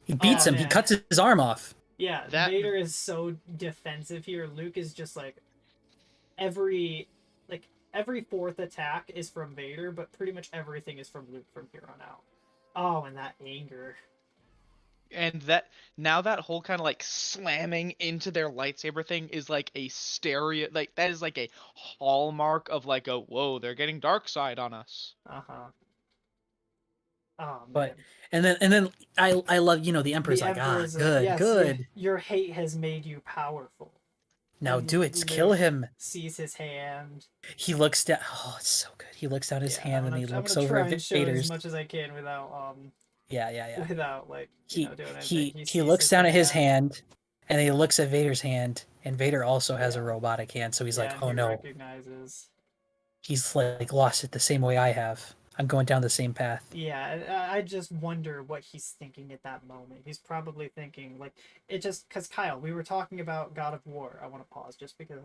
He beats Oh him. He man. cuts his arm off. Yeah, that Vader is so defensive here. Luke is just like every like every fourth attack is from Vader, but pretty much everything is from Luke from here on out. Oh, and that anger. and that now that whole kind of like slamming into their lightsaber thing is like a stereo, like that is like a hallmark of like a whoa, they're getting dark side on us. Uh-huh. Oh But man. and then I love, the Emperor's The like, ah, Emperor's like, good, yes, good. your hate has made you powerful. Now And do it, kill Luke him. sees his hand. He looks down. Oh, it's so good. He looks down his Yeah, hand and he I'm looks gonna over try at and show it as Vader's. much as I can without Yeah, yeah, yeah. without like He doing anything. he He he sees looks his down at his hand. hand, and he looks at Vader's hand, and Vader also has a Yeah, robotic hand. So he's yeah, like, and oh he no, recognizes. he's like lost it the same way I have. I'm going down the same path. Yeah, I just wonder what he's thinking at that moment. He's probably thinking like it just because Kyle, we were talking about God of War. I want to pause just because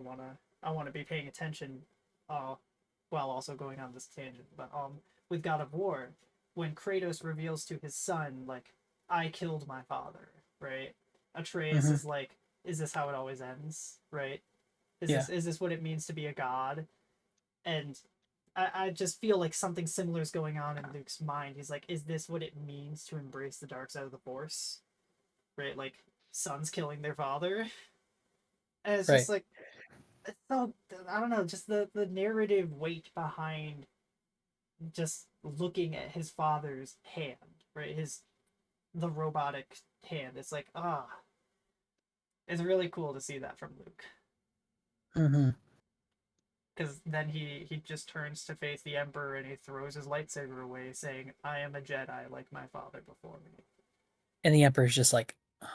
I want to be paying attention, uh, while also going on this tangent. But with God of War, when Kratos reveals to his son like I killed my father, right? Atreus Hmm. is like, is this how it always ends, right? Yeah, Is this what it means to be a god? And I just feel like something similar is going on in Luke's mind. He's like, is this what it means to embrace the dark side of the Force? Right? Like, sons killing their father? And it's just right. like, it's so, I don't know, just the narrative weight behind just looking at his father's hand, right? The robotic hand. It's like, it's really cool to see that from Luke. Hmm. Because then he just turns to face the Emperor and he throws his lightsaber away, saying, "I am a Jedi like my father before me." And the Emperor's just like, oh,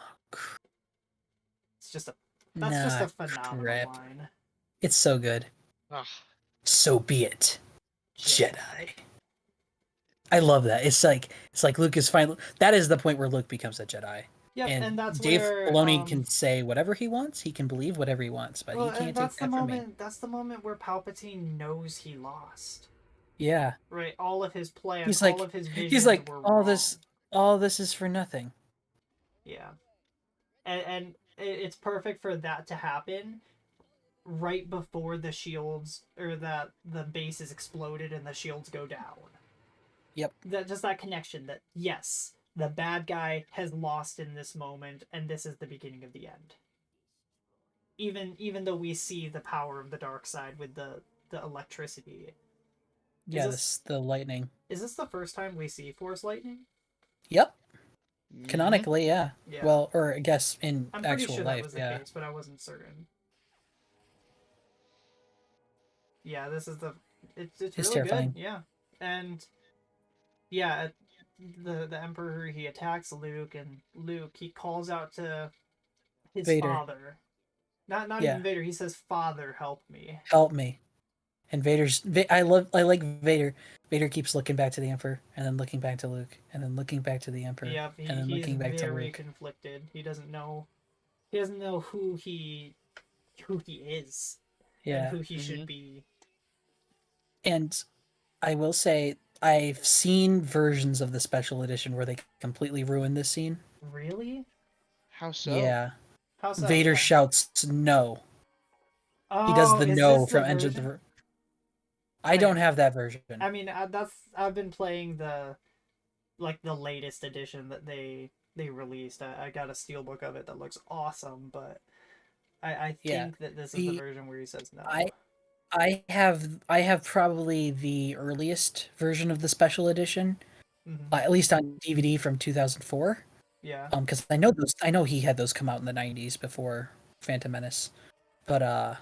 It's just a that's just nah, a phenomenal crap. line. It's so good. Ugh. So be it, Jedi. Jedi. I love that. It's like Luke is finally. That is the point where Luke becomes a Jedi, Yep, and and that's Dave where Filoni can say whatever he wants. He can believe whatever he wants, but well, he and can't take that from me. that's the moment where Palpatine knows he lost. Yeah, Right? All of his plans, he's all like, of his he's visions like, were all wrong. this is for nothing. Yeah. And it's perfect for that to happen right before the shields or that the base is exploded and the shields go down. Yep. That connection that yes, the bad guy has lost in this moment and this is the beginning of the end. Even though we see the power of the dark side with the electricity. Is Yeah, this this the lightning. is this the first time we see force lightning? Yep. Mm-hmm. Canonically, yeah. Yeah. Well, or I guess in I'm pretty actual sure that life, was the yeah. case, but I wasn't certain. Yeah, this is it's It's really good. terrifying. Yeah. And yeah, the emperor he attacks Luke and Luke he calls out to his Vader, father. Not yeah, even Vader. He says, "Father, help me." help me. And I like Vader. Vader keeps looking back to the Emperor, and then looking back to Luke, and then looking back to the Emperor, Yep, and then he's looking back to very Luke. conflicted. He doesn't know who he is and Yeah. who he Mm-hmm. should be. And I will say I've seen versions of the special edition where they completely ruin this scene. Really? How so? Yeah. How so? Vader Yeah. shouts no. He does Oh, the is no this the from Enter version? the. I I don't have that version. I mean, that's I've been playing the like the latest edition that they released. I got a steelbook of it that looks awesome, but I Yeah. think that this is the The version where he says no. I I have probably the earliest version of the special edition, Hmm. at least on DVD from 2004. Yeah. Because I know he had those come out in the 90s before Phantom Menace, but I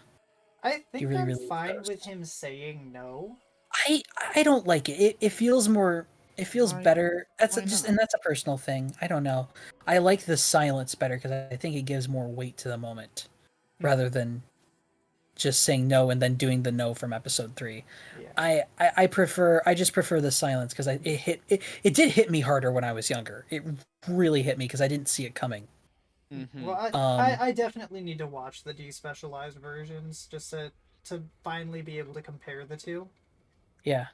he think really I'm really loved fine with those. him saying no. I I don't like it. It feels more. It feels Why better. why And not? that's a personal thing. I don't know. I like the silence better because I think it gives more weight to the moment, rather Hmm. than just saying no and then doing the no from episode 3. Yeah. I just prefer the silence because it did hit me harder when I was younger. It really hit me because I didn't see it coming. Well, Mm-hmm. Um, I definitely need to watch the despecialized versions just to finally be able to compare the two. yeah,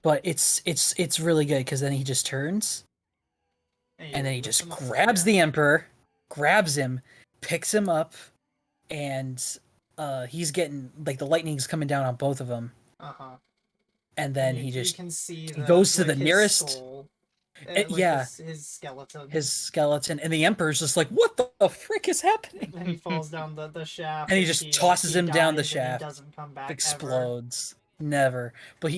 but it's really good because then he just turns And and he then he lifts just them up. grabs Yeah. the Emperor, grabs him, picks him up, and he's getting like the lightning's coming down on both of them, Uh huh. and And then you can see he the goes to like the his nearest, skull, like yeah, his skeleton, his skeleton, and the Emperor's just like, what the frick is happening? and he falls down the shaft, And he and just tosses he him down the dies, and he shaft, doesn't come back ever. explodes. never. But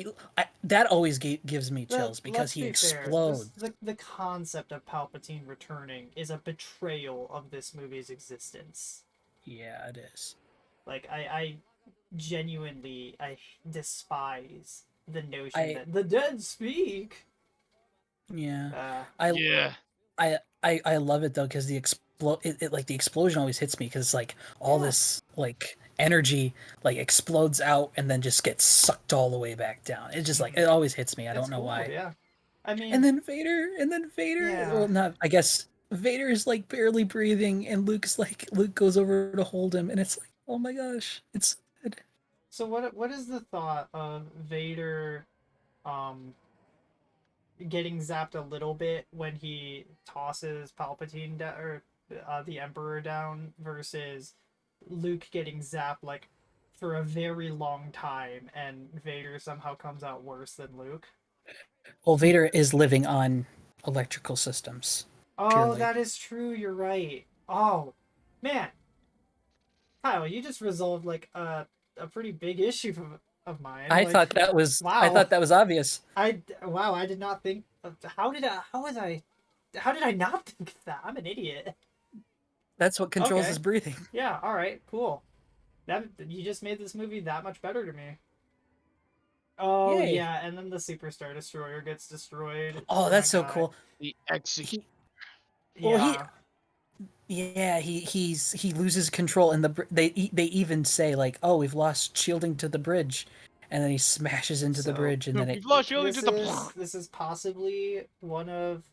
that always gives me chills because Let's he be fair. explodes. The concept of Palpatine returning is a betrayal of this movie's existence. Yeah, it is. Like I genuinely I despise the notion I that the dead speak. yeah. Uh, I Yeah. I love it though because like the explosion always hits me because like all yeah, this like energy like explodes out and then just gets sucked all the way back down. It just like mhm. it always hits me. I It's don't know cool. why. Yeah, I And mean, then Vader, yeah. well, not, I guess Vader is like barely breathing, and Luke goes over to hold him, and it's like, oh my gosh, it's good. So what is the thought of Vader um getting zapped a little bit when he tosses Palpatine or the Emperor down versus Luke getting zapped like for a very long time and Vader somehow comes out worse than Luke? Well, Vader is living on electrical systems, Oh, purely. that is true. You're right. Oh, man, Kyle, you just resolved like a pretty big issue of mine. Like, I wow, thought that was obvious. wow, I did not think. How did I not think of that? I'm an idiot. That's what controls Okay, his breathing. yeah, all right, cool. That you just made this movie that much better to me. Oh Yay! yeah, and then the Superstar Destroyer gets destroyed. Oh, Oh my that's so god. cool. The execute. He well he Yeah. Yeah, he loses control, and they even say like, "Oh, we've lost shielding to the bridge," and then he smashes into the So bridge, and then it We've lost shielding to the. this is possibly one of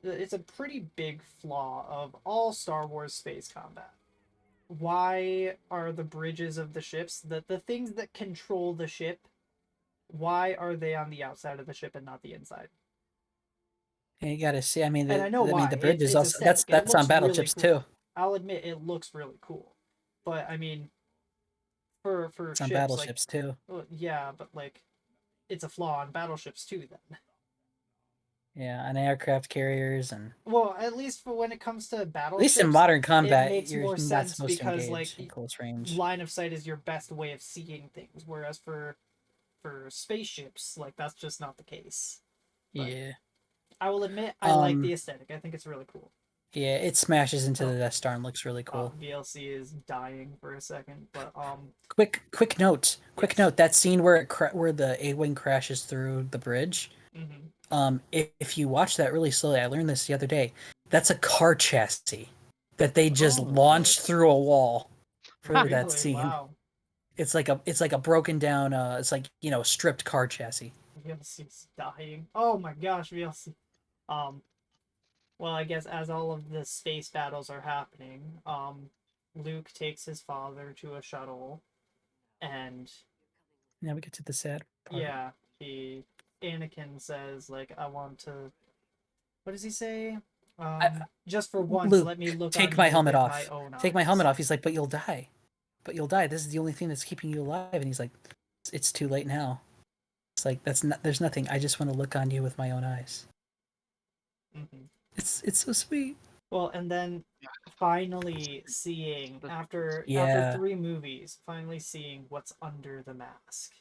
it's a pretty big flaw of all Star Wars space combat. Why are the bridges of the ships, the things that control the ship, why are they on the outside of the ship and not the inside? and you got to see. I mean, And I know why. the bridge is It's also aesthetic and it that's on looks really battleships too. cool. I'll admit it looks really cool. But I mean, for It's on ships, like, battleships too. well, yeah, but like, it's a flaw on battleships too. Then, Yeah, on aircraft carriers, and well, at least for when it comes to at least in battleships, modern it combat, makes you're more not sense supposed to because engage like in close range. line of sight is your best way of seeing things, whereas for spaceships, like that's just not the case. But Yeah. I will admit, I like the Um. aesthetic. I think it's really cool. Yeah, it smashes into Oh, the Death Star and looks really cool. VLC is dying for a second, but Quick yes. note. That scene where where the A-wing crashes through the bridge. Mm-hmm. If you watch that really slowly, I learned this the other day. That's a car chassis that they just Oh, really? launched through a wall for that Really? scene. Wow. It's like a broken down it's like, stripped car chassis. VLC's dying. Oh my gosh, VLC. Um, well, I guess as all of the space battles are happening, Luke takes his father to a shuttle, and Now we get to the sad part. yeah, he Anakin says like, "I want to." What does he say? I, Just for once, Luke, let me look take on my you helmet with my off. own Take my helmet eyes. off. He's like, but you'll die. But you'll die. This is the only thing that's keeping you alive. And he's like, it's too late now. It's like that's not. There's nothing. I just want to look on you with my own eyes. Mm-hmm. It's so sweet. Well, and then finally seeing after Yeah, 3 movies, finally seeing what's under the mask.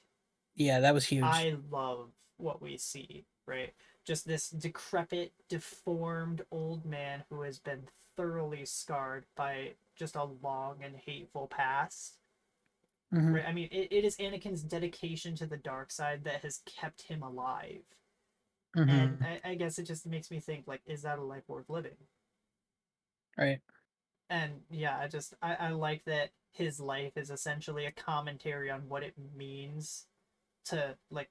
yeah, that was huge. I love what we see, right? Just this decrepit, deformed old man who has been thoroughly scarred by just a long and hateful past. Hmm. Right? I mean, it is Anakin's dedication to the dark side that has kept him alive. And Hmm. I guess it just makes me think, like, is that a life worth living? Right. And yeah, I like that his life is essentially a commentary on what it means to like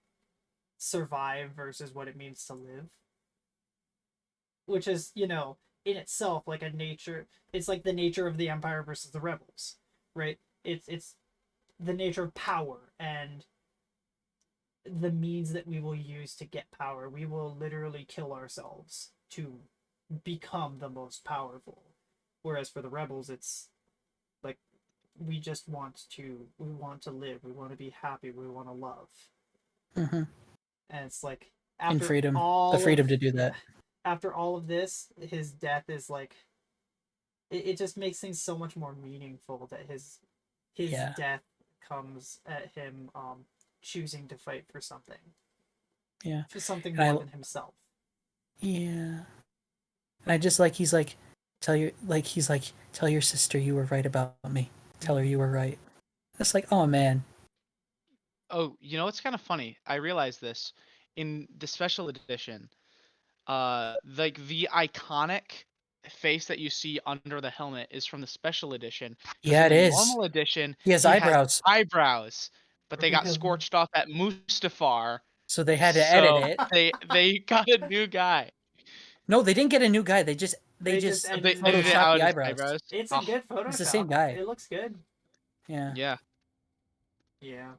survive versus what it means to live, which is, in itself like a nature. It's like the nature of the Empire versus the Rebels, right? It's the nature of power and the means that we will use to get power. We will literally kill ourselves to become the most powerful. Whereas for the Rebels, it's like we want to live, we want to be happy, we want to love. Hmm. And it's like And after freedom, the all of freedom to do yeah, that. after all of this, his death is like it just makes things so much more meaningful that his Yeah. death comes at him choosing to fight for something. Yeah. For something And more I than himself. yeah. And I just like he's like tell your sister you were right about me. Tell her you were right. It's like, oh man. Oh, you know, it's kind of funny. I realized this in the special edition. Like the iconic face that you see under the helmet is from the special edition, because Yeah, in it the is. normal edition He has he has eyebrows. eyebrows, but they got Because scorched off at Mustafar, So they had to edit so it. they got a new guy. No, they didn't get a new guy. They they just just They edited it edited out. photoshopped out the his eyebrows. eyebrows. It's a Oh, good It's the Photoshop. same guy. It looks good. Yeah. yeah. Yeah.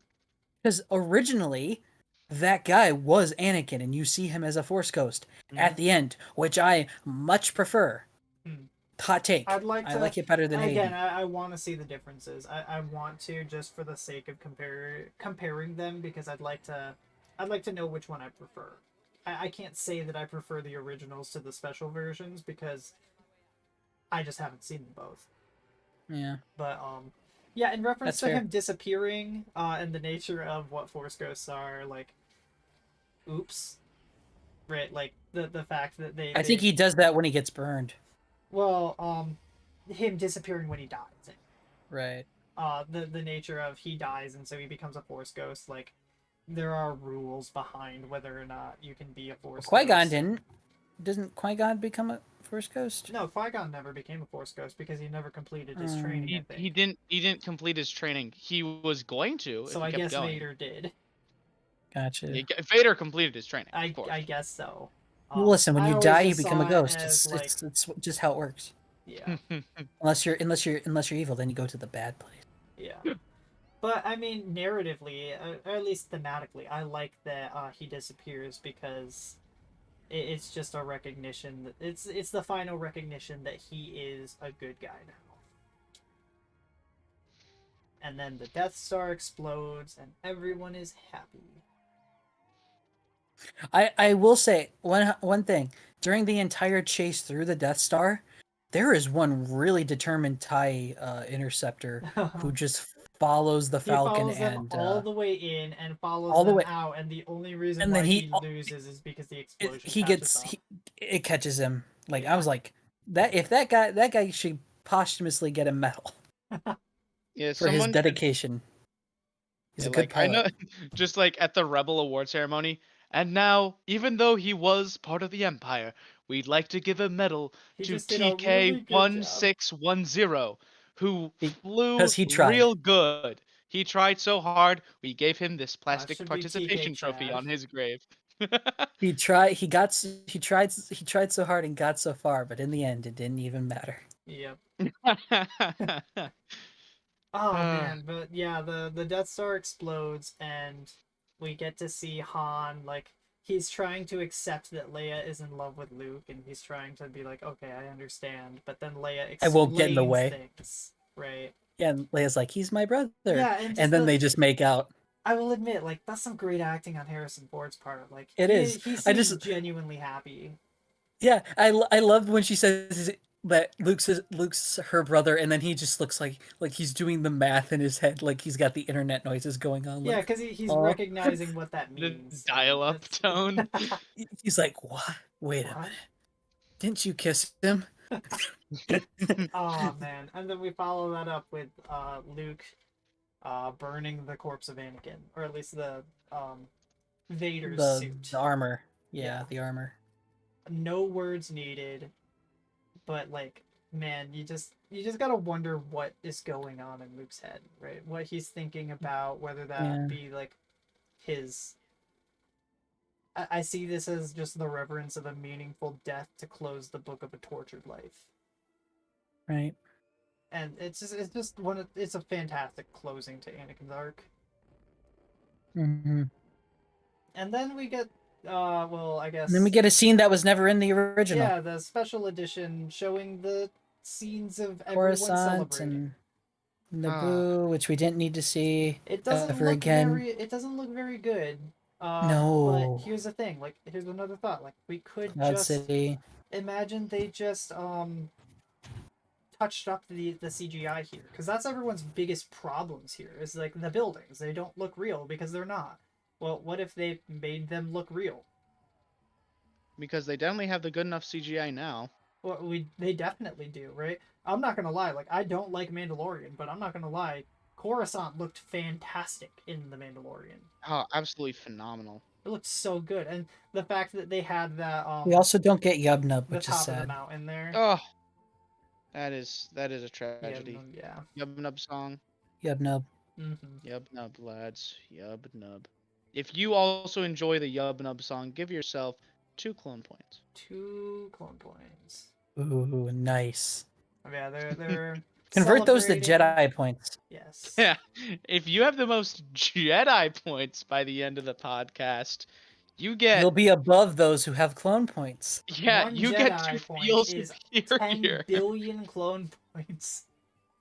Because originally, that guy was Anakin, and you see him as a Force ghost at the end, which I much prefer. Hmm. Hot take. I'd like I to. like it better than Again, Hayden. I want to see the differences. I want to, just for the sake of comparing them, because I'd like to know which one I prefer. I can't say that I prefer the originals to the special versions because I just haven't seen them both. Yeah, But yeah, in reference that's to fair. him disappearing, and the nature of what Force ghosts are, like, oops, right? Like the fact that I think he does that when he gets burned. well, him disappearing when he dies. Right. The nature of he dies and so he becomes a Force ghost. Like, there are rules behind whether or not you can be a Well, Force Qui-Gon ghost. didn't. Doesn't Qui-Gon become a Force ghost? No, Qui-Gon never became a Force ghost because he never completed his training. I He think. didn't complete his training. He was going to if So he I kept guess going. Vader did. Yeah, Gotcha. Vader completed his training, of I course. guess so. Well, listen, when I you always die, you just become a saw it ghost. as like, It's just how it works. yeah, Unless you're evil, then you go to the bad place. yeah. But I mean, narratively, or at least thematically, I like that he disappears because it's just a recognition that it's the final recognition that he is a good guy now. And then the Death Star explodes, and everyone is happy. I will say one thing during the entire chase through the Death Star, there is one really determined TIE interceptor who just follows the He Falcon follows them and all the way in and follows all the them way, out, and the only reason and then why he loses is because the explosion he catches gets him. it catches him. Like I Yeah. was like that if that guy should posthumously get a medal Yeah, for his someone should. dedication. He's Yeah, a good like I know, pilot. just like at the Rebel Award ceremony. And now, even though he was part of the Empire, we'd like to give a medal He to just did a TK really good job. 1610, who flew Because he tried. real good. He tried so hard, we gave him this plastic Should be TK participation trophy Chad. on his grave. He tried so hard and got so far, but in the end it didn't even matter. Yep. Oh Uh, man, but yeah, the Death Star explodes and we get to see Han, like, he's trying to accept that Leia is in love with Luke, and he's trying to be like, okay, I understand, but then Leia I won't get in the explains way. things, right? Yeah, and Leia's like, he's my brother. Yeah, and And just then they just make out. I will admit, like, that's some great acting on Harrison Ford's part. Like, It is. he I seems just genuinely happy. yeah, I loved when she says that Luke's her brother, and then he just looks like he's doing the math in his head, like he's got the internet noises going on. Yeah, Like, because he's oh, recognizing what that the means, and dial-up that's tone. he's like, what? Wait a what? minute, didn't you kiss him? Oh man! And then we follow that up with Luke burning the corpse of Anakin, or at least the Vader's The suit. armor, Yeah, yeah, the armor. no words needed, but like, man, you just gotta wonder what is going on in Luke's head, right? What he's thinking about, whether that Yeah, be like his. I see this as just the reverence of a meaningful death to close the book of a tortured life. right. And it's just it's a fantastic closing to Anakin's arc. Mm-hmm. And then we get well, I And then we guess, get a scene that was never in the original. yeah, the special edition showing the scenes of everyone Coruscant celebrating. and Ah, Naboo, which we didn't need to see ever again. It doesn't look very good. But No, here's the thing, like, here's another thought. Like, we could Cloud just City. imagine they just touched up the CGI here, because that's everyone's biggest problems here. Is like the buildings, they don't look real because they're not. Well, what if they made them look real? Because they definitely have the good enough CGI now. Well, they definitely do, right? I'm not gonna lie, like I don't like Mandalorian, but I'm not gonna lie, Coruscant looked fantastic in the Mandalorian. Oh, absolutely phenomenal. It looked so good, and the fact that they had that We also don't get Yub Nub, the which is top of the sad. mountain there. Oh, that is a Yeah, tragedy. yeah. Yub Nub song. Yub Nub. Yub Nub, lads. Yub Nub. If you also enjoy the Yub Nub song, give yourself 2 clone points. 2 clone points. Ooh, nice. Oh, yeah, they're Convert those to celebrating. Jedi points. Yes. Yeah. If you have the most Jedi points by the end of the podcast, you get You'll be above those who have clone points. One you get to Jedi feel point is 10 superior. billion clone points.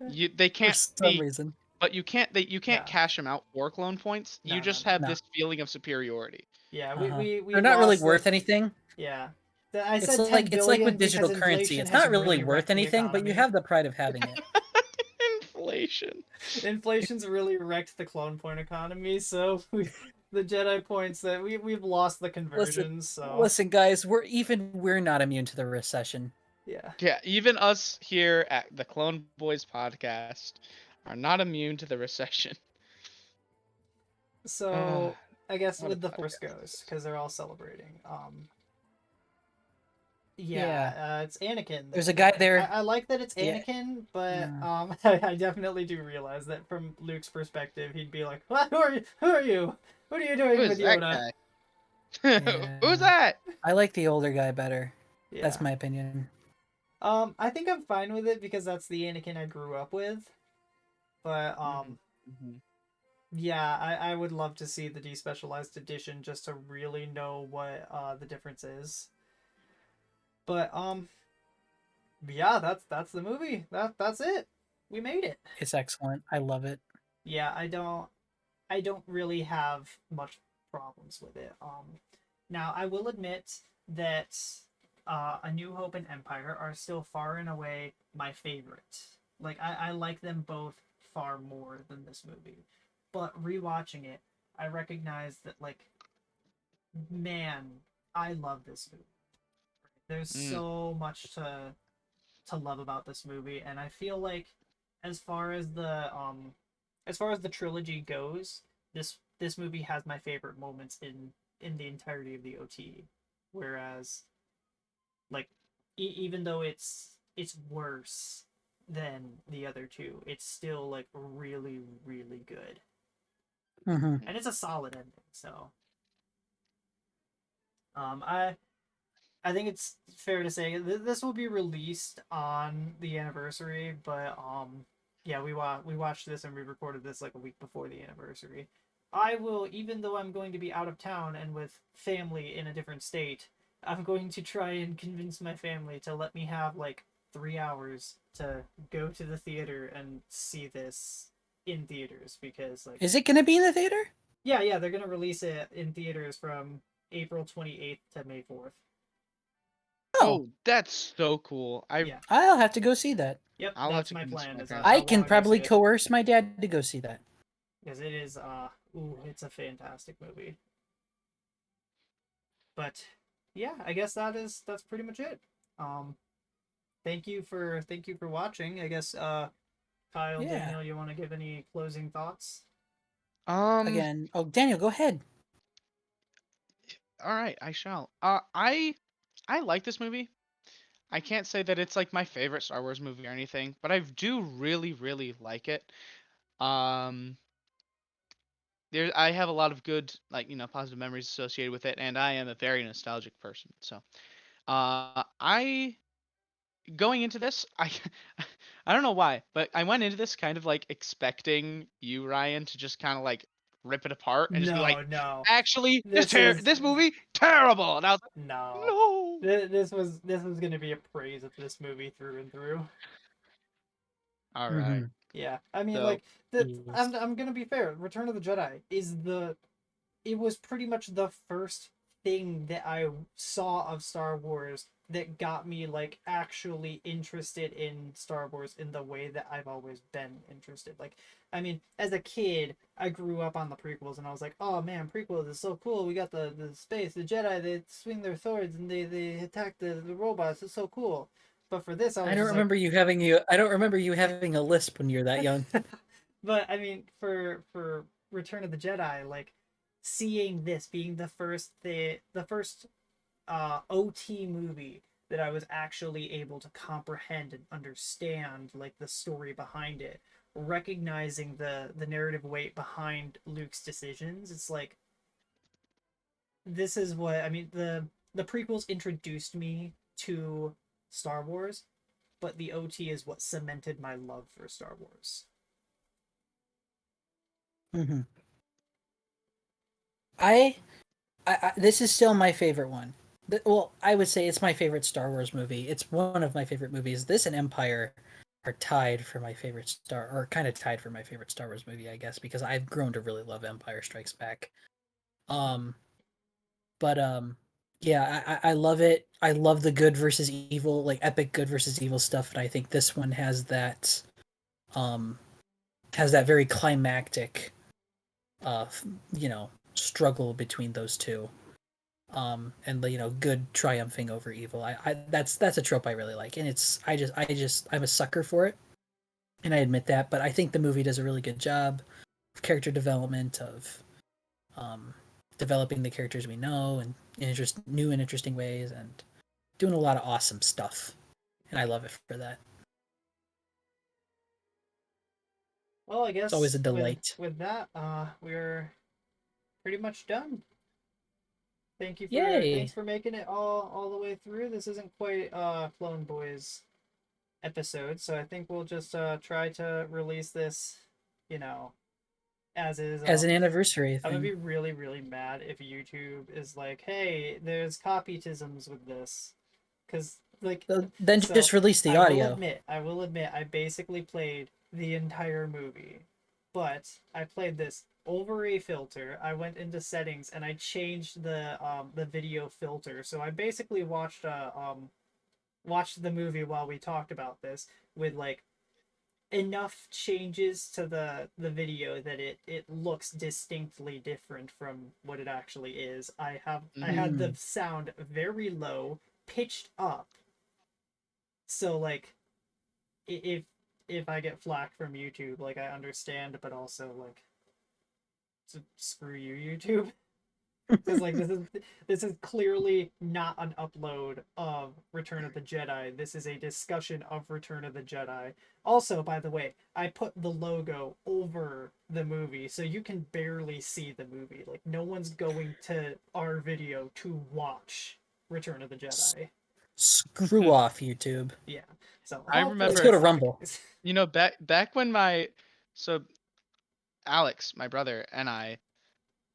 They For can't some be, reason. but you can't No. cash them out for clone points. No, You no, just no. have No. this feeling of superiority. Yeah, Uh-huh. we They're not really lost, worth like, anything. yeah. I It's said 10 like billion with digital because currency. inflation It's has not really really worth wrecked the anything, but you economy. have the pride of having it. Inflation. Inflation's really wrecked the clone point economy, so the Jedi points that we've lost the conversions. So Listen, guys, we're not immune to the recession. yeah. Yeah, even us here at the Clone Boys podcast are not immune to the recession. So I guess What a with the podcast. Force goes because they're all celebrating. Yeah. It's Anakin. There's a guy there. I like that it's Yeah. Anakin, but Yeah. I definitely do realize that from Luke's perspective, he'd be like, "What? Who are you? Who are you? What are you doing Who is with that Yoda?" guy? Yeah. Who's that? I like the older guy better. Yeah. That's my opinion. I think I'm fine with it because that's the Anakin I grew up with. But Mhm. yeah, I would love to see the despecialized edition just to really know what the difference is. But yeah, that's the movie. That's it. We made it. It's excellent. I love it. Yeah, I don't really have much problems with it. Now I will admit that A New Hope and Empire are still far and away my favorite. Like I like them both far more than this movie. But rewatching it, I recognize that like man, I love this movie. There's so much to love about this movie, and I feel like as far as the trilogy goes, this movie has my favorite moments in the entirety of the OT. Whereas, like, even though it's worse than the other two, it's still like really really good, Hmm. and it's a solid ending. So, I think it's fair to say this will be released on the anniversary, but yeah, we watched this and we recorded this like a week before the anniversary. I will, even though I'm going to be out of town and with family in a different state, I'm going to try and convince my family to let me have like 3 hours to go to the theater and see this in theaters because like Is it going to be in the theater? yeah, they're gonna release it in theaters from April 28th to May 4th. Oh, that's so cool. Yeah. I'll have to go see that. Yep, I'll have that's to my convince plan. my Is parents. I wanna can go probably see it. coerce my dad to go see that. Because it is it's a fantastic movie. But yeah, I guess that's pretty much it. Um thank you for watching. I guess Kyle, Yeah. Daniel, you want to give any closing thoughts? Again. Oh, Daniel, go ahead. All right, I shall. I like this movie. I can't say that it's like my favorite Star Wars movie or anything, but I do really like it. Um, I have a lot of good, like, positive memories associated with it, and I am a very nostalgic person. So, I going into this, I I don't know why, but I went into this kind of like expecting you, Ryan, to just kind of like rip it apart and just be like, No. actually, This this movie terrible, and I was like, no. no. This was gonna be a praise of this movie through and through. All right. Mhm. Yeah, I mean, So, like the Yes. I'm gonna be fair. Return of the Jedi it was pretty much the first thing that I saw of Star Wars that got me like actually interested in Star Wars in the way that I've always been interested. Like, I mean, as a kid, I grew up on the prequels, and I was like, oh man, prequels is so cool. We got the space, the Jedi, they swing their swords and they attack the robots. It's so cool. But for this, I I was don't just like, remember you having you. I don't remember you having a lisp when you're that young. but I mean, for Return of the Jedi, like seeing this being the first OT movie that I was actually able to comprehend and understand like the story behind it, recognizing the narrative weight behind Luke's decisions. It's like this is what I mean. The prequels introduced me to Star Wars, but the OT is what cemented my love for Star Wars. Hmm. I this is still my favorite one. Well, I would say it's my favorite Star Wars movie. It's one of my favorite movies. This and Empire are tied for my favorite or kind of tied for my favorite Star Wars movie, I guess, because I've grown to really love Empire Strikes Back. Um, but yeah, I love it. I love the good versus evil, like epic good versus evil stuff, and I think this one um has that very climactic uh you know struggle between those two, and the good triumphing over evil. I that's a trope I really like, and it's I'm a sucker for it, and I admit that. But I think the movie does a really good job of character development, of um, developing the characters we know and in new and interesting ways, and doing a lot of awesome stuff, and I love it for that. Well, I It's always guess a with delight. with that, we're pretty much done. Thanks Yay! for making it all the way through. This isn't quite Clone Boys episode, so I think we'll just try to release this, you know, as is. As an anniversary I'm gonna thing, be really mad if YouTube is like, "Hey, there's copytisms with this," because like, then so just release the audio. I will admit, I basically played the entire movie, but I played this over a filter. I went into settings and I changed the video filter. So I basically watched the movie while we talked about this with like enough changes to the video that it looks distinctly different from what it actually is. I Hmm. had the Mm. sound very low, pitched up. So like if I get flack from YouTube, like I understand, but also like screw you, YouTube. Because like this is clearly not an upload of Return of the Jedi. This is a discussion of Return of the Jedi. Also, by the way, I put the logo over the movie, so you can barely see the movie. Like no one's going to our video to watch Return of the Jedi. Screw off, YouTube. Yeah. So I Let's hopefully go remember, to that's not the Rumble. case. back when so Alex, my brother, and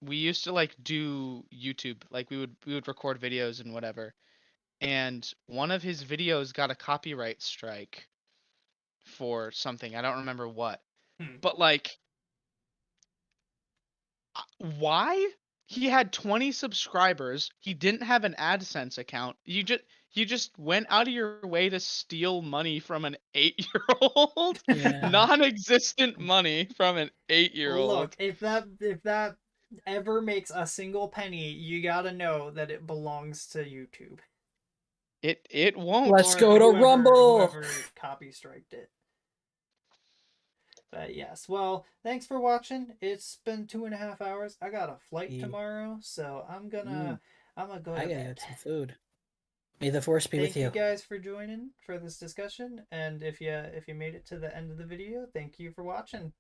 we used to like do YouTube. Like we would record videos and whatever. And one of his videos got a copyright strike for something. I don't remember what. Hmm. But like why? He had 20 subscribers. He didn't have an AdSense account. You just went out of your way to steal money from an 8-year-old? Yeah. Non-existent money from an 8-year-old. Look, if that ever makes a single penny, you gotta know that it belongs to YouTube It won't. Let's or go to Rumble. whoever copy striked it. But yes, well, thanks for watching. It's been 2.5 hours. I got a flight Yeah. tomorrow, so Ooh, I'm gonna go I to gotta bed. get some food. May the force be with Thank you you. guys for joining for this discussion, and if you made it to the end of the video, thank you for watching,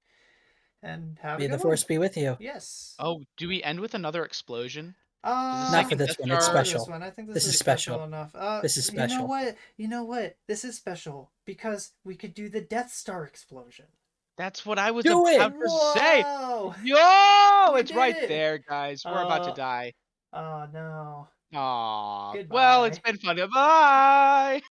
and have a May the good one. force be with you. Yes. Oh, do we end with another explosion? Does the Not for second this Death one. It's Not for Star? this special. one. I think this This is is special special. enough. This is You know special. what? You know what? This is special because we could do the Death Star explosion. That's what I was Do it! about to say. Whoa! Yo, We it's did right it! there, guys. We're about to Uh, die. oh no. Aw. Well, it's Goodbye. been fun. Bye.